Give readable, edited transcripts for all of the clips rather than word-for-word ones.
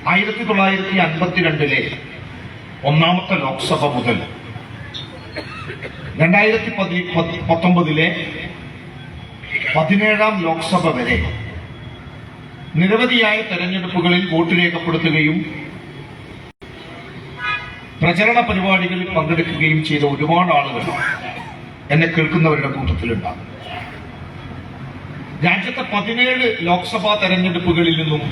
1952 ഒന്നാമത്തെ ലോക്സഭ മുതൽ 2019 17ാം ലോക്സഭ വരെ നിരവധിയായ തെരഞ്ഞെടുപ്പുകളിൽ വോട്ട് രേഖപ്പെടുത്തുകയും പ്രചരണ പരിപാടികളിൽ പങ്കെടുക്കുകയും ചെയ്ത ഒരുപാട് ആളുകൾ എന്നെ കേൾക്കുന്നവരുടെ കൂട്ടത്തിലുണ്ടാകും. രാജ്യത്തെ 17 ലോക്സഭാ തെരഞ്ഞെടുപ്പുകളിൽ നിന്നും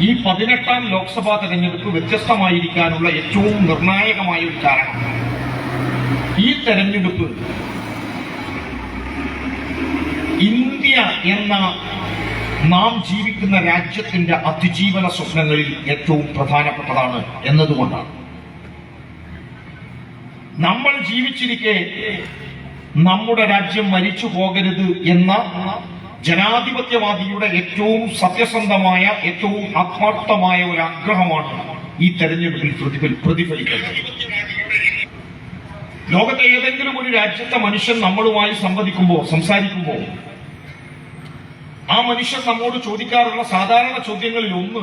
ഈ 18ാം ലോക്സഭാ തെരഞ്ഞെടുപ്പ് വ്യത്യസ്തമായിരിക്കാനുള്ള ഏറ്റവും നിർണായകമായ ഒരു കാരണം ഈ തെരഞ്ഞെടുപ്പ് ഇന്ത്യ എന്ന നാം ജീവിക്കുന്ന രാജ്യത്തിന്റെ അതിജീവന സ്വപ്നങ്ങളിൽ ഏറ്റവും പ്രധാനപ്പെട്ടതാണ് എന്നതുകൊണ്ടാണ്. നമ്മൾ ജീവിച്ചിരിക്കെ നമ്മുടെ രാജ്യം മരിച്ചു പോകരുത് എന്ന ജനാധിപത്യവാദിയുടെ ഏറ്റവും സത്യസന്ധമായ, ഏറ്റവും ആത്മാർത്ഥമായ ഒരു ആഗ്രഹമാണ് ഈ തെരഞ്ഞെടുപ്പിൽ പ്രതിഫലിക്കുന്നത്. ലോകത്തെ ഏതെങ്കിലും ഒരു രാജ്യത്തെ മനുഷ്യൻ നമ്മളുമായി സംസാരിക്കുമ്പോൾ ആ മനുഷ്യൻ നമ്മോട് ചോദിക്കാറുള്ള സാധാരണ ചോദ്യങ്ങളിൽ ഒന്ന്,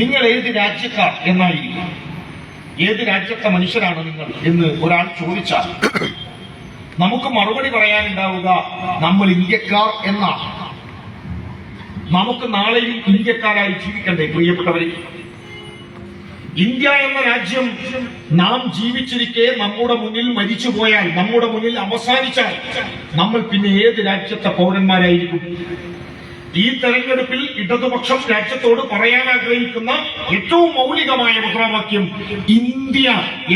നിങ്ങൾ ഏത് രാജ്യക്കാർ എന്നായിരിക്കും. ഏത് രാജ്യത്തെ മനുഷ്യരാണ് നിങ്ങൾ എന്ന് ഒരാൾ ചോദിച്ചാൽ നമുക്ക് മറുപടി പറയാനുണ്ടാവുക നമ്മൾ ഇന്ത്യക്കാർ എന്നാണ്. നമുക്ക് നാളെയും ഇന്ത്യക്കാരായി ജീവിക്കണ്ടേ പ്രിയപ്പെട്ടവരെ? ഇന്ത്യ എന്ന രാജ്യം നാം ജീവിച്ചിരിക്കെ നമ്മുടെ മുന്നിൽ മരിച്ചുപോയാൽ, നമ്മുടെ മുന്നിൽ അവസാനിച്ചാൽ നമ്മൾ പിന്നെ ഏത് രാജ്യത്തെ പൗരന്മാരായിരിക്കും? ഈ തെരഞ്ഞെടുപ്പിൽ ഇടതുപക്ഷം രാജ്യത്തോട് പറയാൻ ആഗ്രഹിക്കുന്ന ഏറ്റവും മൗലികമായ മുദ്രാവാക്യം ഇന്ത്യ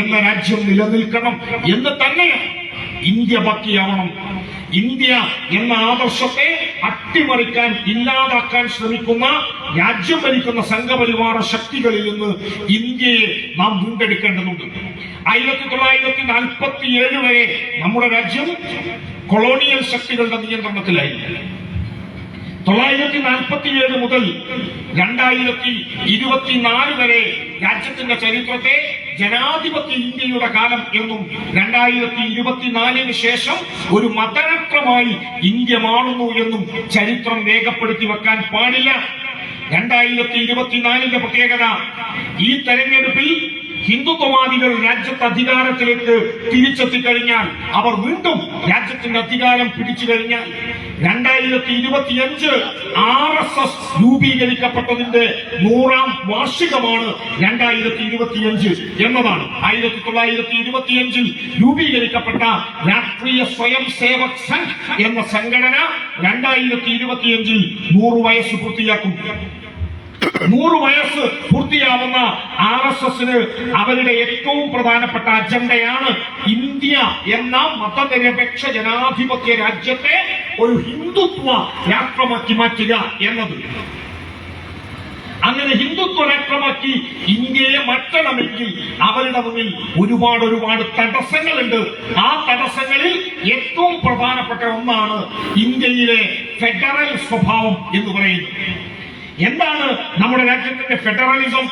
എന്ന രാജ്യം നിലനിൽക്കണം എന്ന് തന്നെയാണ്. ഇന്ത്യ ബാക്കിയാവണം. ഇന്ത്യ എന്ന ആദർശത്തെ അട്ടിമറിക്കാൻ, ഇല്ലാതാക്കാൻ ശ്രമിക്കുന്ന രാജ്യം ഭരിക്കുന്ന സംഘപരിവാര ശക്തികളിൽ നിന്ന് ഇന്ത്യയെ നാം വീണ്ടെടുക്കേണ്ടതുണ്ട്. 1947 വരെ നമ്മുടെ രാജ്യം കൊളോണിയൽ ശക്തികളുടെ നിയന്ത്രണത്തിലായിരുന്നു. 1947 മുതൽ 2024 വരെ രാജ്യത്തിന്റെ ചരിത്രത്തെ ജനാധിപത്യ ഇന്ത്യയുടെ കാലം എന്നും 2024 ശേഷം ഒരു മതരാഷ്ട്രമായി ഇന്ത്യ മാറുന്നു എന്നും ചരിത്രം രേഖപ്പെടുത്തി വെക്കാൻ പാടില്ല. 2024 പ്രത്യേകത, ഈ തെരഞ്ഞെടുപ്പിൽ ഹിന്ദുത്വവാദികൾ രാജ്യത്തെ അധികാരത്തിലേക്ക് തിരിച്ചെത്തിക്കഴിഞ്ഞാൽ, അവർ വീണ്ടും രാജ്യത്തിന്റെ അധികാരം പിടിച്ചു കഴിഞ്ഞാൽ 2025 RSS രൂപീകരിക്കപ്പെട്ടതിന്റെ 100ാം വാർഷികമാണ് 2025 എന്നതാണ്. 1925 രൂപീകരിക്കപ്പെട്ട രാഷ്ട്രീയ സ്വയം സേവക് സംഘ് എന്ന സംഘടന 2025 100 വയസ്സ് പൂർത്തിയാക്കും. 100 വയസ്സ് പൂർത്തിയാവുന്ന RSSന് അവരുടെ ഏറ്റവും പ്രധാനപ്പെട്ട അജണ്ടയാണ് ഇന്ത്യ എന്ന മതനിരപേക്ഷ ജനാധിപത്യ രാജ്യത്തെ ഒരു ഹിന്ദുത്വ രാഷ്ട്രമാക്കി മാറ്റുക എന്നത്. അങ്ങനെ ഹിന്ദുത്വ രാഷ്ട്രമാക്കി ഇന്ത്യയെ മാറ്റണമെങ്കിൽ അവരുടെ മുന്നിൽ ഒരുപാട് തടസ്സങ്ങളുണ്ട്. ആ തടസ്സങ്ങളിൽ ഏറ്റവും പ്രധാനപ്പെട്ട ഒന്നാണ് ഇന്ത്യയിലെ ഫെഡറൽ സ്വഭാവം എന്ന് പറയുന്നത്. എന്താണ് നമ്മുടെ രാജ്യത്തിന്റെ ഫെഡറലിസം?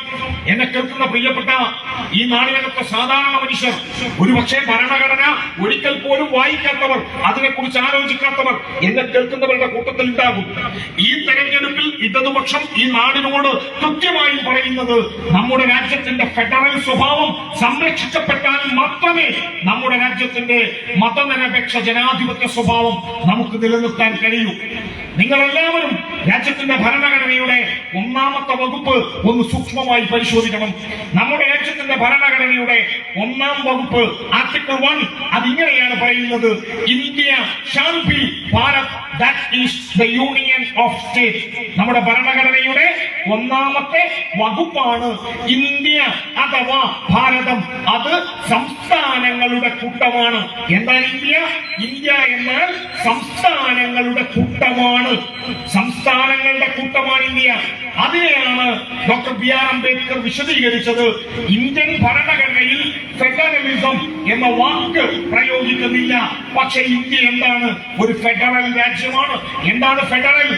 എന്നെ കേൾക്കുന്ന പ്രിയപ്പെട്ട ഈ നാടിനകത്തെ സാധാരണ മനുഷ്യർ, ഒരുപക്ഷെ ഭരണഘടന ഒരിക്കൽ പോലും വായിക്കാത്തവർ, അതിനെക്കുറിച്ച് ആലോചിക്കാത്തവർ എന്നെ കേൾക്കുന്നവരുടെ കൂട്ടത്തിൽ ഉണ്ടാകും. ഈ തെരഞ്ഞെടുപ്പിൽ ഇടതുപക്ഷം ഈ നാടിനോട് കൃത്യമായും പറയുന്നത്, നമ്മുടെ രാജ്യത്തിന്റെ ഫെഡറൽ സ്വഭാവം സംരക്ഷിക്കപ്പെട്ടാൽ മാത്രമേ നമ്മുടെ രാജ്യത്തിന്റെ മതനിരപേക്ഷ ജനാധിപത്യ സ്വഭാവം നമുക്ക് നിലനിർത്താൻ കഴിയൂ. നിങ്ങളെല്ലാവരും രാജ്യത്തിന്റെ ഭരണഘടനയുടെ 1ാമത്തെ വകുപ്പ് ഒന്ന് സൂക്ഷ്മമായി പരിശോധിക്കണം. നമ്മുടെ രാജ്യത്തിന്റെ ഭരണഘടനയുടെ 1ാം വകുപ്പ് ആർട്ടിക്കിൾ 1 അതിങ്ങനെയാണ് പറയുന്നത്: India shall be Bharat, that is the union of state. നമ്മുടെ ഭരണഘടനയുടെ 1ാമത്തെ വകുപ്പാണ് ഇന്ത്യ അഥവാ ഭാരതം. അത് സംസ്ഥാനങ്ങളുടെ കൂട്ടമാണ്. എന്താണ് ഇന്ത്യ? ഇന്ത്യ എന്നാൽ സംസ്ഥാനങ്ങളുടെ കൂട്ടമാണ്. സംസ്ഥാനങ്ങളുടെ കൂട്ടമാണ് ഇന്ത്യ. അതിനെയാണ് ഡോക്ടർ BR അംബേദ്കർ വിശദീകരിച്ചത്. ഇന്ത്യൻ ഭരണഘടനയിൽ ഫെഡറലിസം എന്ന വാക്ക് പ്രയോഗിക്കുന്നില്ല. പക്ഷെ ഇന്ത്യ എന്താണ്? ഒരു ഫെഡറൽ രാജ്യമാണ്. എന്താണ് ഫെഡറൽ?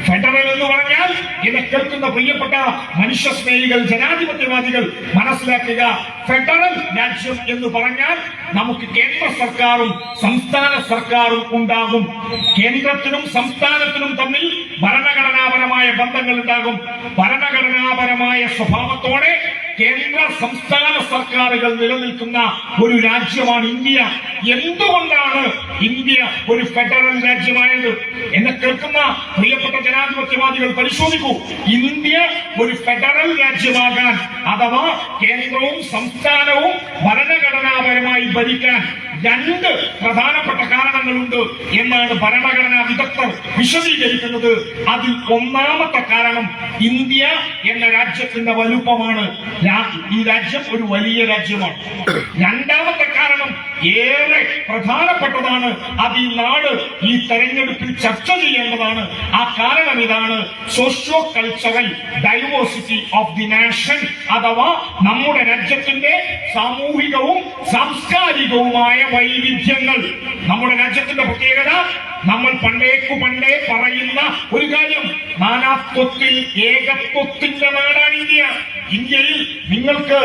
ഫെഡറൽ എന്ന് പറഞ്ഞാൽ എന്നെ കേൾക്കുന്ന പ്രിയപ്പെട്ട മനുഷ്യസ്നേഹികൾ, ജനാധിപത്യവാദികൾ മനസ്സിലാക്കുക, ഫെഡറൽ രാജ്യം എന്ന് പറഞ്ഞാൽ നമുക്ക് കേന്ദ്ര സർക്കാരും സംസ്ഥാന സർക്കാരും ഉണ്ടാകും. കേന്ദ്രത്തിനും സംസ്ഥാനത്തിനും തമ്മിൽ ഭരണഘടനാപരമായ ബന്ധങ്ങൾ ഉണ്ടാകും. ഭരണഘടനാപരമായ സ്വഭാവത്തോടെ കേന്ദ്ര സംസ്ഥാന സർക്കാരുകൾ നിലനിൽക്കുന്ന ഒരു രാജ്യമാണ് ഇന്ത്യ. എന്തുകൊണ്ടാണ് ഇന്ത്യ ഒരു ഫെഡറൽ രാജ്യമായത്? എന്നെ കേൾക്കുന്ന പ്രിയപ്പെട്ട ജനാധിപത്യവാദികൾ പരിശോധിക്കൂ. ഇന്ത്യ ഒരു ഫെഡറൽ രാജ്യമാകാൻ, അഥവാ കേന്ദ്രവും സംസ്ഥാനവും ഭരണഘടനാപരമായി ഭരിക്കാൻ രണ്ട് പ്രധാനപ്പെട്ട കാരണങ്ങളുണ്ട് എന്നാണ് ഭരണഘടനാ വിദഗ്ധർ വിശദീകരിക്കുന്നത്. അതിൽ ഒന്നാമത്തെ കാരണം ഇന്ത്യ എന്ന രാജ്യത്തിന്റെ വലുപ്പമാണ്. ഈ രാജ്യം ഒരു വലിയ രാജ്യമാണ്. രണ്ടാമത്തെ കാരണം ഏറെ പ്രധാനപ്പെട്ടതാണ്. അത് ഈ നാട് ഈ തെരഞ്ഞെടുപ്പിൽ ചർച്ച ചെയ്യേണ്ടതാണ്. ആ കാരണം ഇതാണ്: socio cultural diversity of the nation, അഥവാ നമ്മുടെ രാജ്യത്തിന്റെ സാമൂഹികവും സാംസ്കാരികവുമായ വൈവിധ്യങ്ങൾ. നമ്മുടെ രാജ്യത്തിന്റെ പ്രത്യേകത, നമ്മൾ പണ്ടേ പറയുന്ന ഒരു കാര്യം, നാനാത്വത്തിൽ ഏകത്വത്തിന്റെ നാടാണ് ഇന്ത്യ. ഇന്ത്യയിൽ നിങ്ങൾക്ക്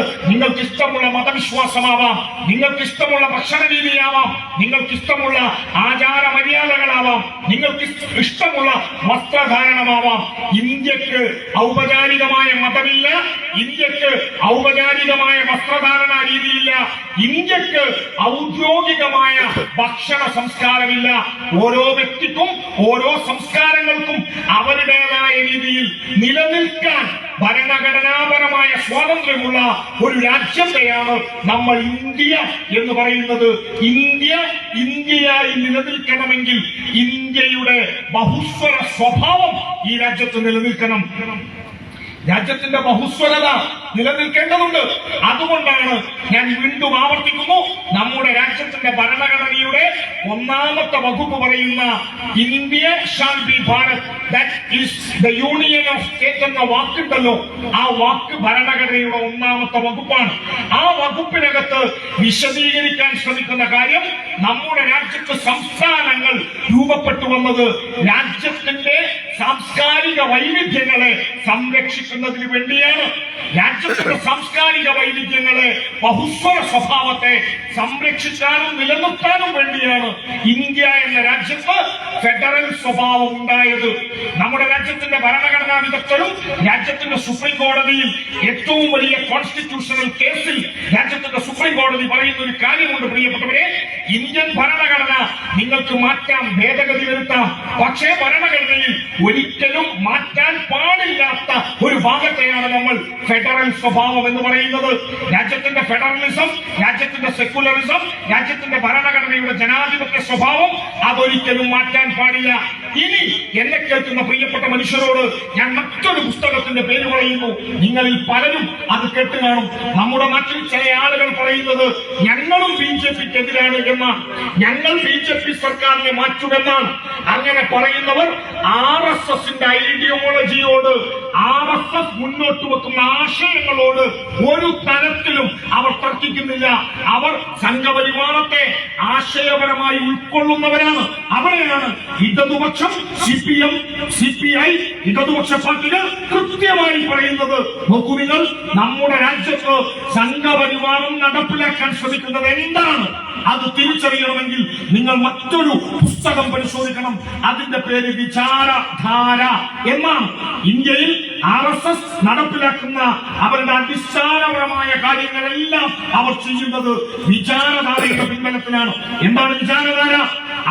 ഇഷ്ടമുള്ള മതവിശ്വാസമാവാം, നിങ്ങൾക്ക് ഇഷ്ടമുള്ള ഭക്ഷണ രീതിയാവാം, നിങ്ങൾക്ക് ഇഷ്ടമുള്ള ആചാര മര്യാദകളാവാം, നിങ്ങൾക്ക് ഇഷ്ടമുള്ള വസ്ത്രധാരണമാവാം. ഇന്ത്യക്ക് ഔപചാരികമായ മതമില്ല, ഇന്ത്യക്ക് ഔപചാരികമായ വസ്ത്രധാരണ രീതിയില്ല, ഇന്ത്യക്ക് ഔദ്യോഗികമായ ഭക്ഷണ സംസ്കാരമില്ല. ഓരോ വ്യക്തിക്കും ഓരോ സംസ്കാരങ്ങൾക്കും അവരുടേതായ രീതിയിൽ നിലനിൽക്കാൻ ഭരണഘടനാപരമായ സ്വാതന്ത്ര്യമുള്ള ഒരു രാജ്യത്തെയാണ് നമ്മൾ ഇന്ത്യ എന്ന് പറയുന്നത്. ഇന്ത്യയായി നിലനിൽക്കണമെങ്കിൽ ഇന്ത്യയുടെ ബഹുസ്വര സ്വഭാവം ഈ രാജ്യത്ത് നിലനിൽക്കണം. രാജ്യത്തിന്റെ ബഹുസ്വരത നിലനിൽക്കേണ്ടതുണ്ട്. അതുകൊണ്ടാണ് ഞാൻ വീണ്ടും ആവർത്തിക്കുന്നു, നമ്മുടെ രാജ്യത്തിന്റെ ഭരണഘടനയുടെ ഒന്നാമത്തെ വകുപ്പ് പറയുന്ന India shall be Bharat, that is the union of state എന്ന വാക്കുണ്ടല്ലോ, ആ വാക്ക് ഭരണഘടനയുടെ ഒന്നാമത്തെ വകുപ്പാണ്. ആ വകുപ്പിനകത്ത് വിശദീകരിക്കാൻ ശ്രമിക്കുന്ന കാര്യം, നമ്മുടെ രാജ്യത്ത് സംസ്ഥാനങ്ങൾ രൂപപ്പെട്ടു വന്നത് രാജ്യത്തിന്റെ സാംസ്കാരിക വൈവിധ്യങ്ങളെ സംരക്ഷിക്കുന്നതിന് വേണ്ടിയാണ്. രാജ്യത്തിന്റെ സാംസ്കാരിക വൈവിധ്യങ്ങളെ, ബഹുസ്വര സ്വഭാവത്തെ സംരക്ഷിക്കാനും നിലനിർത്താനും വേണ്ടിയാണ് ഇന്ത്യ എന്ന രാജ്യത്ത് ഫെഡറൽ സ്വഭാവം ഉണ്ടായത്. നമ്മുടെ രാജ്യത്തിന്റെ ഭരണഘടനാ വിദഗ്ധരും രാജ്യത്തിന്റെ സുപ്രീം കോടതിയിൽ ഏറ്റവും വലിയ കോൺസ്റ്റിറ്റ്യൂഷണൽ കേസിൽ രാജ്യത്തിന്റെ സുപ്രീം കോടതി പറയുന്ന ഒരു കാര്യമുണ്ട്, പ്രിയപ്പെട്ടവരെ, ഇന്ത്യൻ ഭരണഘടന നിങ്ങൾക്ക് മാറ്റാം, ഭേദഗതി വരുത്താം, പക്ഷേ ഭരണഘടനയിൽ ഒരിക്കലും മാറ്റാൻ പാടില്ലാത്ത ഒരു ഭാഗത്തെയാണ് നമ്മൾ ഫെഡറൽ സ്വഭാവം എന്ന് പറയുന്നത്. രാജ്യത്തിന്റെ ഫെഡറലിസം, രാജ്യത്തിന്റെ സെക്യുലറിസം, രാജ്യത്തിന്റെ ഭരണഘടനയുടെ ജനാധിപത്യ സ്വഭാവം അതൊരിക്കലും മാറ്റാൻ പാടില്ല. ഇനി എന്നെ കേൾക്കുന്ന പ്രിയപ്പെട്ട മനുഷ്യരോട് ഞാൻ മറ്റൊരു പുസ്തകത്തിന്റെ പേര് പറയുന്നു. നിങ്ങളിൽ പലരും അത് കേട്ട് കാണും. നമ്മുടെ നാട്ടിൽ ചില ആളുകൾ പറയുന്നത് ഞങ്ങളും BJP-ക്കെതിരാണ് എന്നാണ്, ഞങ്ങൾ BJP സർക്കാരിനെ മാറ്റുമെന്നാണ്. അങ്ങനെ പറയുന്നവർ RSSന്റെ ഐഡിയോളജിയോട്, RSS മുന്നോട്ട് വെക്കുന്ന ആശയങ്ങളോട് ഒരു തരത്തിലും അവർ തർക്കിക്കുന്നില്ല. അവർ സംഘപരിവാരത്തെ ആശയപരമായി ഉൾക്കൊള്ളുന്നവരാണ്. അവിടെയാണ് ഇടതുപക്ഷം, CPM, CPI, ഇടതുപക്ഷ പാർട്ടികൾ കൃത്യമായി പറയുന്നത്. നോക്കൂ നിങ്ങൾ, നമ്മുടെ രാജ്യത്ത് സംഘപരിവാരം നടപ്പിലാക്കാൻ ശ്രമിക്കുന്നത് എന്താണ് അത് തിരിച്ചറിയണമെങ്കിൽ നിങ്ങൾ മറ്റൊരു പുസ്തകം പരിശോധിക്കണം. അതിന്റെ പേര് വിചാരധാര എന്നാണ്. ഇന്ത്യയിൽ RSS നടപ്പിലാക്കുന്ന അവരുടെ അടിസ്ഥാനപരമായ കാര്യങ്ങളെല്ലാം അവർ ചെയ്യുന്നത് വിചാരധാരയുടെ പിൻബലത്തിലാണ്. എന്താണ് വിചാരധാര?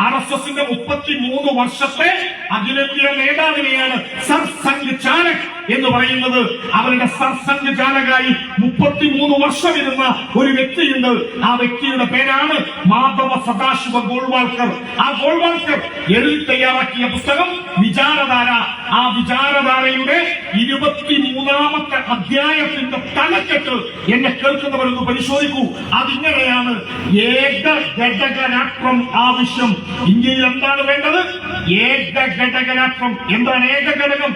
RSSന്റെ 33 വർഷത്തെ അഖിലേന്ത്യാ നേതാവിനെയാണ് സർ സംഘ് ചാലക് എന്ന് പറയുന്നത്. അവരുടെ സർ സംഘ് ചാലകായി 33 വർഷം ഇരുന്ന ഒരു വ്യക്തിയുണ്ട്. ആ വ്യക്തിയുടെ പേരാണ് മാധവ സദാശിവ ഗോൾവാൾക്കർ. ആ ഗോൾവാൾക്കർ എഴുതി തയ്യാറാക്കിയ പുസ്തകം വിചാരധാര. ആ വിചാരധാരയുടെ 23ാമത്തെ അധ്യായത്തിന്റെ തലക്കെട്ട് എന്നെ കേൾക്കുന്നവരൊന്ന് പരിശോധിക്കൂ. അതിങ്ങനെയാണ്: ഏകഘടകരാഷ്ട്രം ആവശ്യം. ഇന്ത്യയിൽ എന്താണ് വേണ്ടത്? ഏകഘടകരാഷ്ട്രം. എന്താണ് ഏകഘടകം?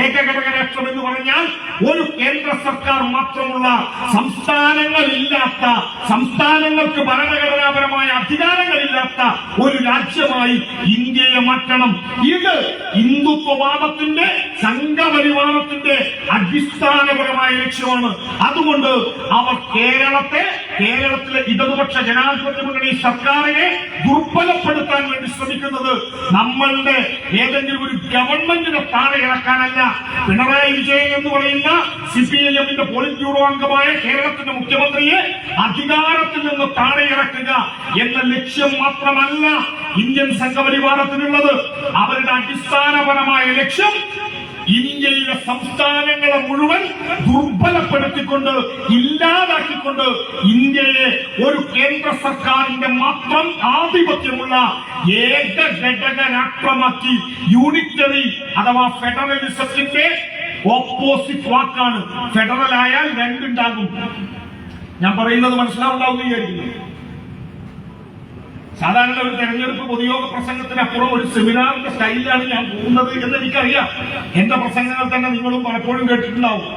ഏകഘടകരാഷ്ട്രം എന്ന് പറഞ്ഞാൽ ഒരു കേന്ദ്ര സർക്കാർ മാത്രമുള്ള, സംസ്ഥാനങ്ങളില്ലാത്ത, സംസ്ഥാനങ്ങൾക്ക് ഭരണഘടനാപരമായ അധികാരങ്ങളില്ലാത്ത ഒരു രാജ്യമായി ഇന്ത്യയെ മാറ്റണം. ഇത് ഹിന്ദുത്വവാദത്തിന്റെ, സംഘപരിവാരത്തിന്റെ അടിസ്ഥാനപരമായ ലക്ഷ്യമാണ്. അതുകൊണ്ട് അവർ കേരളത്തിലെ ഇടതുപക്ഷ ജനാധിപത്യ മുന്നണി സർക്കാരിനെ ദുർബലപ്പെടുത്താൻ വേണ്ടി ശ്രമിക്കുന്നത് നമ്മളുടെ ഏതെങ്കിലും ഒരു ഗവൺമെന്റിനെ താഴെ ഇറക്കാനല്ല. പിണറായി വിജയൻ എന്ന് പറയുന്ന CPIM പോളിറ്റ് ബ്യൂറോ അംഗമായ കേരളത്തിന്റെ മുഖ്യമന്ത്രിയെ അധികാരത്തിൽ നിന്ന് താഴെ ഇറക്കുക എന്ന ലക്ഷ്യം മാത്രമല്ല ഇന്ത്യൻ സംഘപരിവാരത്തിനുള്ളത്. അവരുടെ അടിസ്ഥാനപരമായ ലക്ഷ്യം ഇന്ത്യയിലെ സംസ്ഥാനങ്ങളെ മുഴുവൻ ദുർബലപ്പെടുത്തിക്കൊണ്ട് ഇല്ലാതാക്കിക്കൊണ്ട് ഇന്ത്യയെ ഒരു കേന്ദ്ര സർക്കാരിന്റെ മാത്രം ആധിപത്യമുള്ള ഏക ഘടക രാഷ്ട്രമാക്കി യൂണിറ്ററി അഥവാ ഫെഡറലിസത്തിന്റെ ഓപ്പോസിറ്റ് വാക്കാണ്. ഫെഡറൽ ആയാൽ രണ്ടുണ്ടാകും. ഞാൻ പറയുന്നത് മനസ്സിലാവുണ്ടാവും വിചാരിക്കുന്നു. സാധാരണ ഒരു തെരഞ്ഞെടുപ്പ് പൊതുയോഗ പ്രസംഗത്തിനപ്പുറം ഒരു സെമിനാറിന്റെ സ്റ്റൈലിലാണ് ഞാൻ പോകുന്നത് എന്ന് എനിക്കറിയാം. എന്റെ പ്രസംഗങ്ങൾ തന്നെ നിങ്ങളും പലപ്പോഴും കേട്ടിട്ടുണ്ടാവും.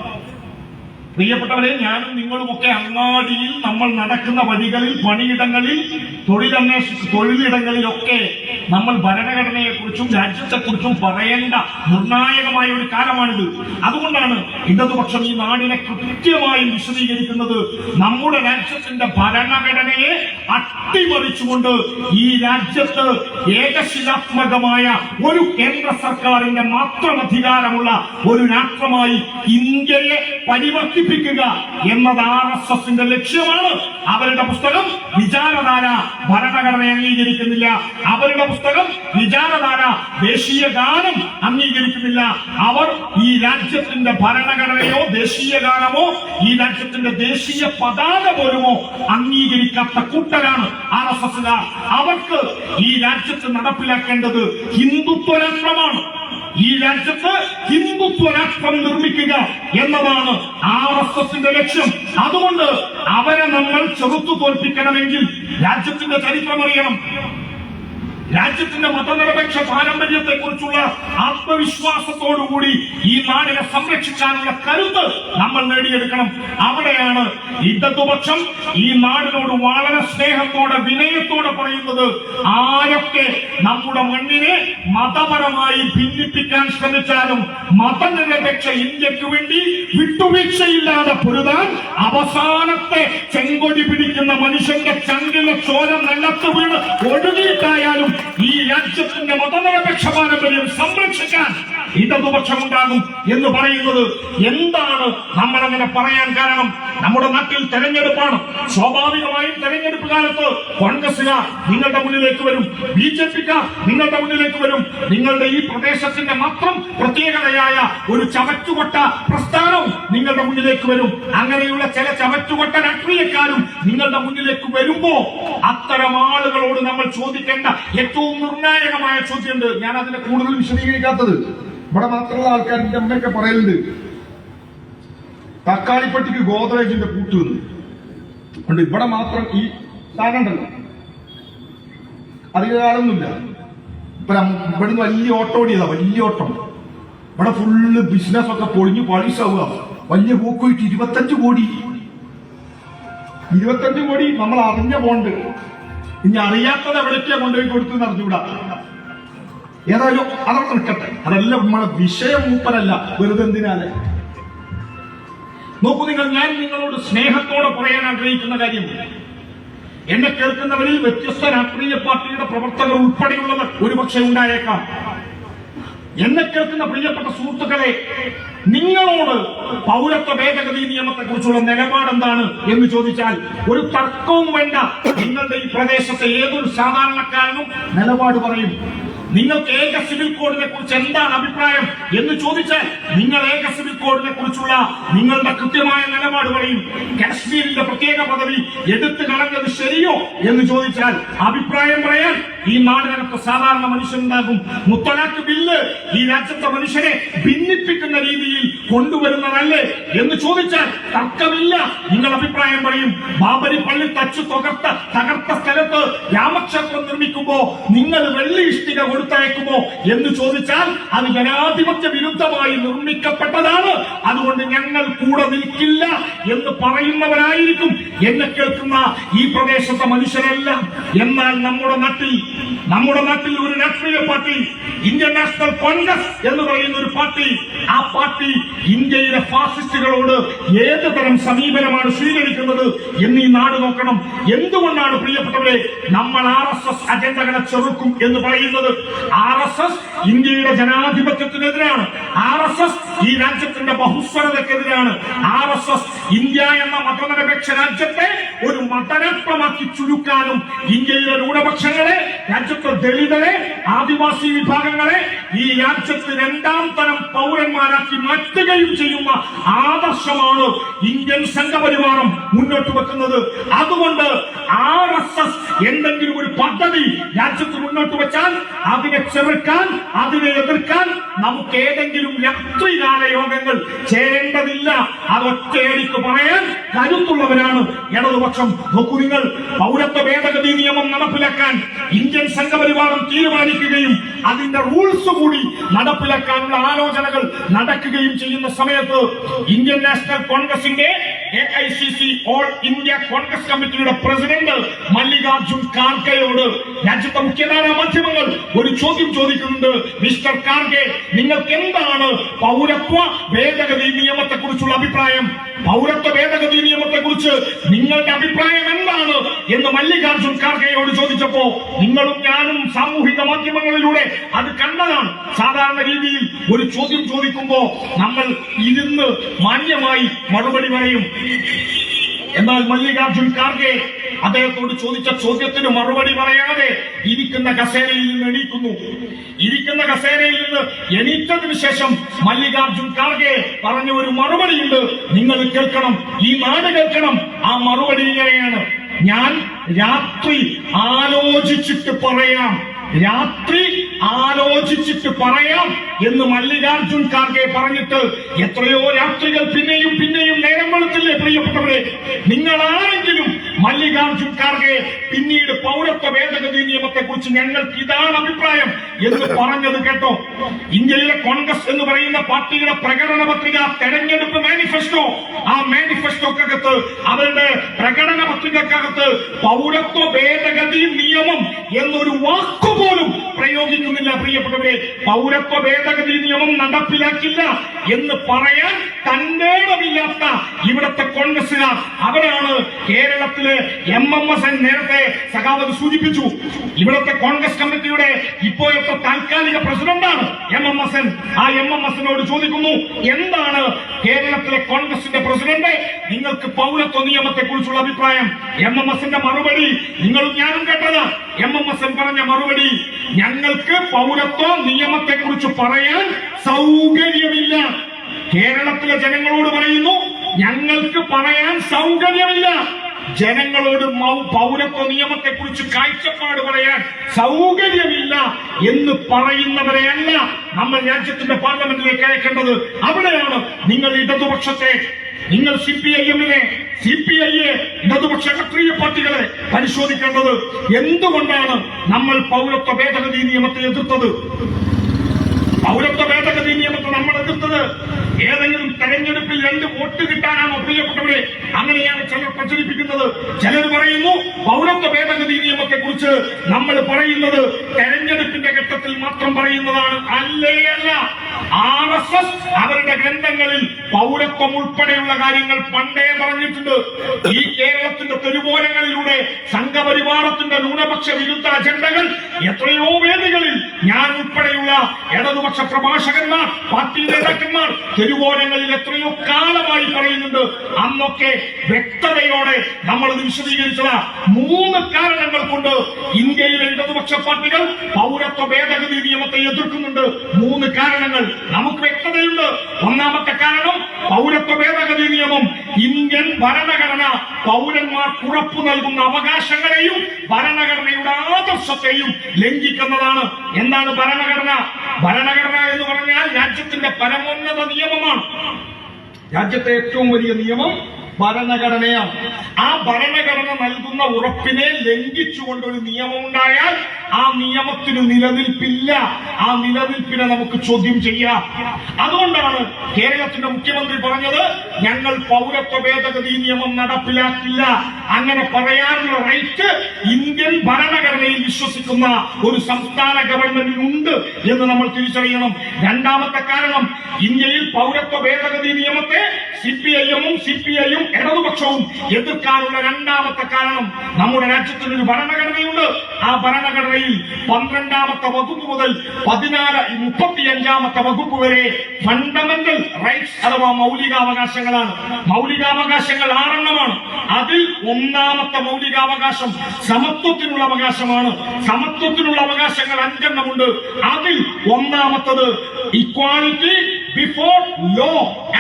പ്രിയപ്പെട്ടവരെ, ഞാനും നിങ്ങളുമൊക്കെ അങ്ങാടിയിൽ നമ്മൾ നടക്കുന്ന വഴികളിൽ, പണിയിടങ്ങളിൽ, തൊഴിലിടങ്ങളിലൊക്കെ നമ്മൾ ഭരണഘടനയെക്കുറിച്ചും രാജ്യത്തെക്കുറിച്ചും പറയേണ്ട നിർണായകമായ ഒരു കാലമാണിത്. അതുകൊണ്ടാണ് ഇടതുപക്ഷം ഈ നാടിനെ കൃത്യമായി വിശദീകരിക്കുന്നത്. നമ്മുടെ രാജ്യത്തിന്റെ ഭരണഘടനയെ അട്ടിമറിച്ചുകൊണ്ട് ഈ രാജ്യത്ത് ഏകശിലാത്മകമായ ഒരു കേന്ദ്ര സർക്കാരിന്റെ മാത്രം അധികാരമുള്ള ഒരു രാഷ്ട്രമായി ഇന്ത്യയെ പരിവർത്തിപ്പിക്കുക എന്നത് RSSന്റെ ലക്ഷ്യമാണ്. അവരുടെ പുസ്തകം വിചാരധാര ഭരണഘടന അംഗീകരിക്കുന്നില്ല. അവരുടെ പുസ്തകം വിചാരധാര ദേശീയ ഗാനം അംഗീകരിക്കുന്നില്ല. അവർ ഈ രാജ്യത്തിന്റെ ഭരണഘടനയോ ദേശീയ ഗാനമോ ഈ രാജ്യത്തിന്റെ ദേശീയ പതാക പോലുമോ അംഗീകരിക്കാത്ത കൂട്ടരാണ് RSSകാർ. അവർക്ക് ഈ രാജ്യത്ത് നടപ്പിലാക്കേണ്ടത് ഹിന്ദുത്വ രാഷ്ട്രമാണ്. ഈ രാജ്യത്ത് ഹിന്ദുത്വ രാഷ്ട്രം നിർമ്മിക്കുക എന്നതാണ് RSSന്റെ ലക്ഷ്യം. അതുകൊണ്ട് അവരെ നമ്മൾ ചെറുത്തു തോൽപ്പിക്കണമെങ്കിൽ രാജ്യത്തിന്റെ ചരിത്രമറിയണം. രാജ്യത്തിന്റെ മതനിരപേക്ഷ പാരമ്പര്യത്തെ കുറിച്ചുള്ള ആത്മവിശ്വാസത്തോടുകൂടി ഈ നാടിനെ സംരക്ഷിക്കാനുള്ള കരുത്ത് നമ്മൾ നേടിയെടുക്കണം. അവിടെയാണ് ഇടതുപക്ഷം ഈ നാടിനോട് വളരെ സ്നേഹത്തോടെ വിനയത്തോടെ പറയുന്നത്, ആരൊക്കെ നമ്മുടെ മണ്ണിനെ മതപരമായി ഭിന്നിപ്പിക്കാൻ ശ്രമിച്ചാലും മതനിരപേക്ഷ ഇന്ത്യക്ക് വേണ്ടി വിട്ടുവീഴ്ചയില്ലാതെ പൊരുതാൻ അവസാനത്തെ ചെങ്കൊടി പിടിക്കുന്ന മനുഷ്യന്റെ ചങ്കിലെ ചോര നിലത്ത് വീണ് ഒഴുകിയിട്ടായാലും ഈ രാജ്യത്തിന്റെ മതനിരപേക്ഷ പാരമ്പര്യം സംരക്ഷിക്കാൻ ഇടതുപക്ഷമുണ്ടാകും എന്ന് പറയുന്നത് എന്താണ്? നമ്മൾ അങ്ങനെ പറയാൻ കാരണം നമ്മുടെ നാട്ടിൽ തെരഞ്ഞെടുപ്പാണ്. സ്വാഭാവികമായും തെരഞ്ഞെടുപ്പ് കാലത്ത് കോൺഗ്രസുകാർ നിങ്ങളുടെ മുന്നിലേക്ക് വരും, BJPക്കാർ നിങ്ങളുടെ മുന്നിലേക്ക് വരും. നിങ്ങളുടെ ഈ പ്രദേശത്തിന്റെ മാത്രം പ്രത്യേകതയായ ഒരു ചവറ്റുകൊട്ട പ്രസ്ഥാനവും നിങ്ങളുടെ മുന്നിലേക്ക് വരും. അങ്ങനെയുള്ള ചില ചവറ്റുകൊട്ട രാഷ്ട്രീയക്കാരും നിങ്ങളുടെ മുന്നിലേക്ക് വരുമ്പോ അത്തരം ആളുകളോട് നമ്മൾ ചോദിക്കേണ്ട ഏറ്റവും നിർണായകമായ ചോദ്യമുണ്ട്. ഞാൻ അതിനെ കൂടുതൽ വിശദീകരിക്കാത്തത്, ഇവിടെ മാത്രമുള്ള ആൾക്കാരിന്റെ അമ്മയൊക്കെ പറയലുണ്ട്, തക്കാളിപ്പട്ടിക്ക് ഗോദ്രേജിന്റെ കൂട്ടുന്നു ഉണ്ട്. ഇവിടെ മാത്രം ഈ സാധനം ഉണ്ടല്ലോ, അധിക കാലമൊന്നുമില്ല. ഇവിടുന്ന് വലിയ ഓട്ടം ഓടിയതാ, വലിയ ഓട്ടം. ഇവിടെ ഫുള്ള് ബിസിനസ് ഒക്കെ പൊളിഞ്ഞു പളിസാവുക. വലിയ പൂക്കുയിട്ട് 25 കോടി നമ്മൾ അറിഞ്ഞ ബോണ്ട്. ഇനി അറിയാത്തത് എവിടേക്കാ കൊണ്ടുപോയി കൊടുത്തു നടന്നുകൂടാ. ഏതായാലും അതവിടെ നിൽക്കട്ടെ, അതെല്ലാം നമ്മളെ വിഷയം മൂപ്പരല്ല, വെറുതെ എന്തിനാലെ. നോക്കൂ നിങ്ങൾ, ഞാൻ നിങ്ങളോട് സ്നേഹത്തോടെ പറയാൻ ആഗ്രഹിക്കുന്ന കാര്യം, എന്നെ കേൾക്കുന്നവരിൽ വ്യത്യസ്ത രാഷ്ട്രീയ പാർട്ടിയുടെ പ്രവർത്തകർ ഉൾപ്പെടെയുള്ളവർ ഒരുപക്ഷെ ഉണ്ടായേക്കാം. എന്നെ കേൾക്കുന്ന പ്രിയപ്പെട്ട സുഹൃത്തുക്കളെ, നിങ്ങളോട് പൗരത്വ ഭേദഗതി നിയമത്തെ കുറിച്ചുള്ള നിലപാടെന്താണ് എന്ന് ചോദിച്ചാൽ ഒരു തർക്കവും വേണ്ട. നിങ്ങളുടെ ഈ പ്രദേശത്തെ ഏതൊരു സാധാരണക്കാരനും നിലപാട് പറയും. നിങ്ങൾക്ക് ഏക സിവിൽ കോഡിനെ കുറിച്ച് എന്താണ് അഭിപ്രായം എന്ന് ചോദിച്ചാൽ നിങ്ങൾ ഏക സിവിൽ കോഡിനെ കുറിച്ചുള്ള നിങ്ങളുടെ കൃത്യമായ നിലപാട് പറയും. കാശ്മീരിന്റെ പ്രത്യേക പദവി എടുത്തു കളഞ്ഞത് ശരിയോ എന്ന് ചോദിച്ചാൽ അഭിപ്രായം പറയാൻ ഈ നാടിനകത്ത് സാധാരണ മനുഷ്യനുണ്ടാകും. മുത്തലാഖ് ബില്ല് ഈ രാജ്യത്തെ മനുഷ്യരെ ഭിന്നിപ്പിക്കുന്ന രീതിയിൽ കൊണ്ടുവരുന്നതല്ലേ എന്ന് ചോദിച്ചാൽ തർക്കമില്ല, നിങ്ങൾ അഭിപ്രായം പറയും. ബാബരി പള്ളി തകർത്ത സ്ഥലത്ത് രാമക്ഷേത്രം നിർമ്മിക്കുമ്പോ നിങ്ങൾ വെള്ളി ഇഷ്ടിക കൊടുത്തയക്കുമോ എന്ന് ചോദിച്ചാൽ അത് ജനാധിപത്യ വിരുദ്ധമായി നിർമ്മിക്കപ്പെട്ടതാണ്, അതുകൊണ്ട് ഞങ്ങൾ കൂടെ നിൽക്കില്ല എന്ന് പറയുന്നവരായിരിക്കും എന്നെ കേൾക്കുന്ന ഈ പ്രദേശത്തെ മനുഷ്യരെല്ലാം. എന്നാൽ നമ്മുടെ നാട്ടിൽ ഒരു രാഷ്ട്രീയ പാർട്ടി, ഇന്ത്യൻ നാഷണൽ കോൺഗ്രസ് എന്ന് പറയുന്ന ഒരു പാർട്ടി, ആ പാർട്ടി ഇന്ത്യയിലെ ഫാസിസ്റ്റുകളോട് ഏത് തരം സമീപനമാണ് സ്വീകരിക്കുന്നത് എന്നീ നാട് നോക്കണം. എന്തുകൊണ്ടാണ് പ്രിയപ്പെട്ടവരെ നമ്മൾ RSS അജണ്ടകളെ ചെറുക്കും എന്ന് പറയുന്നത്? RSS ഇന്ത്യയുടെ ജനാധിപത്യത്തിനെതിരാണ്. RSS ഈ രാജ്യത്തിന്റെ ബഹുസ്വരതയ്ക്കെതിരാണ്. RSS ഇന്ത്യ എന്ന മതനിരപേക്ഷ രാജ്യത്തെ ഒരു മതരാഷ്ട്രമാക്കി ചുരുക്കാനും ഇന്ത്യയിലെ ന്യൂനപക്ഷങ്ങളെ, രാജ്യത്തെ ദളിതരെ, ആദിവാസി വിഭാഗങ്ങളെ ഈ രാജ്യത്ത് രണ്ടാം തരം പൗരന്മാരാക്കി മാറ്റുകയും ചെയ്യുന്ന ആദർശമാണ് ഇന്ത്യൻ സംഘപരിവാരം മുന്നോട്ട് വെക്കുന്നത്. അതുകൊണ്ട് RSS എന്തെങ്കിലും ഒരു പദ്ധതി രാജ്യത്ത് മുന്നോട്ട് വെച്ചാൽ അതിനെ ചെറുക്കാൻ, അതിനെ എതിർക്കാൻ നമുക്ക് ഏതെങ്കിലും രാത്രികാല യോഗങ്ങൾ ചേരേണ്ടതില്ല. അതൊറ്റയടിക്ക് പറയാൻ കരുത്തുള്ളവരാണ് ഇടതുപക്ഷം. നോക്കൂ നിങ്ങൾ, പൗരത്വ ഭേദഗതി നിയമം നടപ്പിലാക്കാൻ ഇന്ത്യൻ സംഘപരിവാരം തീരുമാനിക്കുകയും അതിന്റെ റൂൾസ് കൂടി നടപ്പിലാക്കാനുള്ള ആലോചനകൾ നടക്കുകയും ചെയ്യുന്ന സമയത്ത് ഇന്ത്യൻ നാഷണൽ കോൺഗ്രസിന്റെ AICC ഓൾ ഇന്ത്യ കോൺഗ്രസ് കമ്മിറ്റിയുടെ പ്രസിഡന്റ് മല്ലികാർജുൻ ഖാർഗെയോട് രാജ്യത്തെ മുഖ്യധാരാ മാധ്യമങ്ങൾ ഒരു ചോദ്യം ചോദിക്കുന്നുണ്ട്. മിസ്റ്റർ ഖാർഗെ, നിങ്ങൾക്ക് എന്താണ് പൗരത്വ ഭേദഗതി നിയമത്തെ കുറിച്ചുള്ള അഭിപ്രായം? പൗരത്വ ഭേദഗതി നിയമത്തെ കുറിച്ച് നിങ്ങളുടെ അഭിപ്രായം എന്താണ് എന്ന് മല്ലികാർജുൻ ഖാർഗെയോട് ചോദിച്ചപ്പോ നിങ്ങളും ഞാനും സാമൂഹിക മാധ്യമങ്ങളിലൂടെ അത് കണ്ടതാണ്. സാധാരണ രീതിയിൽ ഒരു ചോദ്യം ചോദിക്കുമ്പോ നമ്മൾ ഇരുന്ന് മാന്യമായി മറുപടി പറയും. എന്നാൽ മല്ലികാർജുൻ ഖാർഗെ അദ്ദേഹത്തോട് ചോദിച്ച ചോദ്യത്തിന് മറുപടി പറയാതെ ഇരിക്കുന്ന കസേരയിൽ നിന്ന് എണീക്കുന്നു. ഇരിക്കുന്ന കസേരയിൽ നിന്ന് എണീറ്റതിനു ശേഷം മല്ലികാർജുൻ ഖാർഗെ പറഞ്ഞ ഒരു മറുപടിയുണ്ട്, നിങ്ങൾ കേൾക്കണം, ഈ നാട് കേൾക്കണം. ആ മറുപടി ഇങ്ങനെയാണ്: ഞാൻ രാത്രി ആലോചിച്ചിട്ട് പറയാം, രാത്രി ആലോചിച്ചിട്ട് പറയാം എന്ന് മല്ലികാർജുൻ ഖാർഗെ പറഞ്ഞിട്ട് എത്രയോ രാത്രികൾ പിന്നെയും പിന്നെയും നേരം വെളുത്തില്ലേ പ്രിയപ്പെട്ടവരെ? നിങ്ങൾ ആരെങ്കിലും മല്ലികാർജുൻ ഖാർഗെ പിന്നീട് പൗരത്വ ഭേദഗതി നിയമത്തെ കുറിച്ച് ഞങ്ങൾക്ക് ഇതാണ് അഭിപ്രായം എന്ന് പറഞ്ഞത് കേട്ടോ? ഇന്ത്യയിലെ കോൺഗ്രസ് എന്ന് പറയുന്ന പാർട്ടിയുടെ പ്രകടന പത്രിക, തെരഞ്ഞെടുപ്പ് മാനിഫെസ്റ്റോ, ആ മാനിഫെസ്റ്റോക്കകത്ത്, അവരുടെ പ്രകടന പത്രികക്കകത്ത് പൗരത്വ ഭേദഗതി നിയമം എന്നൊരു വാക്കുപോലും പ്രയോഗിക്കുന്നില്ല പ്രിയപ്പെട്ടവരെ. പൗരത്വ ഭേദഗതി നിയമം നടപ്പിലാക്കില്ല എന്ന് പറയാൻ തന്റേടമില്ലാത്ത ഇവിടത്തെ കോൺഗ്രസുകാർ, അവരാണ് കേരളത്തിലെ MMSN. നേരത്തെ സഖാവത് സൂചിപ്പിച്ചു, ഇവിടത്തെ കോൺഗ്രസ് കമ്മിറ്റിയുടെ ഇപ്പോഴത്തെ താൽക്കാലിക പ്രസിഡന്റാണ് MMSN. ആ MMSനോട് ചോദിക്കുന്നു, എന്താണ് കേരളത്തിലെ കോൺഗ്രസിന്റെ പ്രസിഡന്റ്, നിങ്ങൾക്ക് പൗരത്വ നിയമത്തെ കുറിച്ചുള്ള അഭിപ്രായം? MMSന്റെ മറുപടി നിങ്ങളും ഞാനും കേട്ടത്. MMSN പറഞ്ഞ മറുപടി, ഞങ്ങൾക്ക് പൗരത്വ നിയമത്തെ കുറിച്ച് പറയാൻ സൗകര്യമില്ല. കേരളത്തിലെ ജനങ്ങളോട് പറയുന്നു, ഞങ്ങൾക്ക് പറയാൻ സൗകര്യമില്ല. ജനങ്ങളോട് പൗരത്വ നിയമത്തെ കുറിച്ച് കാഴ്ചപ്പാട് പറയാൻ സൗകര്യമില്ല എന്ന് പറയുന്നവരെയല്ല നമ്മൾ രാജ്യത്തിന്റെ പാർലമെന്റിലേക്ക് അയക്കേണ്ടത്. അവിടെയാണ് നിങ്ങൾ ഇടതുപക്ഷത്തെ, നിങ്ങൾ CPIM-നെ, CPI-യെ, ഇടതുപക്ഷ രാഷ്ട്രീയ പാർട്ടികളെ പരിശോധിക്കേണ്ടത്. എന്തുകൊണ്ടാണ് നമ്മൾ പൗരത്വ ഭേദഗതി നിയമത്തെ എതിർത്തത്? പൗരത്വ ഭേദഗതി നിയമത്തെ നമ്മൾ എതിർത്തത് ഏതെങ്കിലും തെരഞ്ഞെടുപ്പിൽ 2 വോട്ട് കിട്ടാനാണോ പ്രിയപ്പെട്ടവരെ? അങ്ങനെയാണ് ചിലർ പ്രചരിപ്പിക്കുന്നത്. ചിലർ പറയുന്നു പൗരത്വ ഭേദഗതി നിയമത്തെ കുറിച്ച് നമ്മൾ പറയുന്നത് തെരഞ്ഞെടുപ്പിന്റെ ഘട്ടത്തിൽ മാത്രം പറയുന്നതാണ്. അല്ലേ അല്ല. RSS അവരുടെ ഗ്രന്ഥങ്ങളിൽ പൗരത്വം ഉൾപ്പെടെയുള്ള കാര്യങ്ങൾ പണ്ടേ പറഞ്ഞിട്ടുണ്ട്. ഈ കേരളത്തിന്റെ തെരുവോരങ്ങളിലൂടെ സംഘപരിവാരത്തിന്റെ ന്യൂനപക്ഷ വിരുദ്ധ അജണ്ടകൾ എത്രയോ വേദികളിൽ ഞാൻ ഉൾപ്പെടെയുള്ള ഇടതുപക്ഷ പ്രഭാഷകന്മാർ, പാർട്ടി നേതാക്കന്മാർ തെരുവോരങ്ങളിൽ എത്രയോ കാലമായി പറയുന്നുണ്ട്. അന്നൊക്കെ വ്യക്തതയോടെ നമ്മളത് വിശദീകരിച്ചത് 3 കാരണങ്ങൾ കൊണ്ട് ഇന്ത്യയിലെ ഇടതുപക്ഷ പാർട്ടികൾ പൗരത്വ ഭേദഗതി നിയമത്തെ എതിർക്കുന്നുണ്ട്. 3 കാരണങ്ങൾ നമുക്ക് വ്യക്തതയുണ്ട്. ഒന്നാമത്തെ കാരണം, പൗരത്വ ഭേദഗതി നിയമം ഇന്ത്യൻ ഭരണഘടന പൗരന്മാർക്ക് ഉറപ്പു നൽകുന്ന അവകാശങ്ങളെയും ഭരണഘടനയുടെ ആദർശത്തെയും ലംഘിക്കുന്നതാണ്. എന്താണ് ഭരണഘടന? ഭരണഘടന എന്ന് പറഞ്ഞാൽ രാജ്യത്തിന്റെ പരമോന്നത നിയമമാണ്. രാജ്യത്തെ ഏറ്റവും വലിയ നിയമം ഭരണഘടനയാണ്. ആ ഭരണഘടന നൽകുന്ന ഉറപ്പിനെ ലംഘിച്ചുകൊണ്ടൊരു നിയമമുണ്ടായാൽ ആ നിയമത്തിന് നിലനിൽപ്പില്ല. ആ നിലനിൽപ്പിനെ നമുക്ക് ചോദ്യം ചെയ്യാം. അതുകൊണ്ടാണ് കേരളത്തിന്റെ മുഖ്യമന്ത്രി പറഞ്ഞത്, ഞങ്ങൾ പൗരത്വ ഭേദഗതി നിയമം നടപ്പിലാക്കില്ല. അങ്ങനെ പറയാനുള്ള റൈറ്റ് ഇന്ത്യൻ ഭരണഘടനയിൽ വിശ്വസിക്കുന്ന ഒരു സംസ്ഥാന ഗവൺമെന്റിനുണ്ട് എന്ന് നമ്മൾ തിരിച്ചറിയണം. രണ്ടാമത്തെ കാരണം, ഇന്ത്യയിൽ പൗരത്വ ഭേദഗതി നിയമത്തെ സിപിഐയും ഇടതുപക്ഷവും എതിർക്കാനുള്ള രണ്ടാമത്തെ കാരണം, നമ്മുടെ രാജ്യത്തിനൊരു ഭരണഘടനയുണ്ട്. ആ ഭരണഘടനയിൽ 12ാമത്തെ വകുപ്പ് മുതൽ 35ാമത്തെ വകുപ്പ് വരെ ഫണ്ടമെന്റൽ റൈറ്റ്സ് അഥവാ മൗലികാവകാശങ്ങളാണ്. മൗലികാവകാശങ്ങൾ 6 എണ്ണമാണ്. അതിൽ 1ാമത്തെ മൗലികാവകാശം സമത്വത്തിനുള്ള അവകാശമാണ്. സമത്വത്തിനുള്ള അവകാശങ്ങൾ 5 എണ്ണമുണ്ട്. അതിൽ 1ാമത്തത് equality before law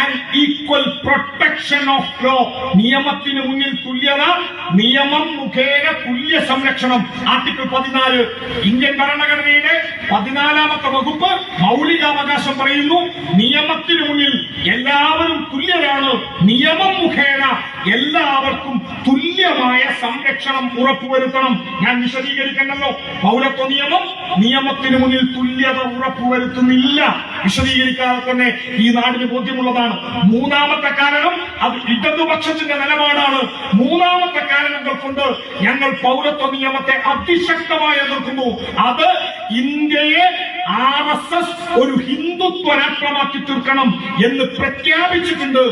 and equal protection of law. നിയമത്തിന് മുന്നിൽ തുല്യത, നിയമം മുഖേന തുല്യ സംരക്ഷണം. ആർട്ടിക്കിൾ 14 ഇന്ത്യൻ ഭരണഘടനയുടെ 14ാമത്തെ വകുപ്പ് മൗലികാവകാശം പറയുന്നു, നിയമത്തിന് മുന്നിൽ എല്ലാവരും തുല്യരാണ്. നിയമം മുഖേന എല്ലാവർക്കും തുല്യമായ സംരക്ഷണം ഉറപ്പുവരുത്തണം. ഞാൻ വിശദീകരിക്കണ്ടല്ലോ. പൗരത്വ നിയമം നിയമത്തിന് മുന്നിൽ തുല്യത ഉറപ്പുവരുത്തുന്നില്ല. വിശദീകരിക്കാതെ തന്നെ ഈ നാടിന് ബോധ്യമുള്ളതാണ്. 3ാമത്തെ കാരണം, അത് ഇടതുപക്ഷത്തിന്റെ നിലപാടാണ്. 3ാമത്തെ കാരണങ്ങൾ കൊണ്ട് ഞങ്ങൾ പൗരത്വ നിയമത്തെ അതിശക്തമായി എതിർക്കുന്നു. അത് ഇന്ത്യയെ RSS ഒരു ഹിന്ദുത്വ രാഷ്ട്രമാക്കി തീർക്കണം എന്ന് പ്രഖ്യാപിച്ചിട്ടുണ്ട്.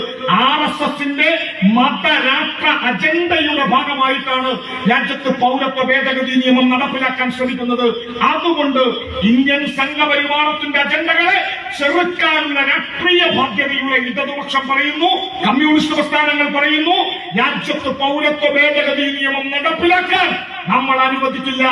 RSSന്റെ മതരാഷ്ട്ര അജണ്ടയുടെ ഭാഗമായിട്ടാണ് രാജ്യത്ത് പൗരത്വ ഭേദഗതി നിയമം നടപ്പിലാക്കാൻ ശ്രമിക്കുന്നത്. അതുകൊണ്ട് ഇന്ത്യൻ സംഘപരിവാരത്തിന്റെ അജണ്ടകളെ ചെറുക്കാനുള്ള രാഷ്ട്രീയ ബാധ്യതയുള്ള ഇടതുപക്ഷം പറയുന്നു, കമ്മ്യൂണിസ്റ്റ് പ്രസ്ഥാനങ്ങൾ പറയുന്നു, രാജ്യത്ത് പൗരത്വ ഭേദഗതി നിയമം നടപ്പിലാക്കാൻ നമ്മൾ അനുവദിക്കില്ല.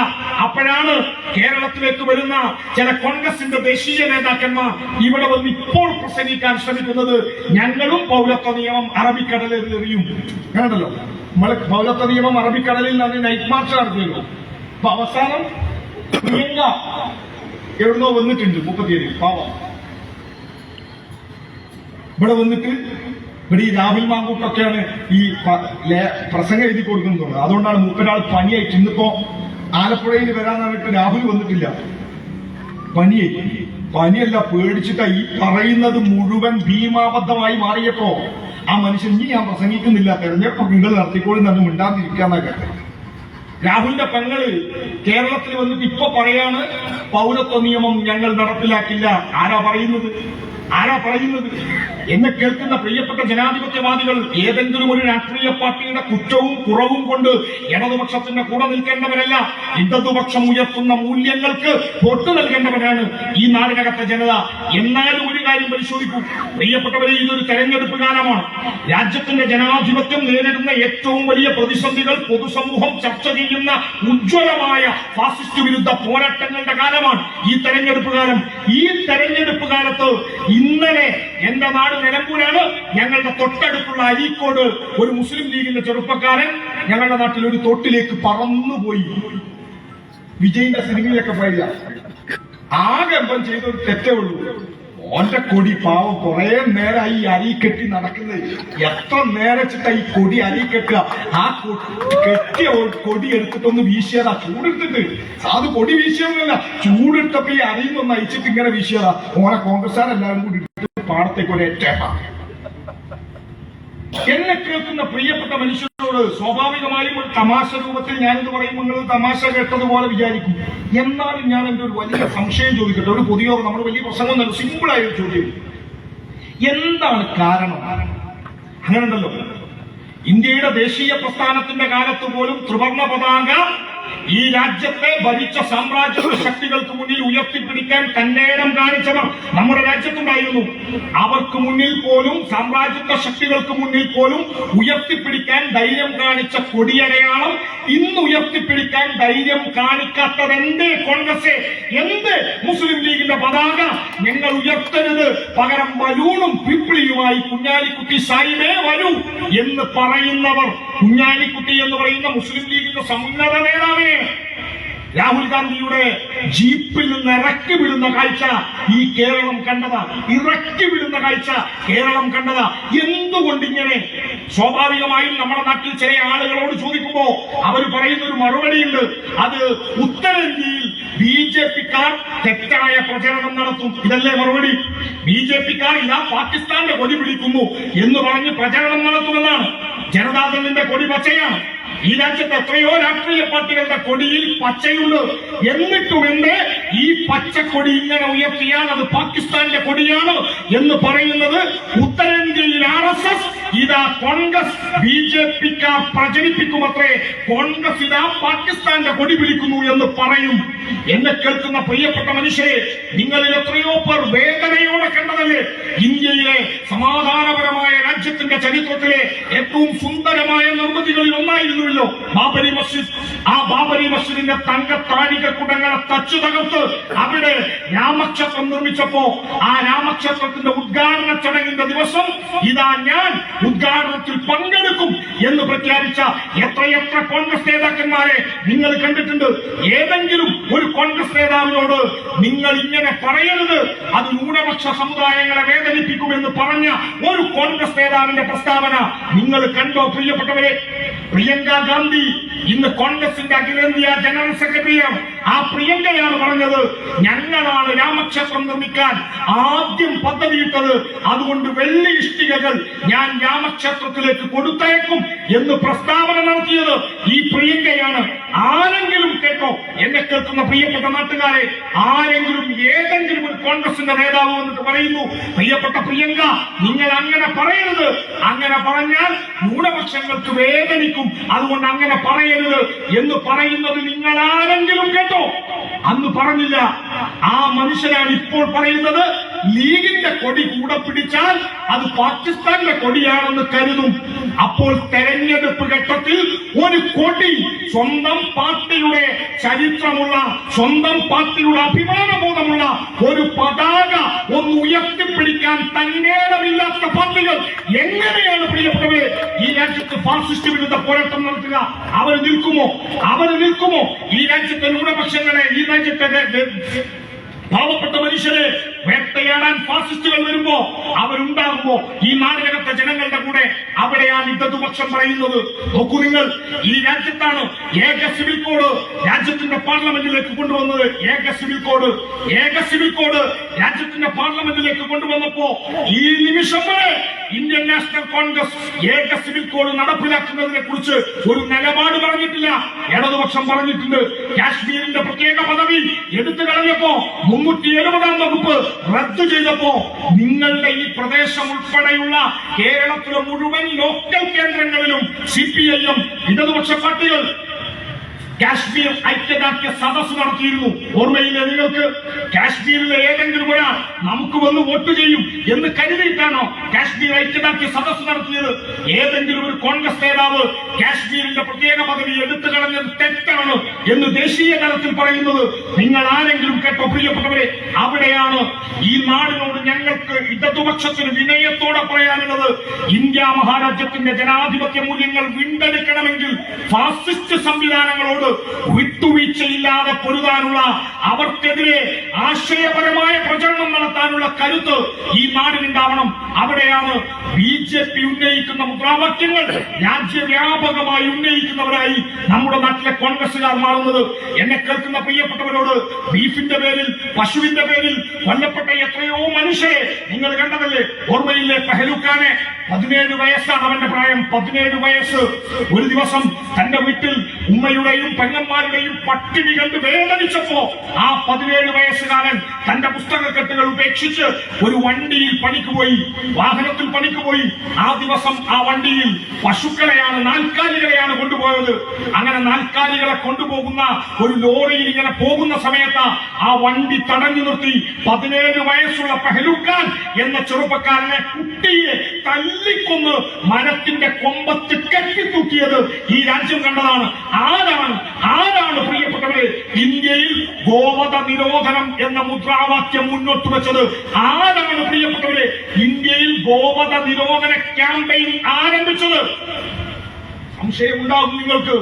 അപ്പോഴാണ് കേരളത്തിലേക്ക് വരുന്ന ചില കോൺഗ്രസിന്റെ ദേശീയ നേതാക്കന്മാർ ഇവിടെ വന്ന് ഇപ്പോൾ പ്രസംഗിക്കാൻ ശ്രമിക്കുന്നത്, ഞങ്ങളും പൗരത്വ നിയമം അറബിക്കടലിൽ എറിയും. വേണ്ടല്ലോ, നമ്മൾ പൗരത്വ നിയമം അറബിക്കടലിൽ നിന്ന് നൈറ്റ് മാർച്ച് നടത്തിയല്ലോ. അപ്പൊ അവസാനം പ്രിയങ്ക എവിടുന്നോ വന്നിട്ടുണ്ട്, 30 പാവം ഇവിടെ വന്നിട്ട് ഇവിടെ ഈ രാഹുൽ മാങ്കൂട്ടൊക്കെയാണ് ഈ പ്രസംഗം എഴുതി കൊടുക്കുന്നത്. അതുകൊണ്ടാണ് മൂപ്പരാൾ പനിയായിട്ട് ഇന്നിപ്പോ ആലപ്പുഴയിൽ വരാൻ പറഞ്ഞിട്ട് രാഹുൽ വന്നിട്ടില്ല. പനിയല്ല, പേടിച്ചിട്ടാ ഈ പറയുന്നത് മുഴുവൻ ഭീമാബദ്ധമായി മാറിയപ്പോ ആ മനുഷ്യൻ ഇനി ഞാൻ പ്രസംഗിക്കുന്നില്ല, തെരഞ്ഞെടുപ്പ് നിങ്ങൾ നടത്തിക്കോളും തന്നെ മിണ്ടാതിരിക്കാന്നൊക്കെ. രാഹുലിന്റെ പെങ്ങള് കേരളത്തിൽ വന്നിട്ട് ഇപ്പൊ പറയാണ് പൗരത്വ നിയമം ഞങ്ങൾ നടപ്പിലാക്കില്ല. ആരാ പറയുന്നത്? എന്നെ കേൾക്കുന്ന പ്രിയപ്പെട്ട ജനാധിപത്യവാദികൾ, ഏതെങ്കിലും ഒരു രാഷ്ട്രീയ പാർട്ടിയുടെ കുറ്റവും കുറവും കൊണ്ട് ഇടതുപക്ഷത്തിന്റെ കൂടെ നിൽക്കേണ്ടവരല്ല. ഇടതുപക്ഷം ഉയർത്തുന്ന മൂല്യങ്ങൾക്ക് വോട്ട് നൽകേണ്ടവരാണ് ഈ നാടിനകത്തെ ജനത. എന്നാലും ഒരു കാര്യം പരിശോധിക്കൂ പ്രിയപ്പെട്ടവരെ, ഇതൊരു തെരഞ്ഞെടുപ്പ് കാലമാണ്. രാജ്യത്തിന്റെ ജനാധിപത്യം നേരിടുന്ന ഏറ്റവും വലിയ പ്രതിസന്ധികൾ പൊതുസമൂഹം ചർച്ച ചെയ്യുന്ന ഉജ്ജ്വലമായ ഫാസിസ്റ്റ് വിരുദ്ധ പോരാട്ടങ്ങളുടെ കാലമാണ് ഈ തെരഞ്ഞെടുപ്പ് കാലം. ഈ തെരഞ്ഞെടുപ്പ് കാലത്ത് ഇന്നലെ എന്റെ നാട് നിലമ്പൂരാണ്, ഞങ്ങളുടെ തൊട്ടടുത്തുള്ള അരീക്കോട് ഒരു മുസ്ലിം ലീഗിന്റെ ചെറുപ്പക്കാരൻ ഞങ്ങളുടെ നാട്ടിൽ ഒരു തോട്ടിലേക്ക് പറന്നുപോയി. വിജയിന്റെ സിനിമയിലൊക്കെ പോയില്ല. ആകെ എമ്പം ചെയ്തൊരു തെറ്റേ ഉള്ളൂ, ഓന്റെ കൊടി പാവം കുറെ നേരം ഈ അരി കെട്ടി നടക്കുന്നത്. എത്ര നേരച്ചിട്ടാ ഈ കൊടി അരി കെട്ടുക? ആ കെട്ടിയ കൊടി എടുത്തിട്ടൊന്ന് വീശിയതാ, ചൂടെടുത്തിട്ട്. അത് കൊടി വീശിയൊന്നുമല്ല, ചൂടെടുത്തപ്പോ ഈ അരിന്നൊന്ന് അയച്ചിട്ട് ഇങ്ങനെ വീശിയതാ. ഓനെ കോൺഗ്രസ്സുകാരെല്ലാവരും കൂടി പാടത്തേക്ക് ഒരു ഏറ്റേട്ട. എന്നെ കേൾക്കുന്ന പ്രിയപ്പെട്ട മനുഷ്യരോട് സ്വാഭാവികമായും ഒരു തമാശ രൂപത്തിൽ ഞാനിത് പറയുമ്പോൾ നിങ്ങൾ തമാശ കേട്ടതുപോലെ വിചാരിക്കും. എന്നാലും ഞാൻ എന്റെ ഒരു വലിയ സംശയം ചോദിക്കട്ടെ. ഒരു പൊതുയോഗം, നമ്മൾ വലിയ പ്രസംഗം നല്ല സിമ്പിളായ ഒരു ചോദ്യം, എന്താണ് കാരണം? അങ്ങനെ ഉണ്ടല്ലോ, ഇന്ത്യയുടെ ദേശീയ പ്രസ്ഥാനത്തിന്റെ കാലത്ത് പോലും ത്രിവർണ്ണ പതാക ഈ രാജ്യത്തെ ഭരിച്ച സാമ്രാജ്യ ശക്തികൾക്ക് മുന്നിൽ ഉയർത്തിപ്പിടിക്കാൻ തന്നേടം കാണിച്ചവർ നമ്മുടെ രാജ്യത്തുണ്ടായിരുന്നു. അവർക്ക് മുന്നിൽ പോലും, സാമ്രാജ്യത്വ ശക്തികൾക്ക് മുന്നിൽ പോലും ഉയർത്തിപ്പിടിക്കാൻ ധൈര്യം കാണിച്ച കൊടിയടയാളം ഇന്ന് ഉയർത്തിപ്പിടിക്കാൻ ധൈര്യം കാണിക്കാത്തത് എന്തേ? കോൺഗ്രസ് എന്ത് മുസ്ലിം ലീഗിന്റെ പതാക ഞങ്ങൾ ഉയർത്തരുത്, പകരം ബലൂണും പിപ്പിളിയുമായി കുഞ്ഞാലിക്കുട്ടി സാഹിബേ വരൂ എന്ന് പറയുന്നവർ, കുഞ്ഞാലിക്കുട്ടി എന്ന് പറയുന്ന മുസ്ലിം ലീഗിന്റെ സമുന്നത നേതാവേ, രാഹുൽ ഗാന്ധിയുടെ ജീപ്പിൽ നിന്ന് ഇറക്കി വിടുന്ന കാഴ്ച ഈ കേരളം കണ്ടതാ. ഇറക്കി വിടുന്ന കാഴ്ച കേരളം കണ്ടതാ. എന്തുകൊണ്ട് ഇങ്ങനെ? സ്വാഭാവികമായും നമ്മുടെ നാട്ടിൽ ചില ആളുകളോട് ചോദിക്കുമ്പോ അവർ പറയുന്ന ഒരു മറുപടിയുണ്ട്. അത് ഉത്തരേന്ത്യയിൽ ബിജെപിക്കാർ തെറ്റായ പ്രചരണം നടത്തും. ഇതല്ലേ മറുപടി? ബിജെപിക്കാർ ഇതാ പാകിസ്ഥാന്റെ കൊടി പിടിക്കുന്നു എന്ന് പറഞ്ഞ് പ്രചരണം നടത്തുമെന്നാണ്. ജനതാദളിന്റെ കൊടി പച്ചയാണ്. ഈ രാജ്യത്ത് എത്രയോ രാഷ്ട്രീയ പാർട്ടികളുടെ കൊടിയിൽ പച്ചയുണ്ട്. എന്നിട്ടും എന്റെ ഈ പച്ചക്കൊടി ഇങ്ങനെ ഉയർത്തിയാൽ അത് പാകിസ്ഥാന്റെ കൊടിയാണ് എന്ന് പറയുന്നത് ഉത്തരേന്ത്യയിൽ RSS ഇതാ കോൺഗ്രസ് ബിജെപിക്കാർ പ്രചരിപ്പിക്കുമത്രേ. കോൺഗ്രസ് ഇതാ പാകിസ്ഥാന്റെ കൊടി പിടിക്കുന്നു എന്ന് പറയും. എന്നെ കേൾക്കുന്ന പ്രിയപ്പെട്ട മനുഷ്യരെ, നിങ്ങളിൽ എത്രയോ പേർ വേദനയോടെ കണ്ടതല്ലേ ഇന്ത്യയിലെ സമാധാനപരമായ രാജ്യത്തിന്റെ ചരിത്രത്തിലെ ഏറ്റവും സുന്ദരമായ നിർമ്മിതികളിൽ ഒന്നായിരുന്നുവല്ലോ ബാബരി മസ്ജിദ്. ആ ബാബരി മസ്ജിദിന്റെ തങ്കത്താഴികക്കുടങ്ങളെ തച്ചു തകർത്ത് അവിടെ രാമക്ഷേത്രം നിർമ്മിച്ചപ്പോ ആ രാമക്ഷേത്രത്തിന്റെ ഉദ്ഘാടന ചടങ്ങിന്റെ ദിവസം ഇതാ ഞാൻ ഉദ്ഘാടനത്തിൽ പങ്കെടുക്കും എന്ന് പ്രഖ്യാപിച്ച എത്രയെത്ര കോൺഗ്രസ് നേതാക്കന്മാരെ നിങ്ങൾ കണ്ടിട്ടുണ്ട്. ഏതെങ്കിലും ഒരു കോൺഗ്രസ് നേതാവിനോട് നിങ്ങൾ ഇങ്ങനെ പറയരുത്, അത് ന്യൂനപക്ഷ സമുദായങ്ങളെ വേദനിപ്പിക്കുമെന്ന് പറഞ്ഞ ഒരു കോൺഗ്രസ് നേതാവിന്റെ പ്രസ്താവന നിങ്ങൾ കണ്ടോ പ്രിയപ്പെട്ടവരെ? പ്രിയങ്ക ഗാന്ധി ഇന്ന് കോൺഗ്രസിന്റെ അഖിലേന്ത്യാ ജനറൽ സെക്രട്ടറിയാണ്. ആ പ്രിയങ്കയാണ് പറഞ്ഞത്, ഞങ്ങളാണ് രാമക്ഷേത്രം നിർമ്മിക്കാൻ ആദ്യം പദ്ധതിയിട്ടത്, അതുകൊണ്ട് വെള്ളി ഇഷ്ടികകൾ ഞാൻ രാമക്ഷേത്രത്തിലേക്ക് കൊടുത്തയക്കും എന്ന് പ്രസ്താവന നടത്തിയത് ഈ പ്രിയങ്കയാണ്. ആരെങ്കിലും കേട്ടോ? എന്നെ കേൾക്കുന്ന പ്രിയപ്പെട്ട നാട്ടുകാരെ, ആരെങ്കിലും ഏതെങ്കിലും ഒരു കോൺഗ്രസിന്റെ നേതാവ് വന്നിട്ട് പറയുന്നു, പ്രിയപ്പെട്ട പ്രിയങ്ക നിങ്ങൾ അങ്ങനെ പറയരുത്, അങ്ങനെ പറഞ്ഞാൽ ന്യൂനപക്ഷങ്ങൾക്ക് വേദനിക്കും, അതുകൊണ്ട് അങ്ങനെ പറയരുത് എന്ന് പറയുന്നത് നിങ്ങൾ ആരെങ്കിലും കേട്ടോ? അന്ന് പറഞ്ഞില്ല. ആ മനുഷ്യനാണ് ഇപ്പോൾ പറയുന്നത് ലീഗിന്റെ കൊടി കൂടെ പിടിച്ചാൽ അത് പാകിസ്ഥാന്റെ കൊടിയാണെന്ന് കരുതും. അപ്പോൾ തെരഞ്ഞെടുപ്പ് ഘട്ടത്തിൽ ഒരു കൊടി, സ്വന്തം പാർട്ടിയുടെ ചരിത്രമുള്ള, സ്വന്തം പാർട്ടിയുടെ അഭിമാനബോധമുള്ള ഒരു പതാക ഒന്ന് ഉയർത്തിപ്പിടിക്കാൻ തന്നേടമില്ലാത്ത പാർട്ടികൾ എങ്ങനെയാണ് പ്രിയപ്പെട്ടവരെ ഈ രാജ്യത്ത് ഫാസിസ്റ്റ് വിരുദ്ധ പോരാട്ടം നടത്തുക? അവർ നിൽക്കുമോ? ഈ രാജ്യത്തെ ന്യൂനപക്ഷങ്ങളെ, ഈ രാജ്യത്തെ പാവപ്പെട്ട മനുഷ്യരെ വേട്ടയാടാൻ ഫാസിസ്റ്റുകൾ വരുമ്പോ അവരുണ്ടാകുമ്പോ ഈ നാടിനകത്തെ ജനങ്ങളുടെ കൂടെ അവിടെയാണ് ഇടതുപക്ഷം പറയുന്നത്. നോക്കൂ നിങ്ങൾ, ഈ രാജ്യത്താണ് ഏക സിവിൽ കോഡ് രാജ്യത്തിന്റെ പാർലമെന്റിലേക്ക് കൊണ്ടുവന്നത്. ഏക സിവിൽ കോഡ് രാജ്യത്തിന്റെ പാർലമെന്റിലേക്ക് കൊണ്ടുവന്നപ്പോ ഈ നിമിഷം വരെ ഇന്ത്യൻ നാഷണൽ കോൺഗ്രസ് ഏക സിവിൽ കോഡ് നടപ്പിലാക്കുന്നതിനെ കുറിച്ച് ഒരു നിലപാട് പറഞ്ഞിട്ടില്ല. ഇടതുപക്ഷം പറഞ്ഞിട്ടുണ്ട്. കാശ്മീരിന്റെ പ്രത്യേക പദവി എടുത്തു കളഞ്ഞപ്പോ 370-ാം വകുപ്പ് റദ്ദു ചെയ്തപ്പോ നിങ്ങളുടെ ഈ പ്രദേശം ഉൾപ്പെടെയുള്ള കേരളത്തിലെ മുഴുവൻ ലോക്കൽ കേന്ദ്രങ്ങളിലും CPIM ഇടതുപക്ഷ പാർട്ടികൾ കാശ്മീർ ഐക്യദാർഢ്യ സദസ് നടത്തിയിരുന്നു. ഓർമ്മയില്ലേ നിങ്ങൾക്ക്? കാശ്മീരിലെ ഏതെങ്കിലും ഒരാൾ നമുക്ക് വന്ന് വോട്ട് ചെയ്യും എന്ന് കരുതിയിട്ടാണോ കാശ്മീർ ഐക്യദാർഢ്യ സദസ് നടത്തിയത്? ഏതെങ്കിലും ഒരു കോൺഗ്രസ് നേതാവ് കാശ്മീരിന്റെ പ്രത്യേക പദവി എടുത്തു കളഞ്ഞത് തെറ്റാണ് എന്ന് ദേശീയ തലത്തിൽ പറയുന്നത് നിങ്ങൾ ആരെങ്കിലും കേട്ടോ പ്രിയപ്പെട്ടവരെ? അവിടെയാണ് ഈ നാടിനോട് ഞങ്ങൾക്ക് ഇടതുപക്ഷത്തിന് വിനയത്തോടെ പറയാനുള്ളത്. ഇന്ത്യ മഹാരാജ്യത്തിന്റെ ജനാധിപത്യ മൂല്യങ്ങൾ വീണ്ടെടുക്കണമെങ്കിൽ ഫാസിസ്റ്റ് സംവിധാനങ്ങളോട് വിട്ടുവീഴ്ചയില്ലാതെ പൊരുതാനുള്ള, അവർക്കെതിരെ ആശയപരമായ പ്രചരണം നടത്താനുള്ള കരുത്ത് ഈ നാടിനുണ്ടാവണം. അവിടെയാണ് BJP ഉന്നയിക്കുന്ന മുദ്രാവാക്യങ്ങൾ രാജ്യവ്യാപകമായി ഉന്നയിക്കുന്നവരായി നമ്മുടെ നാട്ടിലെ കോൺഗ്രസുകാർ മാറുന്നത്. എന്നെ കേൾക്കുന്ന പ്രിയപ്പെട്ടവരോട്, ബീഫിന്റെ പേരിൽ, പശുവിന്റെ പേരിൽ കൊല്ലപ്പെട്ട എത്രയോ മനുഷ്യരെ നിങ്ങൾ കണ്ടതല്ലേ? ഓർമ്മയില്ലേ? പെഹലൂക്കാനെ 17 വയസ്സാണ് അവന്റെ പ്രായം. 17 വയസ്സ്. ഒരു ദിവസം തന്റെ വീട്ടിൽ ഉമ്മയുടെയും പെങ്ങന്മാരുടെയും പട്ടിണി കണ്ട് വേദനിച്ചപ്പോ ആ 17 വയസ്സുകാരൻ തന്റെ പുസ്തകക്കെട്ടുകൾ ഉപേക്ഷിച്ച് ഒരു വണ്ടിയിൽ പണിക്ക് പോയി, വാഹനത്തിൽ പണിക്ക് പോയി. ആ ദിവസം ആ വണ്ടിയിൽ പശുക്കളെയാണ്, നാൽക്കാലികളെയാണ് കൊണ്ടുപോയത്. അങ്ങനെ നാൽക്കാലികളെ കൊണ്ടുപോകുന്ന ഒരു ലോറിയിൽ ഇങ്ങനെ പോകുന്ന സമയത്ത് ആ വണ്ടി തടഞ്ഞു നിർത്തി 17 വയസ്സുള്ള പെഹലൂക്കാൻ എന്ന ചെറുപ്പക്കാരനെ, കുട്ടിയെ തല്ലിക്കൊന്ന് മരത്തിന്റെ കൊമ്പത്ത് കെട്ടിത്തൂക്കിയത് ഈ രാജ്യം കണ്ടതാണ്. ആരാണ് പ്രിയപ്പെട്ടവരെ ഇന്ത്യയിൽ ഗോവധ നിരോധനം എന്ന മുദ്രാവാക്യം മുന്നോട്ട് വെച്ചത്? ആരാണ് പ്രിയപ്പെട്ടവരെ ഇന്ത്യയിൽ ഗോവധ നിരോധന ക്യാമ്പയിൻ ആരംഭിച്ചത്? സംശയമുണ്ടാകും, നിങ്ങൾക്ക്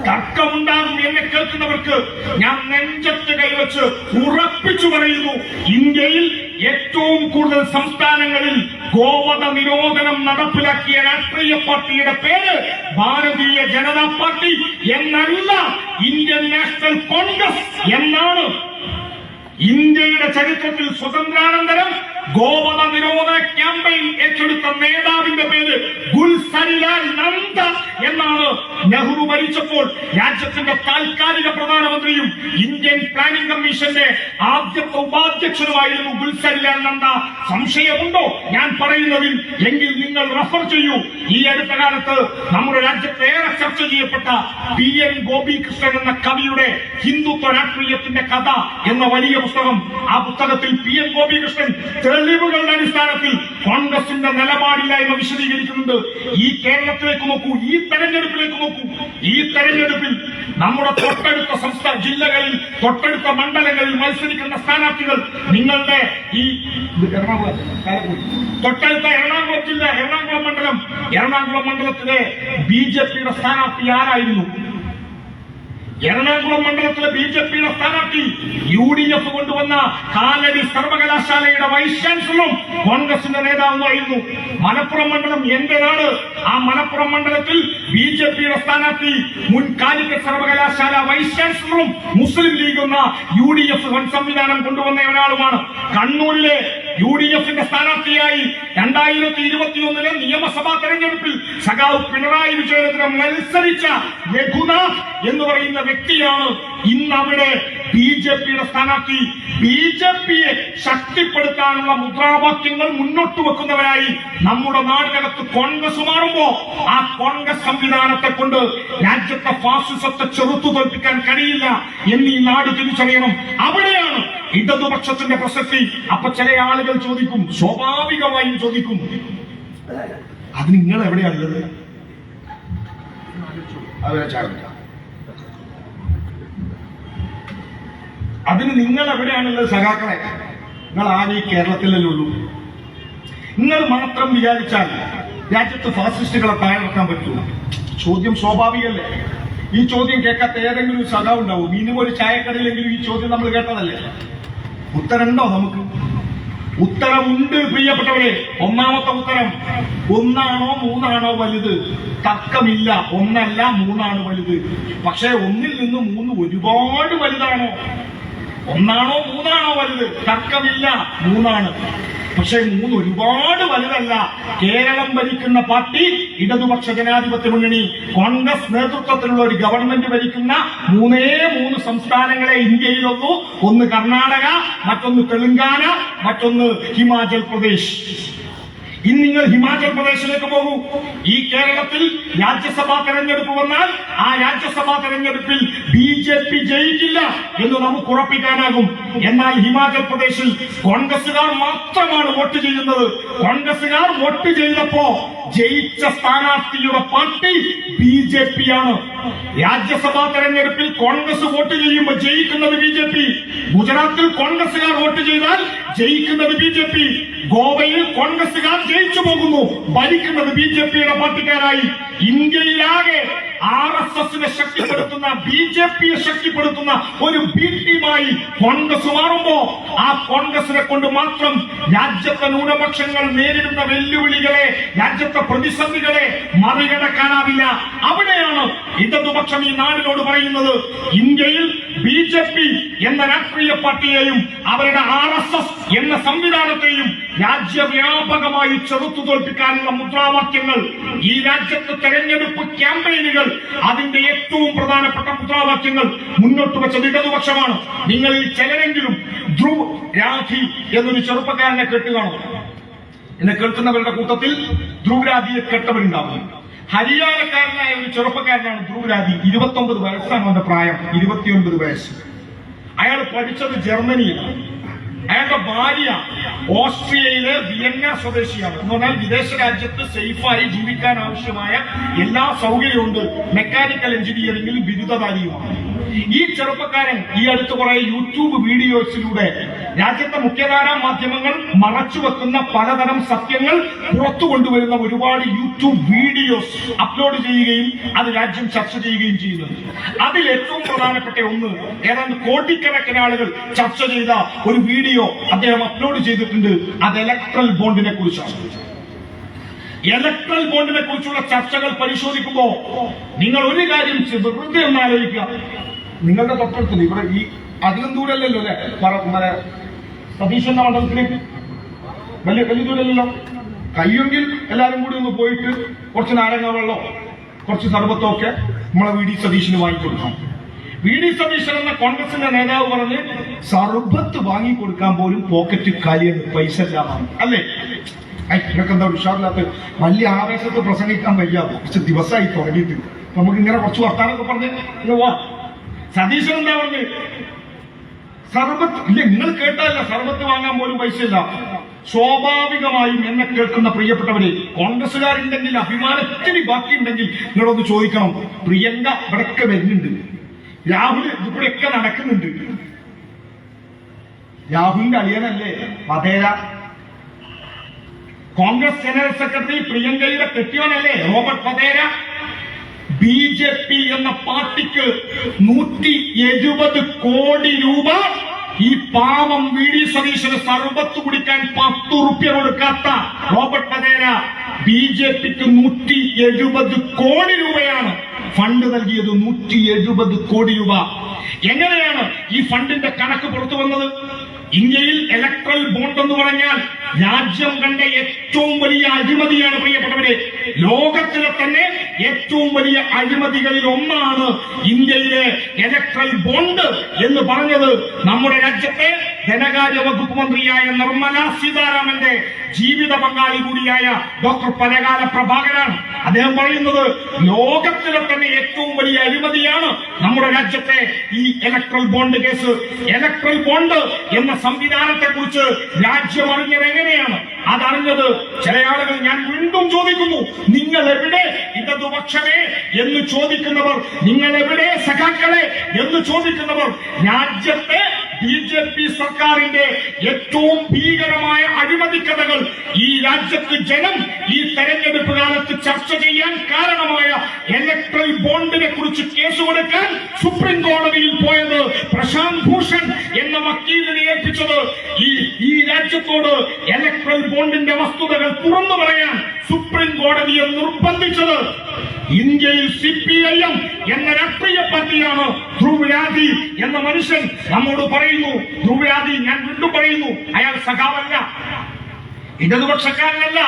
തർക്കമുണ്ടാകും. എന്നെ കേൾക്കുന്നവർക്ക് ഞാൻ നെഞ്ചത്ത് കൈവച്ച് ഉറപ്പിച്ചു പറയുന്നു, ഇന്ത്യയിൽ ഏറ്റവും കൂടുതൽ സംസ്ഥാനങ്ങളിൽ ഗോവധ നിരോധനം നടപ്പിലാക്കിയ രാഷ്ട്രീയ പാർട്ടിയുടെ പേര് ഭാരതീയ ജനതാ പാർട്ടി എന്നല്ല, ഇന്ത്യൻ നാഷണൽ കോൺഗ്രസ് എന്നാണ്. ഇന്ത്യയുടെ ചരിത്രത്തിൽ സ്വതന്ത്രാനന്തരം ഗോവധ നിരോധന ക്യാമ്പയിൻ ഏറ്റെടുത്ത നേതാവിന്റെ പേര് ഗുൽസരിലാൽ നന്ദ എന്നാണ്. നെഹ്റു ഭരിച്ചപ്പോൾ രാജ്യത്തിന്റെ താൽക്കാലിക പ്രധാനമന്ത്രിയും ഇന്ത്യൻ പ്ലാനിംഗ് കമ്മീഷന്റെ ആദ്യത്തെ ഉപാധ്യക്ഷനുമായിരുന്നു ഗുൽസരിലാൽ നന്ദ. സംശയമുണ്ടോ ഞാൻ പറയുന്നതിൽ? എങ്കിൽ നിങ്ങൾ റഫർ ചെയ്യൂ. ഈ അടുത്ത കാലത്ത് നമ്മുടെ രാജ്യത്ത് ഏറെ ചർച്ച ചെയ്യപ്പെട്ട PN ഗോപികൃഷ്ണൻ എന്ന കവിയുടെ ഹിന്ദുത്വ രാഷ്ട്രീയത്തിന്റെ കഥ എന്ന വലിയ പുസ്തകം. ആ പുസ്തകത്തിൽ PN ഗോപികൃഷ്ണൻ തെളിവുകളുടെ അടിസ്ഥാനത്തിൽ കോൺഗ്രസിന്റെ നിലപാടില്ലായ്മ വിശദീകരിക്കുന്നുണ്ട്. ഈ കേരളത്തിലേക്ക് നോക്കൂ, ഈ തെരഞ്ഞെടുപ്പിലേക്ക് നോക്കൂ. ഈ തെരഞ്ഞെടുപ്പിൽ നമ്മുടെ തൊട്ടടുത്ത സംസ്ഥാന ജില്ലകളിൽ, തൊട്ടടുത്ത മണ്ഡലങ്ങളിൽ മത്സരിക്കുന്ന സ്ഥാനാർത്ഥികൾ നിങ്ങളുടെ ഈ തൊട്ടടുത്ത എറണാകുളം ജില്ല, എറണാകുളം മണ്ഡലത്തിലെ BJPയുടെ സ്ഥാനാർത്ഥി ആരായിരുന്നു? എറണാകുളം മണ്ഡലത്തിലെ BJPയുടെ സ്ഥാനാർത്ഥി UDF കൊണ്ടുവന്ന കാലടി സർവകലാശാലയുടെ വൈസ് ചാൻസലറും കോൺഗ്രസിന്റെ നേതാവുമായിരുന്നു. മലപ്പുറം മണ്ഡലം എന്റെ നാട്. ആ മലപ്പുറം മണ്ഡലത്തിൽ BJPയുടെ സ്ഥാനാർത്ഥി മുൻ കാലിക്കറ്റ് സർവകലാശാല വൈസ് ചാൻസലറും മുസ്ലിം ലീഗ് എന്ന UDF വൻ സംവിധാനം കൊണ്ടുവന്ന ഒരാളുമാണ്. കണ്ണൂരിലെ UDFന്റെ സ്ഥാനാർത്ഥിയായി 2021 നിയമസഭാ തെരഞ്ഞെടുപ്പിൽ സഖാവ് പിണറായി വിജയനെതിരെ മത്സരിച്ച രഘുനാഥ് എന്ന് പറയുന്ന വ്യക്തിയാണ് ഇന്ന് അവിടെ BJPയുടെ സ്ഥാനാർത്ഥി. BJPയെ ശക്തിപ്പെടുത്താനുള്ള മുദ്രാവാക്യങ്ങൾ മുന്നോട്ട് വെക്കുന്നവരായി നമ്മുടെ നാടിനകത്ത് കോൺഗ്രസ് മാറുമ്പോ ആ കോൺഗ്രസ് സംവിധാനത്തെ കൊണ്ട് രാജ്യത്തെ ഫാസിസത്തെ ചെറുത്തു തോൽപ്പിക്കാൻ കഴിയില്ല എന്ന് ഈ നാട് തിരിച്ചറിയണം. അവിടെയാണ് ഇടതുപക്ഷത്തിന്റെ പ്രസക്തി. അപ്പൊ ചില ആളുകൾ ചോദിക്കും, സ്വാഭാവികമായും ചോദിക്കും, അത് നിങ്ങൾ എവിടെയാണുള്ളത്? അതിന് നിങ്ങൾ എവിടെയാണുള്ളത് സഖാക്കളെ? നിങ്ങൾ ആകെ കേരളത്തിലല്ലേ ഉള്ളൂ. നിങ്ങൾ മാത്രം വിചാരിച്ചാൽ രാജ്യത്ത് ഫാസിസ്റ്റുകളെ താഴെക്കാൻ പറ്റൂ? ചോദ്യം സ്വാഭാവികല്ലേ? ഈ ചോദ്യം കേൾക്കാത്ത ഏതെങ്കിലും ഒരു സഖാവ് ഉണ്ടാവും? മിനിമം ഒരു ചായക്കടയിലെങ്കിലും ഈ ചോദ്യം നമ്മൾ കേട്ടതല്ലേ? ഉത്തരമുണ്ടോ നമുക്ക്? ഉത്തരമുണ്ട് പ്രിയപ്പെട്ടവരെ. ഒന്നാമത്തെ ഉത്തരം, ഒന്നാണോ മൂന്നാണോ വലുത്? തർക്കമില്ല, ഒന്നല്ല മൂന്നാണ് വലുത്. പക്ഷേ ഒന്നിൽ നിന്ന് മൂന്ന് ഒരുപാട് വലുതാണോ? ഒന്നാണോ മൂന്നാണോ വലുത്? തർക്കമില്ല, മൂന്നാണ്. പക്ഷേ മൂന്ന് ഒരുപാട് വലുതല്ല. കേരളം ഭരിക്കുന്ന പാർട്ടി ഇടതുപക്ഷ ജനാധിപത്യ മുന്നണി കോൺഗ്രസ് നേതൃത്വത്തിലുള്ള ഒരു ഗവൺമെന്റ് ഭരിക്കുന്ന 3 സംസ്ഥാനങ്ങളെ ഇന്ത്യയിലൊന്നു. ഒന്ന് കർണാടക, മറ്റൊന്ന് തെലങ്കാന, മറ്റൊന്ന് ഹിമാചൽ പ്രദേശ്. ഇന്ന് നിങ്ങൾ ഹിമാചൽ പ്രദേശിലേക്ക് പോകൂ. ഈ കേരളത്തിൽ രാജ്യസഭാ തെരഞ്ഞെടുപ്പ് വന്നാൽ ആ രാജ്യസഭാ തെരഞ്ഞെടുപ്പിൽ BJP ജയിക്കില്ല എന്ന് നമുക്ക് ഉറപ്പിക്കാനാകും. എന്നാൽ ഹിമാചൽ പ്രദേശിൽ കോൺഗ്രസുകാർ മാത്രമാണ് വോട്ട് ചെയ്യുന്നത്. കോൺഗ്രസുകാർ വോട്ട് ചെയ്തപ്പോ ജയിച്ച സ്ഥാനാർത്ഥിയുടെ പാർട്ടി BJP ആണ്. രാജ്യസഭാ തെരഞ്ഞെടുപ്പിൽ കോൺഗ്രസ് വോട്ട് ചെയ്യുമ്പോൾ ജയിക്കുന്നത് BJP. ഗുജറാത്തിൽ കോൺഗ്രസുകാർ വോട്ട് ചെയ്താൽ ജയിക്കുന്നത് BJP. ഗോവയിൽ കോൺഗ്രസുകാർ ജയിച്ചു പോകുന്നു, ഭരിക്കുന്നത് BJPയുടെ പാർട്ടിക്കാരായി. ഇന്ത്യയിലാകെ RSSനെ ശക്തിപ്പെടുത്തുന്ന, BJPയെ ശക്തിപ്പെടുത്തുന്ന ഒരു B ടീമായി കോൺഗ്രസ് മാറുമ്പോ ആ കോൺഗ്രസിനെ കൊണ്ട് മാത്രം രാജ്യത്തെ ന്യൂനപക്ഷങ്ങൾ നേരിടുന്ന വെല്ലുവിളികളെ, രാജ്യത്തെ പ്രതിസന്ധികളെ മറികടക്കാനാവില്ല. അവിടെയാണ് ഇടതുപക്ഷം ഈ നാടിനോട് പറയുന്നത്, ഇന്ത്യയിൽ BJP എന്ന രാഷ്ട്രീയ പാർട്ടിയെയും അവരുടെ RSS എന്ന സംവിധാനത്തെയും രാജ്യവ്യാപകമായി ചെറുത്തു തോൽപ്പിക്കാനുള്ള മുദ്രാവാക്യങ്ങൾ, ഈ രാജ്യത്തെ തെരഞ്ഞെടുപ്പ് ക്യാമ്പയിനുകൾ, അതിന്റെ ഏറ്റവും പ്രധാനപ്പെട്ട മുദ്രാവാക്യങ്ങൾ മുന്നോട്ട് വെച്ചത് ഇടതുപക്ഷമാണ്. നിങ്ങളിൽ ചിലരെങ്കിലും ധ്രുവ് രാധി എന്നൊരു ചെറുപ്പക്കാരനെ കേട്ടുകാണോ? എന്നെ കേൾക്കുന്നവരുടെ കൂട്ടത്തിൽ ധ്രുവ് രാധിയെ കേട്ടവരുണ്ടാവും. ഹരിയാനക്കാരനായ ഒരു ചെറുപ്പക്കാരനാണ് ധ്രുവ് രാധി. 29 വയസ്സാണ് അവന്റെ പ്രായം, 29 വയസ്സ്. അയാൾ പഠിച്ചത് ജർമ്മനിയിലാണ്. അയാളുടെ ഭാര്യ ഓസ്ട്രിയയിലെ വിയന്ന സ്വദേശിയാണ്. എന്ന് പറഞ്ഞാൽ വിദേശ രാജ്യത്ത് സേഫായി ജീവിക്കാൻ ആവശ്യമായ എല്ലാ സൗകര്യമുണ്ട്. മെക്കാനിക്കൽ എഞ്ചിനീയറിംഗിൽ ബിരുദധാരിയുമാണ്. ഈ ചെറുപ്പക്കാരൻ ഈ അടുത്ത് കുറെ യൂട്യൂബ് വീഡിയോസിലൂടെ രാജ്യത്തെ മുഖ്യധാരാ മാധ്യമങ്ങൾ മറച്ചുവെക്കുന്ന പലതരം സത്യങ്ങൾ പുറത്തു കൊണ്ടുവരുന്ന ഒരുപാട് യൂട്യൂബ് വീഡിയോസ് അപ്ലോഡ് ചെയ്യുകയും അത് രാജ്യം ചർച്ച ചെയ്യുകയും ചെയ്യുന്നുണ്ട്. അതിൽ ഏറ്റവും പ്രധാനപ്പെട്ട ഒന്ന് ഏതാണ്ട് കോടിക്കണക്കിന് ആളുകൾ ചർച്ച ചെയ്ത ഒരു വീഡിയോ അദ്ദേഹം അപ്ലോഡ് ചെയ്തിട്ടുണ്ട്. അത് ഇലക്ട്രൽ ബോണ്ടിനെ കുറിച്ചാണ്. ഇലക്ട്രൽ ബോണ്ടിനെ കുറിച്ചുള്ള ചർച്ചകൾ പരിശോധിക്കുമ്പോ നിങ്ങൾ ഒരു കാര്യം വെറുതെ ഒന്ന് ആലോചിക്കുക. നിങ്ങളുടെ തൊട്ടടുത്ത് ഇവിടെ ഈ അധികം ദൂരമല്ലല്ലോ അല്ലെ സതീശന്റെ മണ്ഡലത്തിലേക്ക് വലിയ ദൂരമല്ലല്ലോ. കഴിയുമെങ്കിൽ എല്ലാരും കൂടി ഒന്ന് പോയിട്ട് കുറച്ച് നാരങ്ങ വെള്ളമോ കുറച്ച് സർബത്തോ ഒക്കെ നമ്മളെ വി ഡി സതീശന് വാങ്ങിക്കൊടുക്കാം. വി ഡി സതീശൻ എന്ന കോൺഗ്രസിന്റെ നേതാവ് പറഞ്ഞ് സർബത്ത് വാങ്ങിക്കൊടുക്കാൻ പോലും പോക്കറ്റ് കാലിയെന്ന് പൈസ ഇല്ലാതാണ് അല്ലേ? ഇതൊക്കെ എന്താ ഉഷാറില്ലാത്ത വലിയ ആവേശത്ത് പ്രസംഗിക്കാൻ വയ്യ. കുറച്ച് ദിവസമായി തുടങ്ങിയിട്ട് നമുക്ക് ഇങ്ങനെ കുറച്ച് വർത്താനൊക്കെ പറഞ്ഞ് പോവാ. സതീശൻ എന്താ പറഞ്ഞ് സർബത്ത് ഇല്ല, നിങ്ങൾ കേട്ടല്ല, സർബത്ത് വാങ്ങാൻ പോലും പൈസ ഇല്ല. സ്വാഭാവികമായും എന്നെ കേൾക്കുന്ന പ്രിയപ്പെട്ടവരെ, കോൺഗ്രസുകാരുണ്ടെങ്കിൽ അഭിമാനത്തിന് ബാക്കിയുണ്ടെങ്കിൽ നിങ്ങളൊന്ന് ചോദിക്കണം. പ്രിയങ്ക ഇവിടൊക്കെ വരുന്നുണ്ട്, രാഹുൽ ഇവിടെയൊക്കെ നടക്കുന്നുണ്ട്. രാഹുലിന്റെ അളിയനല്ലേ വധേര? കോൺഗ്രസ് ജനറൽ സെക്രട്ടറി പ്രിയങ്കയുടെ കെട്ടിയോനല്ലേ റോബർട്ട് വധേര? BJP എന്ന പാർട്ടിക്ക് 170 കോടി രൂപ ഈ പാവം വി ഡി സതീശന് സർബത്ത് കുടിക്കാൻ 10 റുപ്യ കൊടുക്കാത്ത റോബർട്ട് വധേര BJPക്ക് 170 കോടി രൂപയാണ് ഫണ്ട് നൽകിയത്. 170 കോടി രൂപ. എങ്ങനെയാണ് ഈ ഫണ്ടിന്റെ കണക്ക് പുറത്തു വന്നത്? ഇന്ത്യയിൽ ഇലക്ട്രൽ ബോണ്ട് എന്ന് പറഞ്ഞാൽ രാജ്യം കണ്ട ഏറ്റവും വലിയ അഴിമതിയാണ് പ്രിയപ്പെട്ടവരെ. ലോകത്തിലെ തന്നെ ഏറ്റവും വലിയ അഴിമതികളിൽ ഒന്നാണ് ഇന്ത്യയിലെ ഇലക്ട്രൽ ബോണ്ട് എന്ന് പറഞ്ഞത്. നമ്മുടെ രാജ്യത്തെ ധനകാര്യ വകുപ്പ് മന്ത്രിയായ നിർമ്മല സീതാരാമന്റെ ജീവിത പങ്കാളി കൂടിയായ ഡോക്ടർ പനകാല പ്രഭാകരാണ്. അദ്ദേഹം പറയുന്നത് ലോകത്തിലെ തന്നെ ഏറ്റവും വലിയ അഴിമതിയാണ് നമ്മുടെ രാജ്യത്തെ ഈ electoral bond case. Electoral bond എന്ന സംവിധാനത്തെ കുറിച്ച് രാജ്യം അറിഞ്ഞത് എങ്ങനെയാണ്? അതറിഞ്ഞത് ചില ആളുകൾ, ഞാൻ വീണ്ടും ചോദിക്കുന്നു, നിങ്ങൾ എവിടെ ഇടതുപക്ഷമേ എന്ന് ചോദിക്കുന്നവർ, നിങ്ങൾ എവിടെ സഖാക്കളെ എന്ന് ചോദിക്കുന്നവർ, രാജ്യത്തെ BJP സർക്കാരിന്റെ ഏറ്റവും ഭീകരമായ അഴിമതി കഥകൾ ഈ രാജ്യത്ത് ജനം ഈ തെരഞ്ഞെടുപ്പ് കാലത്ത് ചർച്ച ചെയ്യാൻ കാരണമായ ഇലക്ട്രൽ ബോണ്ടിനെ കുറിച്ച് കേസ് കൊടുക്കാൻ സുപ്രീം കോടതിയിൽ പോയത് പ്രശാന്ത് ഭൂഷൺ എന്ന വക്കീലിനെ ഏൽപ്പിച്ചത് ഈ രാജ്യത്തോട് ഇലക്ട്രൽ ബോണ്ടിന്റെ വസ്തുതകൾ തുറന്നു പറയാൻ സുപ്രീം കോടതിയെ നിർബന്ധിച്ചത് ഇന്ത്യയിൽ CPIM എന്ന രാഷ്ട്രീയ പാർട്ടിയാണ്. ധ്രുവ് രാജി എന്ന മനുഷ്യൻ നമ്മോട് പറയുന്നു, ധ്രുവ് രാജി, ഞാൻ വീണ്ടും പറയുന്നു, അയാൾ സഖാവല്ല, ഇടതുപക്ഷക്കാരനല്ല.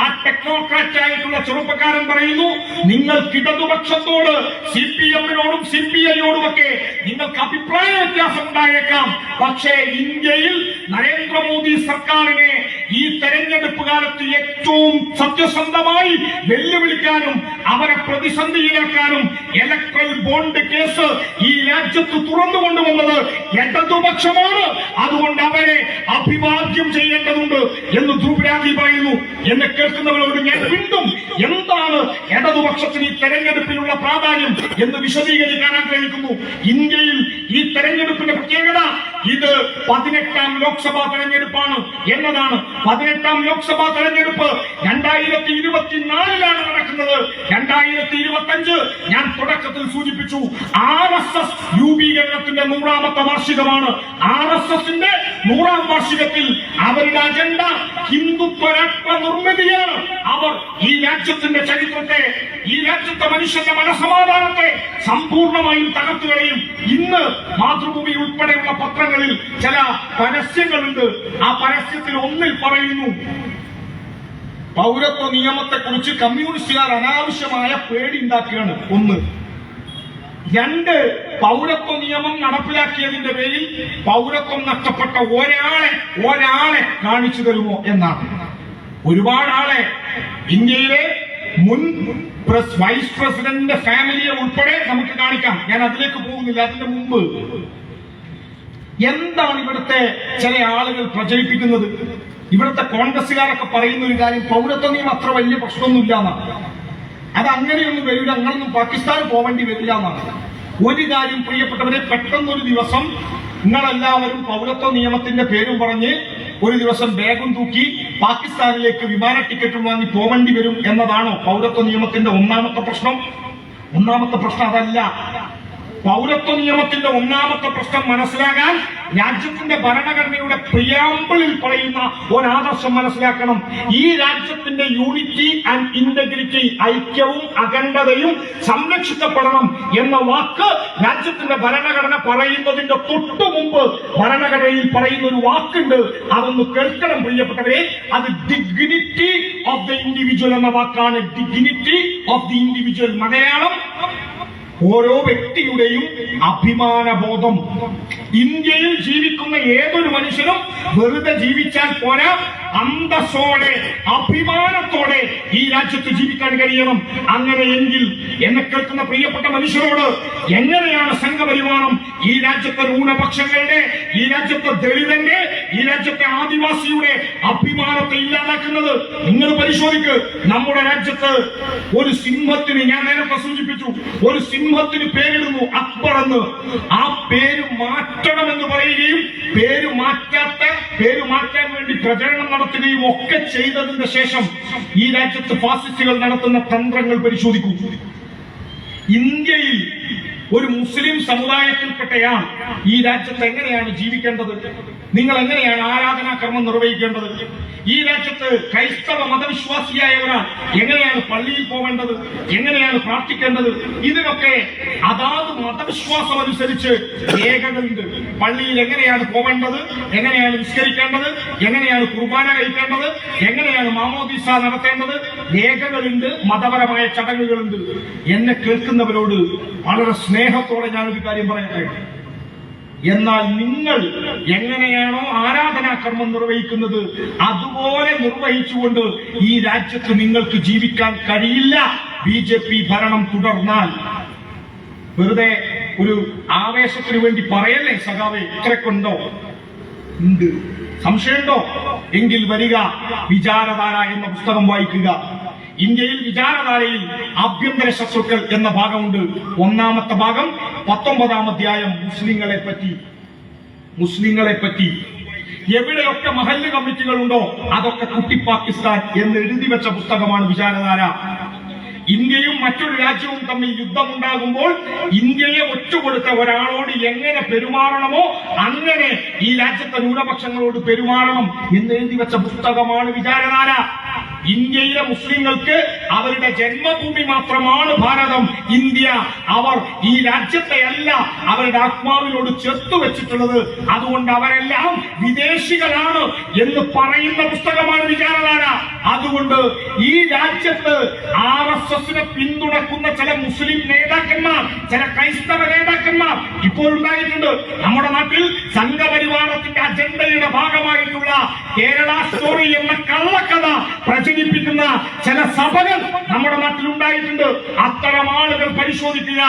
ആ ടെക്നോക്രാറ്റ് ആയിട്ടുള്ള ചെറുപ്പക്കാരൻ പറയുന്നു, നിങ്ങൾക്ക് ഇടതുപക്ഷത്തോട് CPM-നോടും CPI-യോടുമൊക്കെ നിങ്ങൾക്ക് അഭിപ്രായ വ്യത്യാസം ഉണ്ടായേക്കാം. പക്ഷേ ഇന്ത്യയിൽ നരേന്ദ്രമോദി സർക്കാരിനെ ഈ തെരഞ്ഞെടുപ്പ് കാലത്ത് ഏറ്റവും സത്യസന്ധമായി വെല്ലുവിളിക്കാനും അവരെ പ്രതിസന്ധിയിലാക്കാനും ഇലക്ട്രൽ ബോണ്ട് കേസ് ഈ രാജ്യത്ത് തുറന്നുകൊണ്ടുവന്നത് ഇടതുപക്ഷമാണ്. അതുകൊണ്ട് അവരെ അഭിവാദ്യം ചെയ്യേണ്ടതുണ്ട് എന്ന് ധ്രുവരാജി പറയുന്നു. എന്നെ കേൾക്കുന്നവരോട് ഞാൻ വീണ്ടും എന്താണ് ഇടതുപക്ഷത്തിന് ഈ തെരഞ്ഞെടുപ്പിലുള്ള പ്രാധാന്യം എന്ന് വിശദീകരിക്കാൻ ആഗ്രഹിക്കുന്നു. ഇന്ത്യയിൽ ഈ തെരഞ്ഞെടുപ്പിന്റെ പ്രത്യേകത ഇത് 18ാം ലോക്സഭാ തെരഞ്ഞെടുപ്പാണ് എന്നതാണ്. 18ാം ലോക്സഭാ തെരഞ്ഞെടുപ്പ് 2024 നടക്കുന്നത്. 2025 ഞാൻ തുടക്കത്തിൽ സൂചിപ്പിച്ചു, RSS രൂപീകരണത്തിന്റെ 100ാമത്തെ വാർഷികമാണ്. RSSന്റെ 100ാം വാർഷികത്തിൽ അവരുടെ അജണ്ട ഹിന്ദുത്വ രാഷ്ട്ര നിർമ്മിതിയാണ്. അവർ ഈ രാജ്യത്തിന്റെ ചരിത്രത്തെ, ഈ രാജ്യത്തെ മനുഷ്യന്റെ മനസമാധാനത്തെ സമ്പൂർണമായും തകർത്തുകളയും. ഇന്ന് മാതൃഭൂമി ഉൾപ്പെടെയുള്ള പത്രങ്ങളിൽ ചില പരസ്യങ്ങളുണ്ട്. ആ പരസ്യത്തിൽ ഒന്നിൽ പറയുന്നു, പൗരത്വ നിയമത്തെക്കുറിച്ച് കമ്മ്യൂണിസ്റ്റുകാർ അനാവശ്യമായ പേടി ഉണ്ടാക്കുകയാണ്. 1. 2, പൗരത്വ നിയമം നടപ്പിലാക്കിയതിന്റെ പേരിൽ പൗരത്വം നഷ്ടപ്പെട്ട ഒരാളെ കാണിച്ചു തരുമോ എന്നാണ്. ഒരുപാട് ആളെ, ഇന്ത്യയിലെ മുൻ വൈസ് പ്രസിഡന്റിന്റെ ഫാമിലിയെ ഉൾപ്പെടെ നമുക്ക് കാണിക്കാം. ഞാൻ അതിലേക്ക് പോകുന്നില്ല. അതിന്റെ മുമ്പ് എന്താണ് ഇവിടുത്തെ ചില ആളുകൾ പ്രചരിപ്പിക്കുന്നത്? ഇവിടുത്തെ കോൺഗ്രസുകാരൊക്കെ പറയുന്ന ഒരു കാര്യം, പൗരത്വ നിയമം അത്ര വലിയ പ്രശ്നമൊന്നുമില്ല എന്നാണ്. അത് അങ്ങനെയൊന്നും വരില്ല, അങ്ങനൊന്നും പാകിസ്ഥാൻ പോവേണ്ടി വരില്ല എന്നാണ്. ഒരു കാര്യം പ്രിയപ്പെട്ടവരെ, പെട്ടെന്നൊരു ദിവസം നിങ്ങളെല്ലാവരും പൗരത്വ നിയമത്തിന്റെ പേരും പറഞ്ഞ് ഒരു ദിവസം ബാഗും തൂക്കി പാകിസ്ഥാനിലേക്ക് വിമാന ടിക്കറ്റും വാങ്ങി പോവേണ്ടി വരും എന്നതാണോ പൗരത്വ നിയമത്തിന്റെ ഒന്നാമത്തെ പ്രശ്നം? ഒന്നാമത്തെ പ്രശ്നം അതല്ല. പൗരത്വ നിയമത്തിന്റെ ഒന്നാമത്തെ പ്രശ്നം മനസ്സിലാകാൻ രാജ്യത്തിന്റെ ഭരണഘടനയുടെ പ്രിയാമ്പിളിൽ പറയുന്ന ഒരാദർശം മനസ്സിലാക്കണം. ഈ രാജ്യത്തിന്റെ യൂണിറ്റി ആൻഡ് ഇന്റഗ്രിറ്റി, ഐക്യവും അഖണ്ഡതയും സംരക്ഷിക്കപ്പെടണം എന്ന വാക്ക് രാജ്യത്തിന്റെ ഭരണഘടന പറയുന്നതിന്റെ തൊട്ടു മുമ്പ് ഭരണഘടനയിൽ പറയുന്ന ഒരു വാക്കുണ്ട്. അതൊന്ന് കേൾക്കണം പ്രിയപ്പെട്ടവരെ. അത് ഡിഗ്നിറ്റി ഓഫ് ദ ഇൻഡിവിജ്വൽ എന്ന വാക്കാണ്. Dignity of the individual. Malayalam ഓരോ വ്യക്തിയുടെയും അഭിമാനബോധം. ഇന്ത്യയിൽ ജീവിക്കുന്ന ഏതൊരു മനുഷ്യനും വെറുതെ ജീവിച്ചാൽ പോരാ, അന്തസ്സോടെ അഭിമാനത്തോടെ ഈ രാജ്യത്ത് ജീവിക്കാൻ കഴിയണം. അങ്ങനെയെങ്കിൽ എന്നെ കേൾക്കുന്ന പ്രിയപ്പെട്ട മനുഷ്യരോട്, എങ്ങനെയാണ് സംഘപരിവാരം ഈ രാജ്യത്തെ ന്യൂനപക്ഷങ്ങളുടെ, ഈ രാജ്യത്തെ ദളിതന്റെ, ഈ രാജ്യത്തെ ആദിവാസിയുടെ അഭിമാനത്തെ ഇല്ലാതാക്കുന്നത്? നിങ്ങൾ പരിശോധിക്ക്. നമ്മുടെ രാജ്യത്ത് ഒരു സിംഹത്തിന്, ഞാൻ നേരത്തെ സൂചിപ്പിച്ചു, ഒരു സിംഹത്തിന് പേരിടുന്നു അക്ബർ എന്ന്. ആ പേര് മാറ്റണമെന്ന് പറയുകയും പേര് മാറ്റാൻ വേണ്ടി പ്രചരണം നടത്തുകയും ഒക്കെ ചെയ്തതിന് ശേഷം ഈ രാജ്യത്ത് ഫാസിസ്റ്റുകൾ നടത്തുന്ന തന്ത്രങ്ങൾ പരിശോധിക്കൂ. ഇന്ത്യയിൽ ഒരു മുസ്ലിം സമുദായത്തിൽപ്പെട്ടയാൾ ഈ രാജ്യത്ത് എങ്ങനെയാണ് ജീവിക്കേണ്ടത്? നിങ്ങൾ എങ്ങനെയാണ് ആരാധനാക്രമം നിർവഹിക്കേണ്ടത്? ഈ രാജ്യത്ത് ക്രൈസ്തവ മതവിശ്വാസിയായ ഒരാൾ എങ്ങനെയാണ് പള്ളിയിൽ പോവേണ്ടത്? എങ്ങനെയാണ് പ്രാർത്ഥിക്കേണ്ടത്? ഇതിനൊക്കെ അതാത് മതവിശ്വാസം അനുസരിച്ച് രേഖകളുണ്ട്. പള്ളിയിൽ എങ്ങനെയാണ് പോവേണ്ടത്, എങ്ങനെയാണ് നിസ്കരിക്കേണ്ടത്, എങ്ങനെയാണ് കുർബാന കഴിക്കേണ്ടത്, എങ്ങനെയാണ് മാമോദീസ നടത്തേണ്ടത്, രേഖകളുണ്ട്, മതപരമായ ചടങ്ങുകളുണ്ട്. എന്നെ കേൾക്കുന്നവരോട് വളരെ സ്നേഹത്തോടെ ഞാനൊരു കാര്യം പറയട്ടെ. എന്നാൽ നിങ്ങൾ എങ്ങനെയാണോ ആരാധനാകർമ്മം നിർവഹിക്കുന്നത് അതുപോലെ നിർവഹിച്ചുകൊണ്ട് ഈ രാജ്യത്ത് നിങ്ങൾക്ക് ജീവിക്കാൻ കഴിയില്ല. BJP ഭരണം തുടർന്നാൽ. വെറുതെ ഒരു ആവേശത്തിന് വേണ്ടി പറയല്ലേ സഖാവേ, ഇത്രക്കുണ്ടോ? ഉണ്ട്. സംശയമുണ്ടോ? എങ്കിൽ വരിക, വിചാരധാര എന്ന പുസ്തകം വായിക്കുക. ഇന്ത്യയിൽ വിചാരധാരയിൽ ആഭ്യന്തര ശത്രുക്കൾ എന്ന ഭാഗമുണ്ട്. ഒന്നാമത്തെ ഭാഗം 19-ാം അധ്യായം മുസ്ലിങ്ങളെ പറ്റി. എവിടെയൊക്കെ മഹല്ല് കമ്മിറ്റികളുണ്ടോ അതൊക്കെ കുട്ടി പാകിസ്ഥാൻ എന്ന് എഴുതി വെച്ച പുസ്തകമാണ് വിചാരധാര. ഇന്ത്യയും മറ്റൊരു രാജ്യവും തമ്മിൽ യുദ്ധമുണ്ടാകുമ്പോൾ ഇന്ത്യയെ ഒറ്റുകൊടുത്ത ഒരാളോട് എങ്ങനെ പെരുമാറണമോ അങ്ങനെ ഈ രാജ്യത്തെ ന്യൂനപക്ഷങ്ങളോട് പെരുമാറണം എന്ന് എഴുതി വെച്ച പുസ്തകമാണ് വിചാരധാര. ഇന്ത്യയിലെ മുസ്ലിങ്ങൾക്ക് അവരുടെ ജന്മഭൂമി മാത്രമാണ് ഭാരതം, ഇന്ത്യ. അവർ ഈ രാജ്യത്തെയല്ല അവരുടെ ആത്മാവിനോട് ചേർത്തു വെച്ചിട്ടുള്ളത്. അതുകൊണ്ട് അവരെല്ലാം വിദേശികളാണ് എന്ന് പറയുന്ന പുസ്തകമാണ് വിചാരധാര. അതുകൊണ്ട് ഈ രാജ്യത്ത് RSSനെ പിന്തുണക്കുന്ന ചില മുസ്ലിം നേതാക്കന്മാർ, ചില ക്രൈസ്തവ നേതാക്കന്മാർ ഇപ്പോൾ ഉണ്ടായിട്ടുണ്ട്. നമ്മുടെ നാട്ടിൽ സംഘപരിവാരത്തിന്റെ അജണ്ടയുടെ ഭാഗമായിട്ടുള്ള കേരള സ്റ്റോറി എന്ന കള്ളക്കഥ പ്രചരിപ്പിക്കുന്ന ചില സഭകൾ നമ്മുടെ നാട്ടിൽ ഉണ്ടായിട്ടുണ്ട്. അത്തരം ആളുകൾ പരിശോധിക്കുക.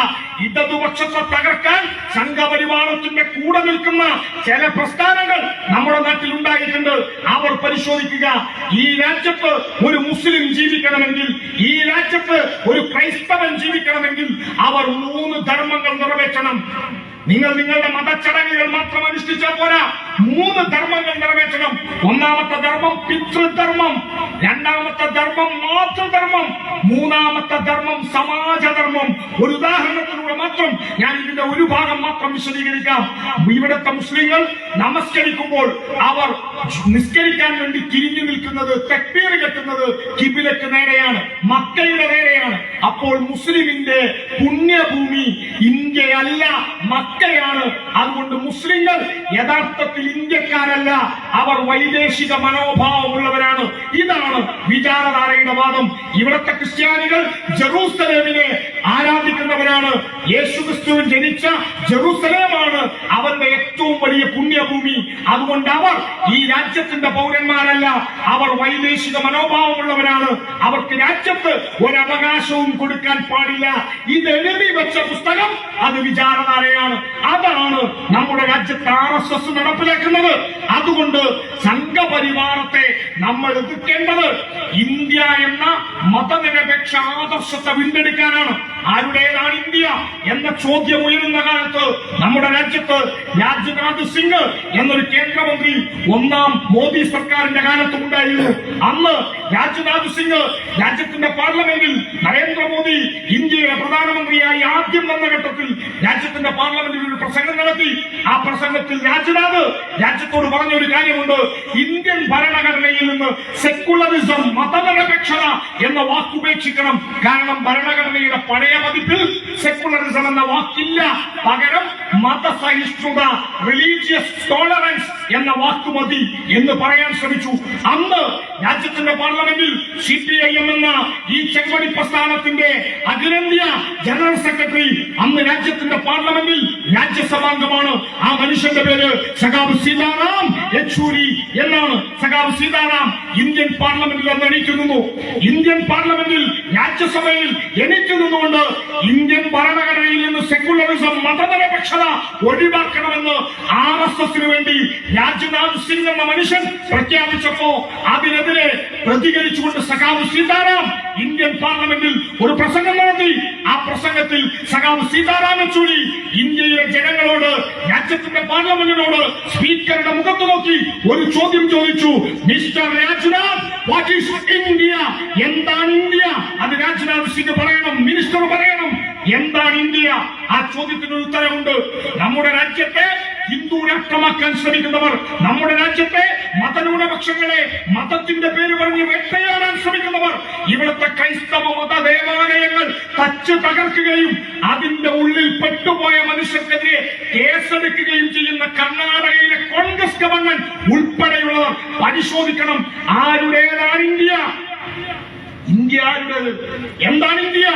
ഇടതുപക്ഷത്തെ തകർക്കാൻ സംഘപരിവാരത്തിന്റെ കൂടെ നിൽക്കുന്ന ചില പ്രസ്ഥാനങ്ങൾ നമ്മുടെ നാട്ടിൽ ഉണ്ടായിട്ടുണ്ട്. അവർ പരിശോധിക്കുക. ഈ രാജ്യത്ത് ഒരു മുസ്ലിം ജീവിക്കണമെങ്കിൽ, ഈ രാജ്യത്ത് ഒരു ക്രൈസ്തവൻ ജീവിക്കണമെങ്കിൽ അവർ 3 ധർമ്മങ്ങൾ നിറവേറ്റണം. നിങ്ങൾ നിങ്ങളുടെ മതചടങ്ങുകൾ മാത്രം അനുഷ്ഠിച്ചാൽ പോരാ, 3 ധർമ്മങ്ങൾ നിറവേറ്റണം. ഒന്നാമത്തെ ധർമ്മം പിതൃധർമ്മം, രണ്ടാമത്തെ ധർമ്മം മാതൃധർമ്മം, മൂന്നാമത്തെ ധർമ്മം സമാജധർമ്മം. ഒരു ഉദാഹരണത്തിലൂടെ മാത്രം ഞാൻ ഇതിന്റെ ഒരു ഭാഗം മാത്രം വിശദീകരിക്കാം. ഇവിടുത്തെ മുസ്ലിങ്ങൾ നമസ്കരിക്കുമ്പോൾ അവർ നിസ്കരിക്കാൻ വേണ്ടി തിരിഞ്ഞു നിൽക്കുന്നത്, തക്ബീർ കെട്ടുന്നത് കിബിലക്ക് നേരെയാണ്, മക്കയുടെ നേരെയാണ്. അപ്പോൾ മുസ്ലിമിന്റെ പുണ്യഭൂമി ഇന്ത്യയല്ല, മക്കയാണ്. അതുകൊണ്ട് മുസ്ലിങ്ങൾ യഥാർത്ഥത്തിൽ ഇന്ത്യക്കാരല്ല, അവർ വൈദേശിക മനോഭാവമുള്ളവരാണ്. ഇതാണ് വിചാരധാരയുടെ വാദം. ഇവിടുത്തെ ക്രിസ്ത്യാനികൾ ജെറൂസലേമിനെ ആരാധിക്കുന്നവരാണ്. യേശുക്രിസ്തു ജനിച്ച ജെറൂസലേമാണ് അവരുടെ ഏറ്റവും ഏറ്റവും വലിയ പുണ്യഭൂമി. അതുകൊണ്ട് അവർ ഈ രാജ്യത്തിന്റെ പൗരന്മാരല്ല, അവർ വൈദേശിക മനോഭാവമുള്ളവരാണ്. അവർക്ക് രാജ്യത്ത് ഒരവകാശവും കൊടുക്കാൻ പാടില്ല. ഇത് എഴുതി വെച്ച പുസ്തകം അത് വിചാരധാരയാണ്. അതാണ് നമ്മുടെ രാജ്യത്ത് RSS നടപ്പിലാക്കുന്നത്. അതുകൊണ്ട് സംഘപരിവാരത്തെ നമ്മൾ എതിർക്കേണ്ടത് ഇന്ത്യ എന്ന മതനിരപേക്ഷ ആദർശത്തെ വീണ്ടെടുക്കാനാണ്. ആരുടേതാണ് ഇന്ത്യ എന്ന ചോദ്യം ഉയരുന്ന കാലത്ത് നമ്മുടെ രാജ്യത്ത് രാജ്നാഥ് സിംഗ് എന്നൊരു കേന്ദ്രമന്ത്രി ഒന്നാം മോദി സർക്കാരിന്റെ കാലത്ത് ഉണ്ടായിരുന്നു. അന്ന് രാജ്നാഥ് സിംഗ് രാജ്യത്തിന്റെ പാർലമെന്റിൽ നരേന്ദ്രമോദി ഇന്ത്യയുടെ പ്രധാനമന്ത്രിയായി ആദ്യം വന്ന ഘട്ടത്തിൽ രാജ്യത്തിന്റെ പാർലമെന്റിൽ ഒരു പ്രസംഗം നടത്തി. ആ പ്രസംഗത്തിൽ രാജ്നാഥ് രാജ്യത്തോട് പറഞ്ഞ ഒരു കാര്യമുണ്ട്: ഇന്ത്യൻ ഭരണഘടനയിൽ നിന്ന് സെക്കുലറിസം, മതനിരപേക്ഷത എന്ന വാക്കുപേക്ഷിക്കണം. കാരണം ഭരണഘടനയുടെ പഴയ പതിപ്പിൽ സെക്കുലറിസം എന്ന വാക്കില്ല. പകരം മതസഹിഷ്ണുത, റിലീജിയസ് ടോളറൻസ് എന്ന വാക്ക് മതി എന്ന് പറയാൻ ശ്രമിച്ചു. അന്ന് രാജ്യത്തിന്റെ പാർലമെന്റിൽ CPIM എന്ന ഈ ചെങ്കൊടി പ്രസ്ഥാനത്തിന്റെ അഖിലേന്ത്യാ ജനറൽ സെക്രട്ടറി അന്ന് രാജ്യത്തിന്റെ പാർലമെന്റിൽ രാജ്യസഭാംഗമാണ്. ആ മനുഷ്യന്റെ പേര് സഖാവ് സീതാറാം യെച്ചൂരി എന്നാണ്. സഖാവ് സീതാറാം ഇന്ത്യൻ പാർലമെന്റിൽ അന്ന് എണീറ്റു നിന്നു. ഇന്ത്യൻ പാർലമെന്റിൽ രാജ്യസഭയിൽ എണീറ്റു നിന്നുകൊണ്ട് ഇന്ത്യൻ ഭരണഘടനയിൽ നിന്ന് സെക്കുലറിസം, മതനിരപേക്ഷത ഒഴിവാക്കണമെന്ന് RSSന് വേണ്ടി രാജ്നാഥ് സിംഗ് എന്ന മനുഷ്യൻ പ്രഖ്യാപിച്ചപ്പോ അതിനെതിരെ പ്രതികരിച്ചുകൊണ്ട് സഖാവ് സീതാറാം ഇന്ത്യൻ പാർലമെന്റിൽ ഒരു പ്രസംഗം നടത്തി. ആ പ്രസംഗത്തിൽ സഖാവ് സീതാറാം യെച്ചൂരി ഇന്ത്യയിലെ ജനങ്ങളോട്, രാജ്യത്തിന്റെ പാർലമെന്റിനോട് സ്പീക്കറുടെ മുഖത്ത് നോക്കി ഒരു ചോദ്യം ചോദിച്ചു: mister Rajnath, what is India? എന്താണ് ഇന്ത്യ? അത് രാജ്നാഥ് സിംഗ് പറയണം, മിനിസ്റ്റർ പറയണം. എന്താണ് ഇന്ത്യ? ആ ചോദ്യത്തിന് ഉത്തരവുണ്ട്. നമ്മുടെ രാജ്യത്തെ ഹിന്ദു രാഷ്ട്രമാക്കാൻ ശ്രമിക്കുന്നവർ, നമ്മുടെ രാജ്യത്തെ മതന്യൂനപക്ഷങ്ങളെ മതത്തിന്റെ പേര് പറഞ്ഞ് വേട്ടയാടാൻ ശ്രമിക്കുന്നവർ, ഇവിടുത്തെ ക്രൈസ്തവ മത ദേവാലയങ്ങൾ തച്ച് തകർക്കുകയും അതിന്റെ ഉള്ളിൽ പെട്ടുപോയ മനുഷ്യർക്കെതിരെ കേസെടുക്കുകയും ചെയ്യുന്ന കർണാടകയിലെ കോൺഗ്രസ് ഗവൺമെന്റ് ഉൾപ്പെടെയുള്ളവർ പരിശോധിക്കണം. ആരുടേതാണ് ഇന്ത്യ? ഇന്ത്യ ആരുടേത്? എന്താണ് ഇന്ത്യ?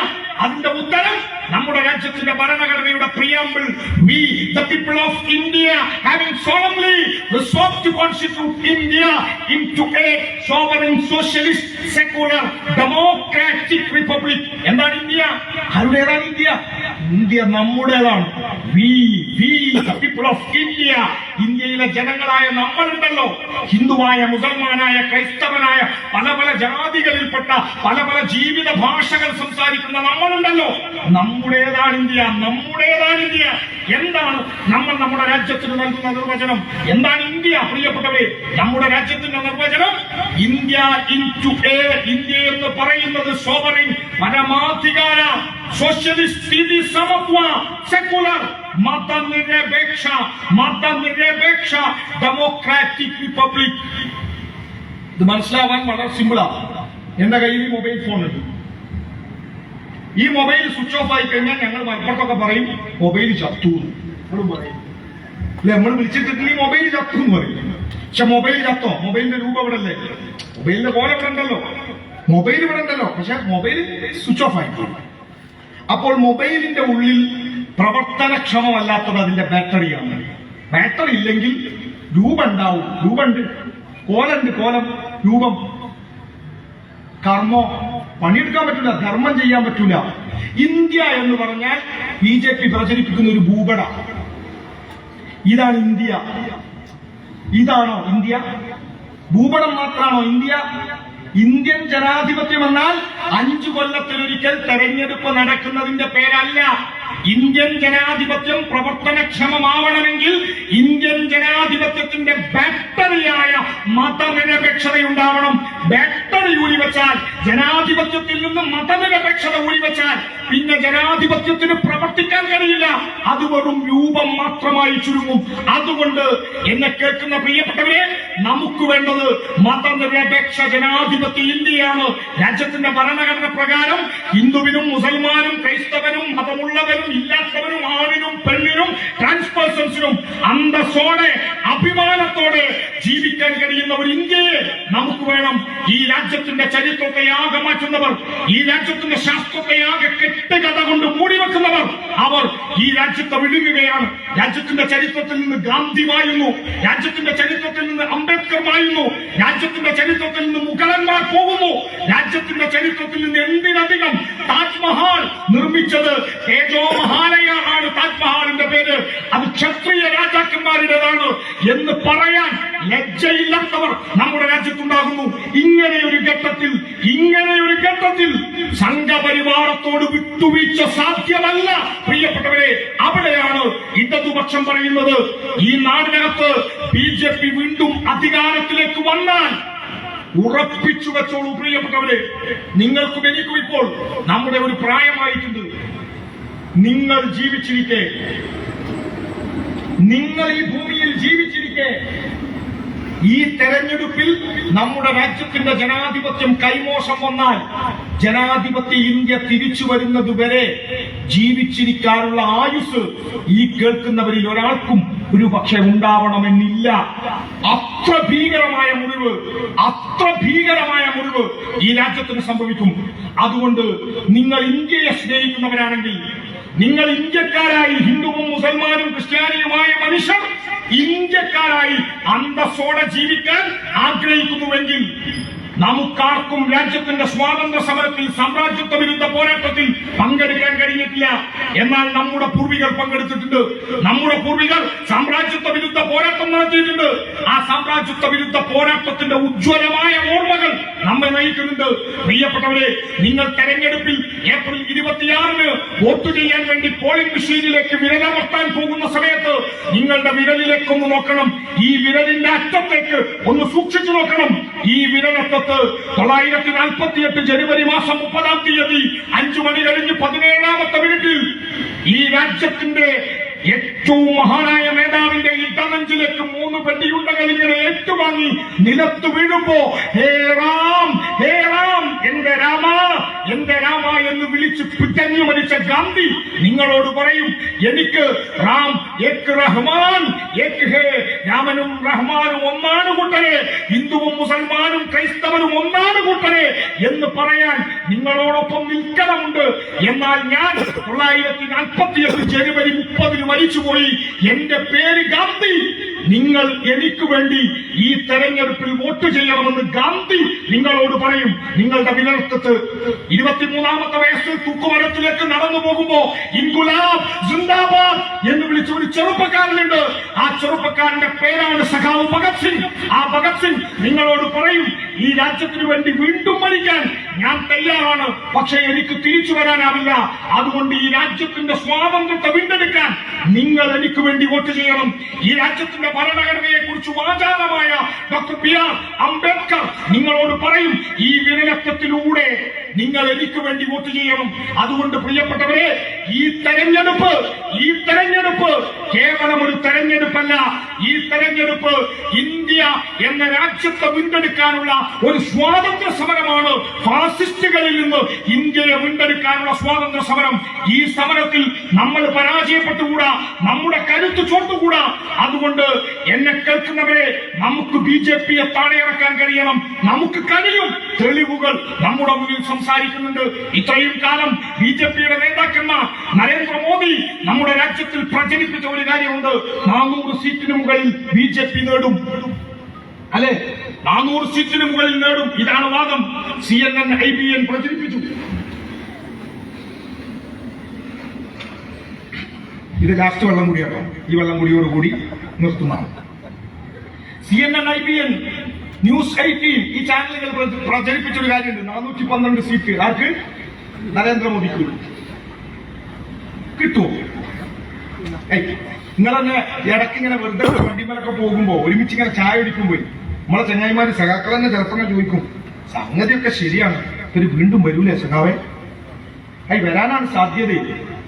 അതിന്റെ ഉത്തരം നമ്മുടെ രാജ്യത്തിന്റെ ഭരണഘടനയുടെ preamble: We, the people of India, having solemnly resolved to constitute India into a sovereign, socialist, secular, democratic republic. എന്താണ് ഇന്ത്യ? ആരുടേതാണ് ഇന്ത്യ? ഇന്ത്യ നമ്മുടേതാണ്. We, the people of India, ഇന്ത്യയിലെ ജനങ്ങളായ നമ്മളുണ്ടല്ലോ, ഹിന്ദുവായ, മുസൽമാനായ, ക്രൈസ്തവനായ, പല പല ജാതികളിൽപ്പെട്ട പല പല ജീവിത ഭാഷകൾ സംസാരിക്കുന്ന നമ്മളുണ്ടല്ലോ, നമ്മുടേതാണ് ഇന്ത്യ, നമ്മുടേതാണ് ഇന്ത്യ. എന്താണ് നമ്മൾ നമ്മുടെ രാജ്യത്തിന് നൽകുന്ന നിർവചനം? എന്താണ് ഇന്ത്യ? പ്രിയപ്പെട്ടവരെ, നമ്മുടെ രാജ്യത്തിന്റെ നിർവചനം ഇന്ത്യ ഇൻടു എ. ഇന്ത്യ എന്ന് പറയുന്നത് സോവറിൻ, പരമാധികാര, സോഷ്യലിസ്റ്റ്, സ്ഥിതി സമത്വ, സെക്കുലർ, മതനിരപേക്ഷ, ഡെമോക്രാറ്റിക് റിപ്പബ്ലിക്. ഇത് മനസ്സിലാവാൻ വളരെ സിമ്പിളാണ്. എന്റെ കയ്യിൽ ഈ മൊബൈൽ ഫോൺ ഉണ്ട്. ഈ മൊബൈൽ സ്വിച്ച് ഓഫ് ആയി കഴിഞ്ഞാൽ ഞങ്ങൾ മലപ്പുറത്തൊക്കെ പറയും മൊബൈൽ ചത്തു എന്ന് പറയും. അല്ലെ, നമ്മൾ വിളിച്ചിട്ടില്ല ഈ മൊബൈൽ ചത്തു എന്ന് പറയും. പക്ഷെ മൊബൈൽ ചത്തോ? മൊബൈലിന്റെ രൂപം ഇവിടെ അല്ലേ? മൊബൈലിന്റെ പോലെ ഇവിടെ ഉണ്ടല്ലോ, മൊബൈൽ ഇവിടെ ഉണ്ടല്ലോ, പക്ഷെ മൊബൈൽ സ്വിച്ച് ഓഫ് ആയി. അപ്പോൾ മൊബൈലിന്റെ ഉള്ളിൽ പ്രവർത്തനക്ഷമമല്ലാത്തത് അതിന്റെ ബാറ്ററിയാണ്. ബാറ്ററി ഇല്ലെങ്കിൽ രൂപം ഉണ്ടാവും. രൂപമുണ്ട്, കോലുണ്ട്, കോലം, രൂപം, കർമ്മോ, പണിയെടുക്കാൻ പറ്റില്ല, ധർമ്മം ചെയ്യാൻ പറ്റില്ല. ഇന്ത്യ എന്ന് പറഞ്ഞാൽ BJP പ്രചരിപ്പിക്കുന്ന ഒരു ഭൂപട. ഇതാണ് ഇന്ത്യ. ഇതാണോ ഇന്ത്യ? ഭൂപടം മാത്രമാണോ ഇന്ത്യ? ഇന്ത്യൻ ജനാധിപത്യം എന്നാൽ 5 കൊല്ലത്തിലൊരിക്കൽ തെരഞ്ഞെടുപ്പ് നടക്കുന്നതിന്റെ പേരല്ല. ഇന്ത്യൻ ജനാധിപത്യം പ്രവർത്തനക്ഷമമാവണമെങ്കിൽ ഇന്ത്യൻ ജനാധിപത്യത്തിന്റെ ബാറ്ററിയായ മതനിരപേക്ഷതയുണ്ടാവണം. ബാറ്ററി ഊരിവെച്ചാൽ, ജനാധിപത്യത്തിൽ നിന്ന് മതനിരപേക്ഷത ഊരിവെച്ചാൽ പിന്നെ ജനാധിപത്യത്തിന് പ്രവർത്തിക്കാൻ കഴിയില്ല. അത് വെറും രൂപം മാത്രമായി ചുരുങ്ങും. അതുകൊണ്ട് എന്നെ കേൾക്കുന്ന പ്രിയപ്പെട്ടവരെ, നമുക്ക് വേണ്ടത് മതനിരപേക്ഷ ജനാധിപത്യ ഇന്ത്യയാണ്. രാജ്യത്തിന്റെ ഭരണഘടന പ്രകാരം ഹിന്ദുവിനും മുസൽമാനും ക്രൈസ്തവനും മതമുള്ളവരും ഇല്ലാത്തവരും ആണിനും പെണ്ണിനും ട്രാൻസ്പേഴ്സൺസിനും മനുഷ്യനും അന്തസ്സോടെ അഭിമാനത്തോടെ ജീവിക്കാൻ കഴിയുന്ന ഒരു ഇന്ത്യയെ നമുക്ക് വേണം. ഈ രാജ്യത്തിന്റെ ചരിത്രത്തെ ആകെ മാറ്റുന്നവർ, ഈ രാജ്യത്തിന്റെ ശാസ്ത്രത്തെ ആകെ കെട്ടുകഥ കൊണ്ട് മൂടിവെക്കുന്നവർ, അവർ ഈ രാജ്യത്തെ വിഴുങ്ങുകയാണ്. രാജ്യത്തിന്റെ ചരിത്രത്തിൽ നിന്ന് ഗാന്ധി മായുന്നു, രാജ്യത്തിന്റെ ചരിത്രത്തിൽ നിന്ന് അംബേദ്കർ മായുന്നു, രാജ്യത്തിന്റെ ചരിത്രത്തിൽ നിന്ന് മുഗളന്മാർ പോകുന്നു, രാജ്യത്തിന്റെ ചരിത്രത്തിൽ നിന്ന് എന്തിനധികം താജ്മഹാൽ നിർമ്മിച്ചത് തേജോ മഹാലയ ആണ്. താജ്മഹാലിന്റെ പേര് അത് ക്ഷത്രിയ രാജാക്കന്മാരുടേതാണ് എന്ന് പറയാൻ ലജ്ജയില്ലാത്തവർ നമ്മുടെ രാജ്യത്തുണ്ടാകുന്നു. ഇങ്ങനെയൊരു ഘട്ടത്തിൽ സംഘപരിവാരത്തോട് വിട്ടുവീഴ്ച സാധ്യമല്ല പ്രിയപ്പെട്ടവരെ. അവിടെയാണ് ഇടതുപക്ഷം പറയുന്നത്, ഈ നാടിനകത്ത് BJP വീണ്ടും അധികാരത്തിലേക്ക് വന്നാൽ ഉറപ്പിച്ചു വെച്ചോളൂ പ്രിയപ്പെട്ടവരെ. നിങ്ങൾക്കും എനിക്കും ഇപ്പോൾ നമ്മുടെ ഒരു പ്രായമായിട്ടുണ്ട്. നിങ്ങൾ ജീവിച്ചിരിക്കെ, നിങ്ങൾ ഈ ഭൂമിയിൽ ജീവിച്ചിരിക്കെ, ഈ തെരഞ്ഞെടുപ്പിൽ നമ്മുടെ രാജ്യത്തിന്റെ ജനാധിപത്യം കൈമോശം വന്നാൽ ജനാധിപത്യ ഇന്ത്യ തിരിച്ചു വരുന്നതുവരെ ജീവിച്ചിരിക്കാനുള്ള ആയുസ് ഈ കേൾക്കുന്നവരിൽ ഒരാൾക്കും ഒരു പക്ഷെ ഉണ്ടാവണമെന്നില്ല. അത്ര ഭീകരമായ മുറിവ് ഈ രാജ്യത്തിന് സംഭവിക്കും. അതുകൊണ്ട് നിങ്ങൾ ഇന്ത്യയെ സ്നേഹിക്കുന്നവരാണെങ്കിൽ, നിങ്ങൾ ഇന്ത്യക്കാരായി ഹിന്ദുവും മുസൽമാനും ക്രിസ്ത്യാനിയുമായ മനുഷ്യർ ഇന്ത്യക്കാരായി അന്തസ്സോടെ ജീവിക്കാൻ ആഗ്രഹിക്കുന്നുവെങ്കിൽ നമുക്കാർക്കും രാജ്യത്തിന്റെ സ്വാതന്ത്ര്യ സമരത്തിൽ, സാമ്രാജ്യത്വ വിരുദ്ധ പോരാട്ടത്തിൽ പങ്കെടുക്കാൻ കഴിഞ്ഞിട്ടില്ല. എന്നാൽ നമ്മുടെ പൂർവികർ പങ്കെടുത്തിട്ടുണ്ട്. നമ്മുടെ പൂർവികർ സാമ്രാജ്യത്വ വിരുദ്ധ പോരാട്ടം നടത്തിയിട്ടുണ്ട്. ആ സാമ്രാജ്യത്വ വിരുദ്ധ പോരാട്ടത്തിന്റെ ഉജ്ജ്വലമായ ഓർമ്മകൾ നമ്മെ നയിക്കുന്നുണ്ട്. പ്രിയപ്പെട്ടവരെ, നിങ്ങൾ തെരഞ്ഞെടുപ്പിൽ ഏപ്രിൽ 26-ന് വോട്ട് ചെയ്യാൻ വേണ്ടി പോളിംഗ് മെഷീനിലേക്ക് വിരലമർത്താൻ പോകുന്ന സമയത്ത് നിങ്ങളുടെ വിരലിലേക്കൊന്ന് നോക്കണം. ഈ വിരലിന്റെ അറ്റത്തേക്ക് ഒന്ന് സൂക്ഷിച്ചു നോക്കണം. ഈ വിരലറ്റത്ത് 948 ജനുവരി മാസം 30-ാം തീയതി 5 മണി കഴിഞ്ഞ് 17-ാമത്തെ മിനിറ്റിൽ ഈ രാജ്യത്തിന്റെ ഏറ്റവും മഹാനായ നേതാവിന്റെ ഇടനെഞ്ചിലേക്ക് 3 വെടിയുണ്ടകൾ ഇങ്ങനെ ഏറ്റുവാങ്ങി നിലത്ത് വീഴുമ്പോ ഹേ റാം, ഹേ റാം, എന്റെ രാമ, എന്റെ രാമ എന്ന് വിളിച്ച് പിറ്റഞ്ഞു മരിച്ച ഗാന്ധി നിങ്ങളോട് പറയും, എനിക്ക് റാം ഏക് റഹ്മാൻ ഏക് ഹേ, രാമനും റഹ്മാനും ഒന്നാണ് കൂട്ടരെ, ഹിന്ദുവും മുസൽമാനും ക്രൈസ്തവനും ഒന്നാണ് കൂട്ടരെ എന്ന് പറയാൻ നിങ്ങളോടൊപ്പം നിൽക്കണമുണ്ട്. എന്നാൽ ഞാൻ 948 ജനുവരി 30-ന് മരിച്ചുപോയി. എന്റെ പേര് ഗാന്ധി. നിങ്ങൾ എനിക്ക് വേണ്ടി ഈ തെരഞ്ഞെടുപ്പിൽ വോട്ട് ചെയ്യണമെന്ന് ഗാന്ധി നിങ്ങളോട് പറയും. നിങ്ങളുടെ വിരൽക്കത്ത് 23-ാമത്തെ വയസ്സിൽ തൂക്കുമരത്തിലേക്ക് നടന്നു പോകുമ്പോ ഇൻകുലാബ് സിന്ദാബാദ് എന്ന് വിളിച്ച ഒരു ചെറുപ്പക്കാരനുണ്ട്. ആ ചെറുപ്പക്കാരന്റെ പേരാണ് സഖാവ് ഭഗത് സിംഗ്. ആ ഭഗത് സിംഗ് നിങ്ങളോട് പറയും, ഈ രാജ്യത്തിന് വേണ്ടി വീണ്ടും മരിക്കാൻ ഞാൻ തയ്യാറാണ്, പക്ഷേ എനിക്ക് തിരിച്ചു വരാനാവില്ല. അതുകൊണ്ട് ഈ രാജ്യത്തിന്റെ സ്വാതന്ത്ര്യത്തെ വീണ്ടെടുക്കാൻ നിങ്ങൾ എനിക്ക് വേണ്ടി വോട്ട് ചെയ്യണം. ഈ രാജ്യത്തിന്റെ ഭരണഘടനയെ കുറിച്ച് വാചാലമായ ഡോക്ടർ BR അംബേദ്കർ നിങ്ങളോട് പറയും, ഈ വിരലക്കത്തിലൂടെ നിങ്ങൾ എനിക്ക് വേണ്ടി വോട്ട് ചെയ്യണം. അതുകൊണ്ട് പ്രിയപ്പെട്ടവരെ, ഈ തെരഞ്ഞെടുപ്പ് കേവലം ഒരു തെരഞ്ഞെടുപ്പല്ല. ഈ തെരഞ്ഞെടുപ്പ് ഇന്ത്യ എന്ന രാജ്യത്തെ വീണ്ടെടുക്കാനുള്ള ഒരു സ്വാതന്ത്ര്യ സമരമാണ്. ഫാസിസ്റ്റുകളിൽ നിന്ന് ഇന്ത്യയെ വീണ്ടെടുക്കാനുള്ള സ്വാതന്ത്ര്യ സമരം. ഈ സമരത്തിൽ നമ്മൾ പരാജയപ്പെട്ടുകൂടാ, നമ്മുടെ കരുത്ത് ചോർത്തുകൂടാ. അതുകൊണ്ട് എന്നെ കേൾക്കുന്നവരെ, നമുക്ക് BJPയെ താഴെയിറക്കാൻ കഴിയണം. നമുക്ക് കഴിയും. തെളിവുകൾ നമ്മുടെ മുന്നിൽ സംസാരിക്കുന്നുണ്ട്. ഇത്രയും കാലം BJPയുടെ നേതാക്കന്മാർ, നരേന്ദ്രമോദി നമ്മുടെ രാജ്യത്തിൽ പ്രചരിപ്പിച്ച ഒരു കാര്യമുണ്ട്, 400 സീറ്റിന് മുകളിൽ BJP നേടും. അല്ലെ, 400 സീറ്റിന് മുകളിൽ നേടും. ഇതാണ് വാദം. CNN, IBN പ്രചരിപ്പിച്ചു. ഇത് ലാസ്റ്റ് വെള്ളം കൂടിയാട്ടോ. ഈ വെള്ളം കൂടിയോടുകൂടി നിർത്തുന്നതാണ്. CNN, IBN, ന്യൂസ് 18 ഈ ചാനലുകൾ പ്രചരിപ്പിച്ചൊരു കാര്യമുണ്ട്. 412 സീറ്റ് ആർക്ക്? നരേന്ദ്രമോദിക്ക് കിട്ടുമോ? നിങ്ങളെന്നെ ഇടയ്ക്കിങ്ങനെ വെറുതെ വണ്ടിമേലൊക്കെ പോകുമ്പോ ഒരുമിച്ച് ഇങ്ങനെ ചായ കുടിക്കുമ്പോൾ നമ്മളെ ചങ്ങായിമാര് സഖാക്കൾ തന്നെ ചിലപ്പോൾ ചോദിക്കും, സംഗതിയൊക്കെ ശരിയാണ്, ഒരു വീണ്ടും വരൂലേ സഖാവേ? വരാനാണ് സാധ്യത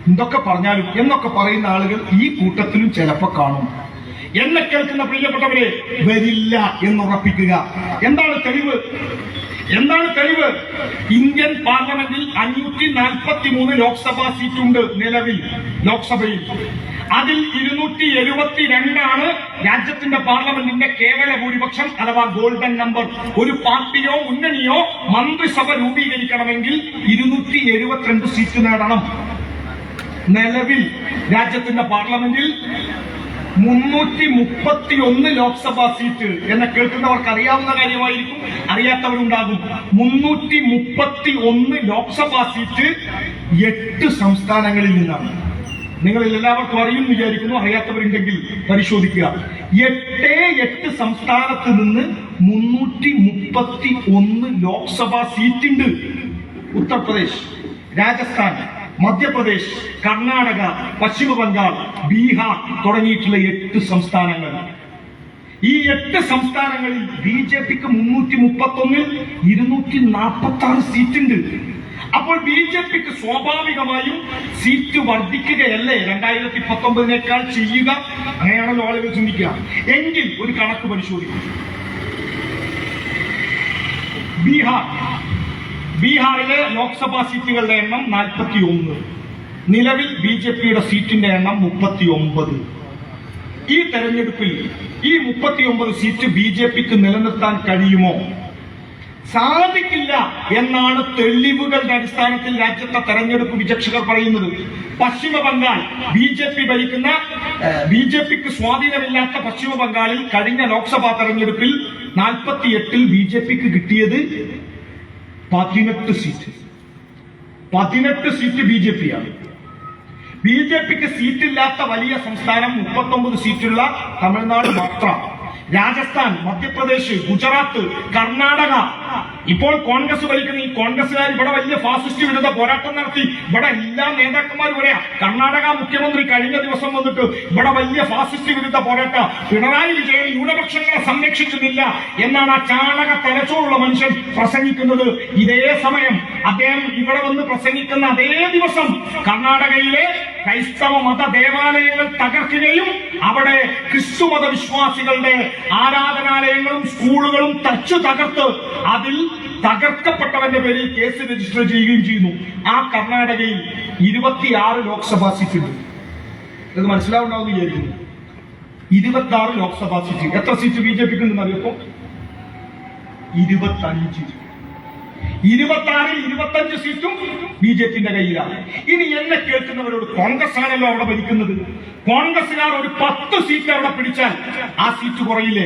എന്തൊക്കെ പറഞ്ഞാലും എന്നൊക്കെ പറയുന്ന ആളുകൾ ഈ കൂട്ടത്തിലും ചിലപ്പോ കാണും. എന്നെ കേൾക്കുന്ന പ്രിയപ്പെട്ടവരെ, വരില്ല എന്നുറപ്പിക്കുക. എന്താണ് തെളിവ്? എന്താണ് തെളിവ്? ഇന്ത്യൻ പാർലമെന്റിൽ 543 ലോക്സഭാ സീറ്റുണ്ട് നിലവിൽ ലോക്സഭയിൽ. അതിൽ 272 രാജ്യത്തിന്റെ പാർലമെന്റിന്റെ കേവല ഭൂരിപക്ഷം അഥവാ ഗോൾഡൻ നമ്പർ. ഒരു പാർട്ടിയോ മുന്നണിയോ മന്ത്രിസഭ രൂപീകരിക്കണമെങ്കിൽ 272 സീറ്റ് നേടണം. നിലവിൽ രാജ്യത്തിന്റെ പാർലമെന്റിൽ 331 ലോക്സഭാ സീറ്റ്. എന്നെ കേൾക്കുന്നവർക്ക് അറിയാവുന്ന കാര്യമായിരിക്കും, അറിയാത്തവരുണ്ടാകും. 331 ലോക്സഭാ സീറ്റ് 8 സംസ്ഥാനങ്ങളിൽ നിന്നാണ്. നിങ്ങളിൽ എല്ലാവർക്കും അറിയും വിചാരിക്കുന്നു, അറിയാത്തവരുണ്ടെങ്കിൽ പരിശോധിക്കുക. 8 സംസ്ഥാനത്ത് നിന്ന് 331 ലോക്സഭാ സീറ്റുണ്ട്. ഉത്തർപ്രദേശ്, രാജസ്ഥാൻ, മധ്യപ്രദേശ്, കർണാടക, പശ്ചിമ ബംഗാൾ, ബീഹാർ തുടങ്ങിയിട്ടുള്ള 8 സംസ്ഥാനങ്ങൾ. ഈ 8 സംസ്ഥാനങ്ങളിൽ BJPക്ക് 331 246 സീറ്റുണ്ട്. അപ്പോൾ BJPക്ക് സ്വാഭാവികമായും സീറ്റ് വർദ്ധിക്കുകയല്ലേ 2019 ചെയ്യുക? അങ്ങനെയാണല്ലോ ആളുകൾ ചിന്തിക്കുക. എങ്കിൽ ഒരു കണക്ക് പരിശോധിക്കും. ബീഹാറിലെ ലോക്സഭാ സീറ്റുകളുടെ എണ്ണം 41. നിലവിൽ BJPയുടെ സീറ്റിന്റെ എണ്ണം 39. ഈ തെരഞ്ഞെടുപ്പിൽ ഈ 39 സീറ്റ് BJPക്ക് നിലനിർത്താൻ കഴിയുമോ? സാധിക്കില്ല എന്നാണ് തെളിവുകളുടെ അടിസ്ഥാനത്തിൽ രാജ്യത്തെ തെരഞ്ഞെടുപ്പ് വിചക്ഷകർ പറയുന്നത്. പശ്ചിമ ബംഗാൾ BJPക്ക് സ്വാധീനമില്ലാത്ത പശ്ചിമ ബംഗാളിൽ കഴിഞ്ഞ ലോക്സഭാ തെരഞ്ഞെടുപ്പിൽ 48 BJPക്ക് കിട്ടിയത് 18 സീറ്റ്. 18 സീറ്റ് BJPയാണ്. BJPക്ക് സീറ്റില്ലാത്ത വലിയ സംസ്ഥാനം 39 സീറ്റുള്ള തമിഴ്നാട് മാത്രം. രാജസ്ഥാൻ, മധ്യപ്രദേശ്, ഗുജറാത്ത്, കർണാടക. ഇപ്പോൾ കോൺഗ്രസ് ഭരിക്കുന്ന ഈ കോൺഗ്രസുകാർ ഇവിടെ വലിയ ഫാസിസ്റ്റ് വിരുദ്ധ പോരാട്ടം നടത്തി. ഇവിടെ എല്ലാ നേതാക്കന്മാരും പറയാ. കർണാടക മുഖ്യമന്ത്രി കഴിഞ്ഞ ദിവസം വന്നിട്ട് ഇവിടെ വലിയ ഫാസിസ്റ്റ് വിരുദ്ധ പോരാട്ടം, പിണറായി വിജയൻ ന്യൂനപക്ഷങ്ങളെ സംരക്ഷിക്കുന്നില്ല എന്നാണ് ആ ചാണക തലച്ചോറുള്ള മനുഷ്യൻ പ്രസംഗിക്കുന്നത്. ഇതേ സമയം അദ്ദേഹം ഇവിടെ വന്ന് പ്രസംഗിക്കുന്ന അതേ ദിവസം കർണാടകയിലെ ക്രൈസ്തവ മത ദേവാലയങ്ങൾ തകർക്കുകയും അവിടെ ക്രിസ്തുമത വിശ്വാസികളുടെ ആരാധനാലയങ്ങളും സ്കൂളുകളും തകർത്ത് അതിൽ തകർക്കപ്പെട്ടവന്റെ പേരിൽ കേസ് രജിസ്റ്റർ ചെയ്യുകയും ചെയ്യുന്നു. ആ കർണാടകയിൽ 26 ലോക്സഭാ സീറ്റുണ്ട്. ഇത് മനസ്സിലാവുണ്ടാവുന്ന വിചാരിക്കുന്നു. 26 ലോക്സഭാ സീറ്റ്. എത്ര സീറ്റ് BJPക്ക് ഉണ്ടെന്ന് അറിയപ്പോ? 25. 25 സീറ്റും BJPന്റെ കയ്യിലാണ്. ഇനി എന്നെ കേൾക്കുന്നവരോട്, കോൺഗ്രസ് ആണല്ലോ അവിടെ ഭരിക്കുന്നത്, കോൺഗ്രസുകാർ ഒരു 10 സീറ്റ് അവിടെ പിടിച്ചാൽ ആ സീറ്റ് കുറയില്ലേ?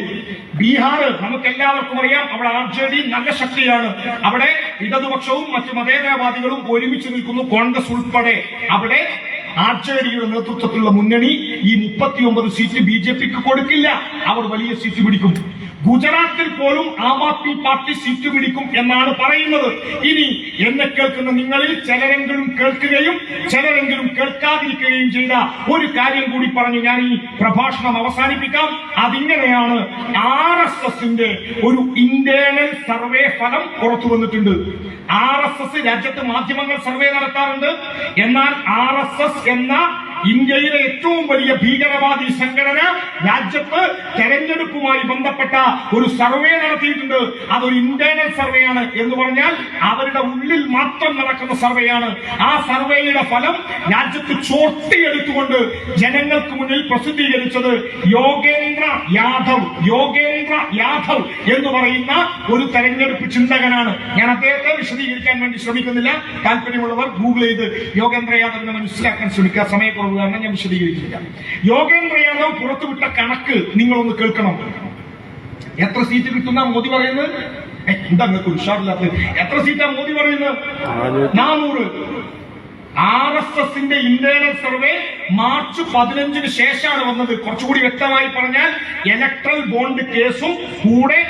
ബീഹാർ നമുക്ക് എല്ലാവർക്കും അറിയാം, അവിടെ RJD നല്ല ശക്തിയാണ്. അവിടെ ഇടതുപക്ഷവും മറ്റു മതേതരവാദികളും ഒരുമിച്ച് നിൽക്കുന്നു, കോൺഗ്രസ് ഉൾപ്പെടെ. അവിടെ RJDയുടെ നേതൃത്വത്തിലുള്ള മുന്നണി ഈ 39 സീറ്റ് BJPക്ക് കൊടുക്കില്ല. അവർ വലിയ സീറ്റ് പിടിക്കും. ഗുജറാത്തിൽ പോലും ആം ആദ്മി പാർട്ടി സീറ്റ് പിടിക്കും എന്നാണ് പറയുന്നത്. ഇനി എന്നെ കേൾക്കുന്ന നിങ്ങളിൽ ചിലരെങ്കിലും കേൾക്കുകയും ചിലരെങ്കിലും കേൾക്കാതിരിക്കുകയും ചെയ്ത ഒരു കാര്യം കൂടി പറഞ്ഞു ഞാൻ ഈ പ്രഭാഷണം അവസാനിപ്പിക്കാം. അതിങ്ങനെയാണ്, RSSന്റെ ഒരു ഇന്റേണൽ സർവേ ഫലം പുറത്തു വന്നിട്ടുണ്ട്. RSS രാജ്യത്ത് മാധ്യമങ്ങൾ സർവേ നടത്താറുണ്ട്. എന്നാൽ RSS എന്ന ഇന്ത്യയിലെ ഏറ്റവും വലിയ ഭീകരവാദി സംഘടന രാജ്യത്ത് തെരഞ്ഞെടുപ്പുമായി ബന്ധപ്പെട്ട ഒരു സർവേ നടത്തിയിട്ടുണ്ട്. അതൊരു ഇന്റേണൽ സർവേയാണ്. എന്ന് പറഞ്ഞാൽ അവരുടെ ഉള്ളിൽ മാത്രം നടക്കുന്ന സർവേയാണ്. ആ സർവേയുടെ ഫലം രാജ്യത്ത് ചോർത്തിയെടുത്തുകൊണ്ട് ജനങ്ങൾക്ക് മുന്നിൽ പ്രസിദ്ധീകരിച്ചത് യോഗേന്ദ്ര യാദവ് എന്ന് പറയുന്ന ഒരു തെരഞ്ഞെടുപ്പ് ചിന്തകനാണ്. ഞാൻ അദ്ദേഹത്തെ വിശദീകരിക്കാൻ വേണ്ടി ശ്രമിക്കുന്നില്ല. താല്പര്യമുള്ളവർ ഗൂഗിൾ ചെയ്ത് യോഗേന്ദ്ര യാദവിനെ മനസ്സിലാക്കാൻ ശ്രമിക്കുക. സമയക്കുറവ് കാരണം ഞാൻ വിശദീകരിച്ചില്ല. യോഗേന്ദ്ര യാദവ് പുറത്തുവിട്ട കണക്ക് നിങ്ങളൊന്ന് കേൾക്കണം. എത്ര സീറ്റ് കിട്ടുന്ന മോദി പറയുന്നത്? എന്താ നിങ്ങൾക്ക് ഉഷാറില്ലാത്തത്? എത്ര സീറ്റാ മോദി പറയുന്നത്? 400. RSSന്റെ ഇന്റേണൽ സർവേ മാർച്ച് 15 ശേഷമാണ് വന്നത്. കുറച്ചുകൂടി വ്യക്തമായി പറഞ്ഞാൽ ഇലക്ട്രൽ ബോണ്ട് കേസും കൂടെ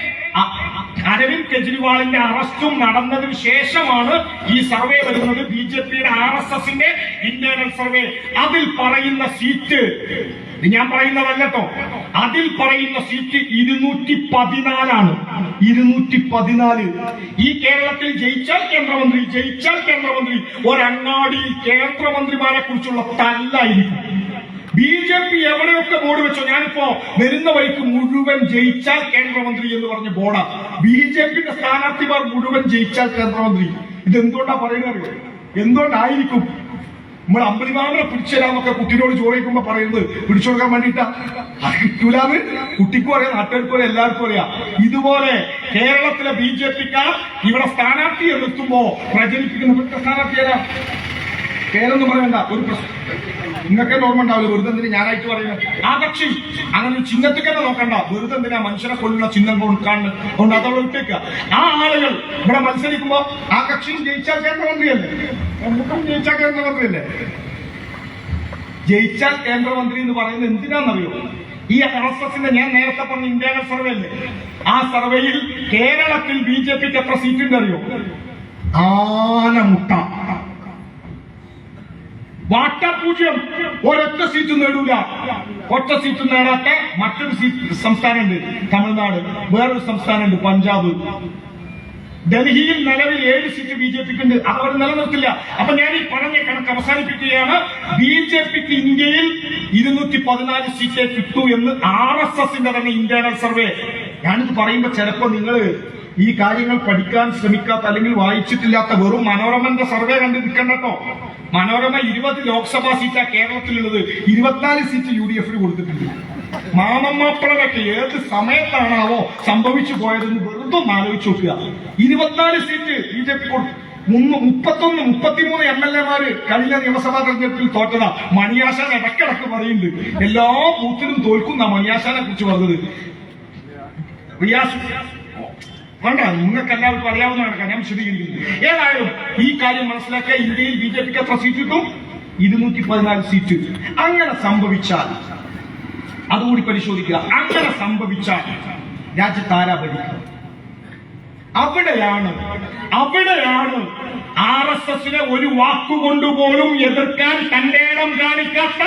അരവിന്ദ് കെജ്രിവാളിന്റെ അറസ്റ്റും നടന്നതിന് ശേഷമാണ് ഈ സർവേ വരുന്നത്. BJPയുടെ RSSന്റെ ഇന്റേണൽ സർവേ. അതിൽ പറയുന്ന സീറ്റ് ഞാൻ പറയുന്നതല്ലോ, അതിൽ പറയുന്ന സീറ്റ് 214 214. ഈ കേരളത്തിൽ ജയിച്ചാൽ കേന്ദ്രമന്ത്രി ഒരങ്ങാടി കേന്ദ്രമന്ത്രിമാരെ കുറിച്ചുള്ള തല്ലായിരിക്കും. BJP എവിടെയൊക്കെ ബോർഡ് വെച്ചോ, ഞാനിപ്പോ വരുന്ന വഴിക്ക് മുഴുവൻ ജയിച്ചാൽ കേന്ദ്രമന്ത്രി എന്ന് പറഞ്ഞ ബോർഡാ. BJPയുടെ സ്ഥാനാർത്ഥിമാർ മുഴുവൻ ജയിച്ചാൽ കേന്ദ്രമന്ത്രി. ഇതെന്തുകൊണ്ടാ പറയുന്നത്? എന്തുകൊണ്ടായിരിക്കും? നമ്മൾ അമ്പലിമാമനെ പിടിച്ചുതരാന്നൊക്കെ കുട്ടിയോട് ചോദിക്കുമ്പോ പറയുന്നത് പിടിച്ചു കൊടുക്കാൻ വേണ്ടിയിട്ടാ. അത് കിട്ടൂലാന്ന് കുട്ടിക്കും അറിയാം, നാട്ടുകാർക്കും അറിയാം, എല്ലാവർക്കും അറിയാം. ഇതുപോലെ കേരളത്തിലെ BJPക്കാർ ഇവിടെ സ്ഥാനാർത്ഥിയെ നിർത്തുമ്പോ പ്രചരിപ്പിക്കുന്ന സ്ഥാനാർത്ഥിയാരാ? പേരൊന്നും പറയണ്ട, ഒരു പ്രശ്നം നിങ്ങൾക്ക് ഓർമ്മ ഉണ്ടാവില്ല. വെറുതെ എന്തിനാ ഞാനായിട്ട് പറയുന്നത്? ആ കക്ഷി അങ്ങനെ ചിഹ്നത്തിൽ തന്നെ നോക്കണ്ട. വെറുതെ എന്തിനാ മനുഷ്യനെ കൊല്ലുന്ന ചിഹ്നം കൊണ്ട് അതവിടെ ഇട്ടേക്കുക. ആ ആളുകൾ ഇവിടെ മത്സരിക്കുമ്പോ ആ കക്ഷിയും ജയിച്ചാൽ കേന്ദ്രമന്ത്രിയല്ലേ, നമുക്കും ജയിച്ചാൽ കേന്ദ്രമന്ത്രിയല്ലേ. ജയിച്ചാൽ കേന്ദ്രമന്ത്രി എന്ന് പറയുന്നത് എന്തിനാണെന്നറിയോ? ഈ RSSന്റെ ഞാൻ നേരത്തെ പറഞ്ഞ ഇന്റേണൽ സർവേ അല്ലേ, ആ സർവേയിൽ കേരളത്തിൽ BJPക്ക് എത്ര സീറ്റ് ഉണ്ട് അറിയോ? ആനമുട്ട വാട്ടപൂജ്യം. ഒരൊറ്റ സീറ്റ് നേടൂല. ഒറ്റ സീറ്റ് നേടാത്ത മറ്റൊരു സംസ്ഥാനമുണ്ട് തമിഴ്നാട്, വേറൊരു സംസ്ഥാനമുണ്ട് പഞ്ചാബ്. ഡൽഹിയിൽ നിലവിൽ 7 സീറ്റ് BJPക്ക് ഉണ്ട്, അത് അവർ നിലനിർത്തില്ല. അപ്പൊ ഞാൻ ഈ പറഞ്ഞ കണക്ക് അവസാനിപ്പിക്കുകയാണ്. BJPക്ക് ഇന്ത്യയിൽ 214 സീറ്റേ കിട്ടൂ എന്ന് RSSന്റെ തന്നെ ഇന്റേണൽ സർവേ. ഞാനിത് പറയുമ്പോ ചിലപ്പോ നിങ്ങൾ ഈ കാര്യങ്ങൾ പഠിക്കാൻ ശ്രമിക്കാത്ത അല്ലെങ്കിൽ വായിച്ചിട്ടില്ലാത്ത വെറും മനോരമന്റെ സർവേ കണ്ടു നിൽക്കണ്ടോ. മനോരമ 20 ലോക്സഭാ സീറ്റാ കേരളത്തിലുള്ളത്, 24 സീറ്റ് UDFന് കൊടുത്തിട്ടുണ്ട്. മാമമാപ്പിളവൊക്കെ ഏത് സമയത്താണാവോ സംഭവിച്ചു പോയതെന്ന് വെറുതെ ഒന്ന് ആലോചിച്ച് നോക്കുക. 24 സീറ്റ് BJP കൊടുത്തു. 33 MLA കഴിഞ്ഞ നിയമസഭാ തെരഞ്ഞെടുപ്പിൽ തോറ്റതാ. മണിയാശാൻ ഇടക്കിടക്ക് പറയുന്നുണ്ട് എല്ലാ ബൂത്തിലും തോൽക്കുന്ന മണിയാശാനെ കുറിച്ച് പറഞ്ഞത്. വേണ്ട, നിങ്ങൾക്ക് എല്ലാവർക്കും അറിയാവുന്നതാണ്, ഞാൻ വിശദീകരിക്കുന്നത്. ഏതായാലും ഈ കാര്യം മനസ്സിലാക്കിയ ഇന്ത്യയിൽ BJPക്ക് എത്ര സീറ്റ് കിട്ടും? 214 സീറ്റ്. അങ്ങനെ സംഭവിച്ചാൽ അതുകൂടി പരിശോധിക്കുക. അങ്ങനെ സംഭവിച്ചാൽ രാജ്യത്ത് ആരാ ഭരിക്കുക? അവിടെയാണ് RSSനെ ഒരു വാക്കുകൊണ്ടുപോലും എതിർക്കാൻ തന്റെ ഇടം കാണിക്കാത്ത,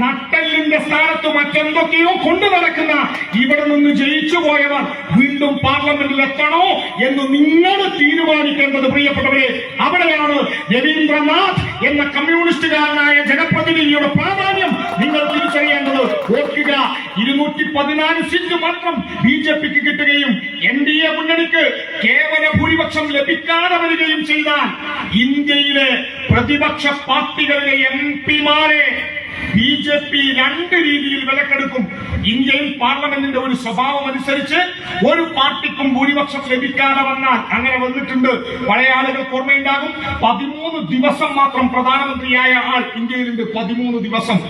നട്ടെല്ലിന്റെ സ്ഥാനത്ത് മറ്റെന്തൊക്കെയോ കൊണ്ടു നടക്കുന്ന, ഇവിടെ നിന്ന് ജയിച്ചു പോയവർ വീണ്ടും പാർലമെന്റിൽ എത്തണോ എന്ന് നിങ്ങൾ തീരുമാനിക്കേണ്ടത് പ്രിയപ്പെട്ടവരെ. അവിടെയാണ് രവീന്ദ്രനാഥ് എന്ന കമ്മ്യൂണിസ്റ്റുകാരനായ ജനപ്രതിനിധിയുടെ പ്രാധാന്യം നിങ്ങൾ തിരിച്ചറിയേണ്ടത്. ഓർക്കുക, 214 സീറ്റ് മാത്രം BJPക്ക് കിട്ടുകയും NDA മുന്നണിക്ക് കേവല ഭൂരിപക്ഷം ലഭിക്കാതെ വരികയും ചെയ്താൽ ഇന്ത്യയിലെ പ്രതിപക്ഷ പാർട്ടികളിലെ MP-മാരെ BJP 2 രീതിയിൽ വിലക്കെടുക്കും. ഇന്ത്യയിൽ പാർലമെന്റിന്റെ ഒരു സ്വഭാവം അനുസരിച്ച് ഒരു പാർട്ടിക്കും ഭൂരിപക്ഷം ലഭിക്കാതെ വന്നാൽ, അങ്ങനെ വന്നിട്ടുണ്ട്, പഴയ ആളുകൾക്ക് ഓർമ്മയുണ്ടാകും, 13 ദിവസം മാത്രം പ്രധാനമന്ത്രിയായ ആൾ ഇന്ത്യയിലുണ്ട്. 13 ദിവസം,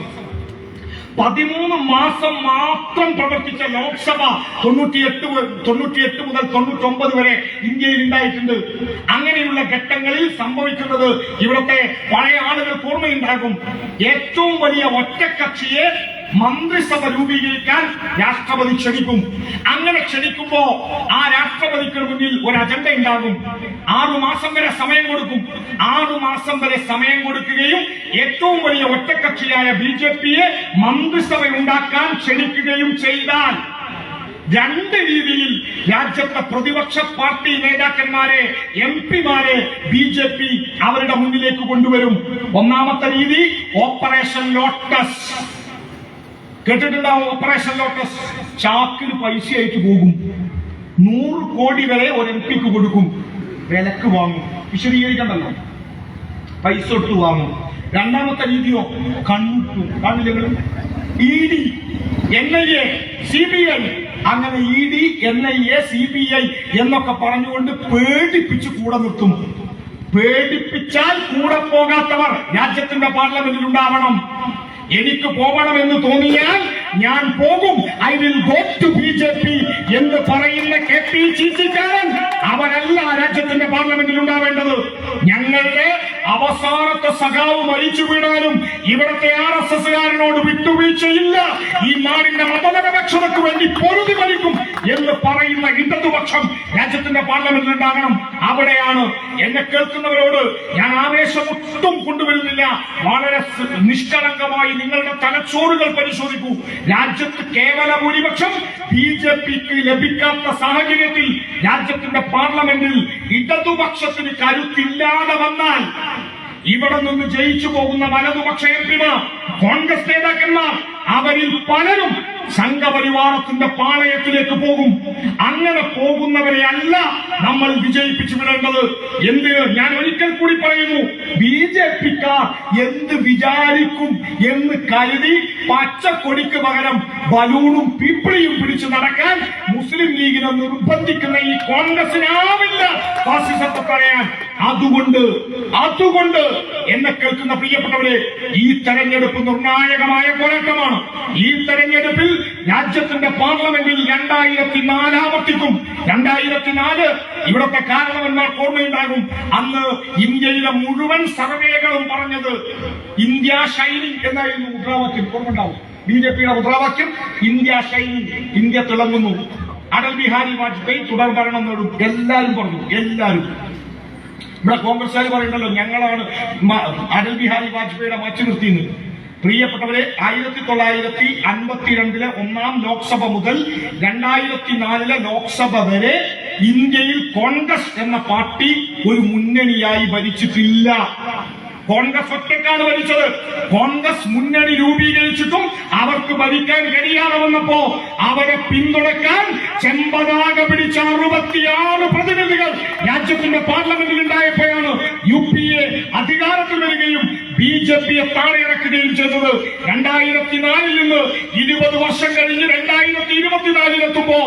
13 മാസം മാത്രം പ്രവർത്തിച്ച ലോക്സഭ 98 മുതൽ 99 വരെ ഇന്ത്യയിൽ ഉണ്ടായിട്ടുണ്ട്. അങ്ങനെയുള്ള ഘട്ടങ്ങളിൽ സംഭവിക്കുന്നത് ഇവിടുത്തെ പഴയ ആളുകൾക്ക് ഓർമ്മയുണ്ടാകും, ഏറ്റവും വലിയ ഒറ്റക്കക്ഷിയെ മന്ത്രിസഭ രൂപീകരിക്കാൻ രാഷ്ട്രപതി ക്ഷണിക്കും. അങ്ങനെ ക്ഷണിക്കുമ്പോ ആ രാഷ്ട്രപതിക്ക് മുന്നിൽ ഒരു അജണ്ട ഉണ്ടാകും. 6 മാസം വരെ സമയം കൊടുക്കും. 6 മാസം വരെ സമയം കൊടുക്കുകയും ഏറ്റവും വലിയ ഒറ്റക്കക്ഷിയായ BJPയെ മന്ത്രിസഭ ഉണ്ടാക്കാൻ ക്ഷണിക്കുകയും ചെയ്താൽ 2 രീതിയിൽ രാജ്യത്തെ പ്രതിപക്ഷ പാർട്ടി നേതാക്കന്മാരെ, MP-മാരെ BJP അവരുടെ മുന്നിലേക്ക് കൊണ്ടുവരും. ഒന്നാമത്തെ രീതി ഓപ്പറേഷൻ ലോട്ടസ്. കേട്ടിട്ടുണ്ടാവും ഓപ്പറേഷൻ ലോട്ടസ്. ചാക്കിന് പൈസയായിട്ട് പോകും. 100 കോടി വരെ ഒരു MP-ക്ക് കൊടുക്കും. വിലക്ക് വാങ്ങും. വിശദീകരിക്കണ്ടല്ലോ, പൈസ ഇട്ട് വാങ്ങും. രണ്ടാമത്തെ രീതിയോ കാണില്ല, ED, NIA, CBI. അങ്ങനെ ED, NIA, CBI എന്നൊക്കെ പറഞ്ഞുകൊണ്ട് പേടിപ്പിച്ച് കൂടെ നിർത്തും. പേടിപ്പിച്ചാൽ കൂടെ പോകാത്തവർ രാജ്യത്തിന്റെ പാർലമെന്റിൽ ഉണ്ടാവണം. എനിക്ക് പോകണമെന്ന് തോന്നിയാൽ ഞാൻ പോകും, I will go to BJP എന്ന് പറയുന്ന KPCC-കാരൻ അവരല്ല രാജ്യത്തിന്റെ പാർലമെന്റിൽ ഉണ്ടാവേണ്ടത്. ഞങ്ങളുടെ അവസാനത്തെ സഖാവ് മരിച്ചു വീണാലും ഇവിടുത്തെ RSS-കാരനോട് വിട്ടുവീഴ്ചയില്ല, ഈ നാടിന്റെ മതനിരപേക്ഷതയ്ക്ക് വേണ്ടി പൊരുതി മരിക്കും എന്ന് പറയുന്ന ഇടതുപക്ഷം രാജ്യത്തിന്റെ പാർലമെന്റിൽ ഉണ്ടാകണം. അവിടെയാണ് എന്നെ കേൾക്കുന്നവരോട് ഞാൻ ആവേശമൊട്ടും കൊണ്ടുവരുന്നില്ല. വളരെ നിഷ്കളങ്കമായി നിങ്ങളുടെ തലച്ചോറുകൾ പരിശോധിക്കൂ. രാജ്യത്ത് കേവല ഭൂരിപക്ഷം BJPക്ക് ലഭിക്കാത്ത സാഹചര്യത്തിൽ രാജ്യത്തിന്റെ പാർലമെന്റിൽ ഇടതുപക്ഷത്തിന് കരുത്തില്ലാതെ വന്നാൽ ഇവിടെ നിന്ന് ജയിച്ചു പോകുന്ന വലതുപക്ഷ എംപിമാർ, കോൺഗ്രസ് നേതാക്കന്മാർ, അവരിൽ പലരും സംഘപരിവാരത്തിന്റെ പാളയത്തിലേക്ക് പോകും. അങ്ങനെ പോകുന്നവരെ അല്ല നമ്മൾ വിജയിപ്പിച്ചു വിടേണ്ടത്. എന്തിന്? ഞാൻ ഒരിക്കൽ കൂടി പറയുന്നു, ബിജെപിക്കാർ എന്ത് വിചാരിക്കും എന്ന് കരുതി പച്ചക്കൊടിക്ക് പകരം ബലൂണും പീപ്പിളിയും പിടിച്ചു നടക്കാൻ മുസ്ലിം ലീഗിനെ നിർബന്ധിക്കുന്ന ഈ കോൺഗ്രസിനാവില്ല ഫാസിസത്തെ പറയാൻ. അതുകൊണ്ട് എന്നെ കേൾക്കുന്ന പ്രിയപ്പെട്ടവരെ, ഈ തെരഞ്ഞെടുപ്പ് നിർണായകമായ പോരാട്ടമാണ്. ഈ തെരഞ്ഞെടുപ്പിൽ രാജ്യത്തിന്റെ പാർലമെന്റിൽ 2004 ആവർത്തിക്കും. 2004 ഇവിടുത്തെ കാരണവന്മാർക്ക് ഓർമ്മയുണ്ടാകും. അന്ന് ഇന്ത്യയിലെ മുഴുവൻ സർവേകളും പറഞ്ഞത് ഇന്ത്യ ഷൈനിങ് എന്നായിരുന്നു മുദ്രാവാക്യം. ഓർമ്മയുണ്ടാവും. ബിജെപിയുടെ മുദ്രാവാക്യം ഇന്ത്യ ഷൈനിങ്, ഇന്ത്യ തിളങ്ങുന്നു. അടൽ ബിഹാരി വാജ്പേയി തുടർ ഭരണം നേടും. എല്ലാവരും പറഞ്ഞു, എല്ലാവരും. ഇവിടെ കോൺഗ്രസ്സുകാർ പറയുന്നല്ലോ ഞങ്ങളാണ് അടൽ ബിഹാരി വാജ്പേയിയുടെ മാറ്റി നിർത്തിയത്. പ്രിയപ്പെട്ടവരെ, 1952 ഒന്നാം ലോക്സഭ മുതൽ 2004 ലോക്സഭ വരെ ഇന്ത്യയിൽ കോൺഗ്രസ് എന്ന പാർട്ടി ഒരു മുന്നണിയായി ഭരിച്ചിട്ടില്ല. കോൺഗ്രസ് ഒറ്റക്കാണ് ഭരിച്ചത്. കോൺഗ്രസ് മുന്നണി രൂപീകരിച്ചിട്ടും അവർക്ക് ഭരിക്കാൻ കഴിയാതെ വന്നപ്പോ അവരെ പിന്തുണക്കാൻ ചെമ്പതാക പിടിച്ച 66 പ്രതിനിധികൾ രാജ്യത്തിന്റെ പാർലമെന്റിൽ ഉണ്ടായപ്പോഴാണ് UPA അധികാരത്തിൽ വരികയും ബിജെപിയെ താഴെയിറക്കുകയും ചെയ്തത്. 2004 നിന്ന് 20 വർഷം കഴിഞ്ഞ് 2024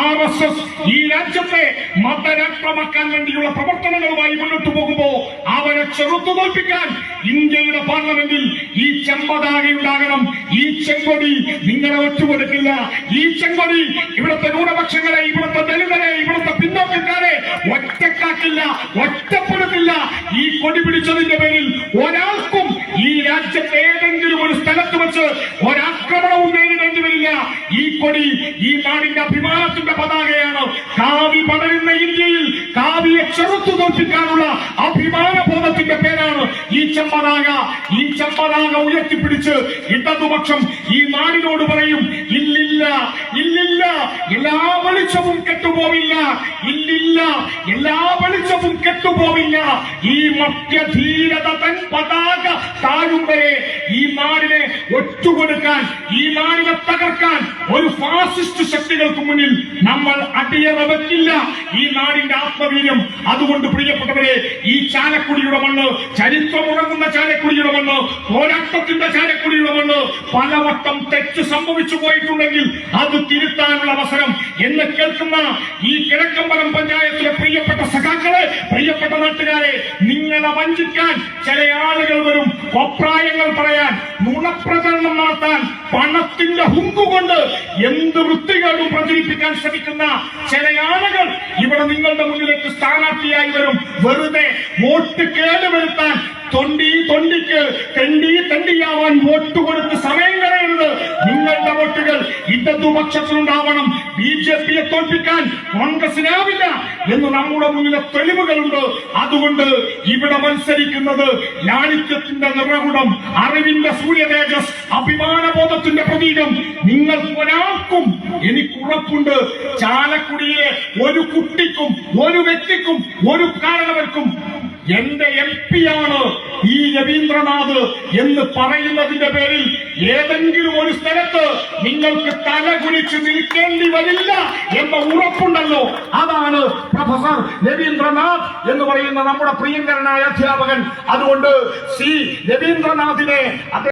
RSS ഈ രാജ്യത്തെ മതരാഷ്ട്രമാക്കാൻ വേണ്ടിയുള്ള പ്രവർത്തനങ്ങളുമായി മുന്നോട്ട് പോകുമ്പോ അവരെ ചെറുത്തു തോൽപ്പിക്കാൻ ഇന്ത്യയുടെ പാർലമെന്റിൽ ഈ ചെമ്പതാക ഉണ്ടാകണം. ഈ ചെങ്കൊടി നിങ്ങളെ ഒറ്റുകൊടുക്കില്ല. ഈ ചെങ്കൊടി ഇവിടുത്തെ ന്യൂനപക്ഷങ്ങളെ, ഇവിടുത്തെ ദളിതരെ, ഇവിടുത്തെ പിന്നോക്കക്കാരെ ഒറ്റക്കാക്കില്ല, ഒറ്റപ്പെടുത്തില്ല. ഈ കൊടി പിടിച്ചതിന്റെ പേരിൽ ഒരാൾക്കും ഈ രാജ്യത്തെ ഏതെങ്കിലും ഒരു സ്ഥലത്ത് വെച്ച് ഒരാക്രമണവും നേരിടേണ്ടി വരില്ല. ഈ കൊടി ഈ നാടിന്റെ അഭിമാനത്തിന്റെ പതാകയാണ്. കാവി പടരുന്ന ഇന്ത്യയിൽ കാവിയെ ചെറുത്തു തോൽപ്പിക്കാനുള്ള അഭിമാനബോധത്തിന്റെ പേരാണ് ഈ ചെമ്പതാക. ഈ ചെമ്പതാക ഉയർത്തിപ്പിടിച്ച് ഇടതുപക്ഷം ഈ നാടിനോട് പറയും, ഇല്ലില്ല, ഇല്ലില്ല, എല്ലാ വെളിച്ചവും കെട്ടുപോവില്ല. ഇല്ലില്ല, എല്ലാ വെളിച്ചവും കെട്ടുപോവില്ല. ഈ മധ്യധീരത തൻ പതാക താഴും വരെ ഈ നാടിനെ ഒറ്റുകൊടുക്കാൻ, ഈ നാടിനെ തകർക്കാൻ ഒരു ഫാസിസ്റ്റ് ശക്തികൾക്ക് മുന്നിൽ നമ്മൾ അടിയറ വെക്കില്ല. ഈ നാടിന്റെ ആത്മവീര്യം. അതുകൊണ്ട് പ്രിയപ്പെട്ടവരെ, ഈ ചാലക്കുടിയുടെ മണ്ണ്, ചരിത്രമുറങ്ങുന്ന ചാലക്കുടിയുടെ മണ്ണ്, പോരാട്ടത്തിന്റെ ചാലക്കുടിയുടെ മണ്ണ് പലവട്ടം തെറ്റ് സംഭവിച്ചു പോയിട്ടുണ്ടെങ്കിൽ അത് തിരുത്താനുള്ള അവസരം എന്ന് കേൾക്കുന്ന ഈ കിഴക്കമ്പലം പഞ്ചായത്തിലെ പ്രിയപ്പെട്ട സഖാക്കളെ, പ്രിയപ്പെട്ട നാട്ടുകാരെ, നിങ്ങളെ വഞ്ചിക്കാൻ ചില ആളുകൾ വരും. അഭിപ്രായങ്ങൾ പറയാൻ, നുണപ്രചരണം നടത്താൻ, പണത്തിന്റെ ഹുങ്കുകൊണ്ട് എന്ത് വൃത്തികേടും പ്രചരിപ്പിക്കാൻ ശ്രമിക്കുന്ന ചില ആളുകൾ ഇവിടെ നിങ്ങളുടെ മുന്നിലേക്ക് സ്ഥാനാർത്ഥിയായി വരും. വെറുതെ വോട്ട് കേടുവരുത്താൻ, തൊണ്ടിക്ക് തെണ്ടിയാവാൻ വോട്ട് കൊടുത്ത് സമയം കളയരുത്. നിങ്ങളുടെ വോട്ടുകൾ ഇടതുപക്ഷത്തിനുണ്ടാവണം. ബിജെപിയെ തോൽപ്പിക്കാൻ കോൺഗ്രസിനാവില്ല എന്ന് നമ്മുടെ മുന്നിലെ തെളിവുകളുണ്ട്. അതുകൊണ്ട് ഇവിടെ മത്സരിക്കുന്നത് ലാളിത്യത്തിന്റെ നിറകുടം, അറിവിന്റെ സൂര്യതേജസ്, അഭിമാനബോധത്തിന്റെ പ്രതീകം. നിങ്ങൾക്കൊരാൾക്കും എനിക്കുറപ്പുണ്ട്, ചാലക്കുടിയിലെ ഒരു കുട്ടിക്കും, ഒരു വ്യക്തിക്കും, ഒരു കാരണവർക്കും എന്റെ MP-യാണ് ഈ രവീന്ദ്രനാഥ് എന്ന് പറയുന്നതിന്റെ പേരിൽ ഏതെങ്കിലും ഒരു സ്ഥലത്ത് നിങ്ങൾക്ക് തലകുനിച്ച് നിൽക്കേണ്ടി വരില്ല എന്ന ഉറപ്പുണ്ടല്ലോ. അതാണ് പ്രൊഫസർ രവീന്ദ്രനാഥ് എന്ന് പറയുന്ന നമ്മുടെ പ്രിയങ്കരനായ അധ്യാപകൻ. അതുകൊണ്ട് രവീന്ദ്രനാഥിനെ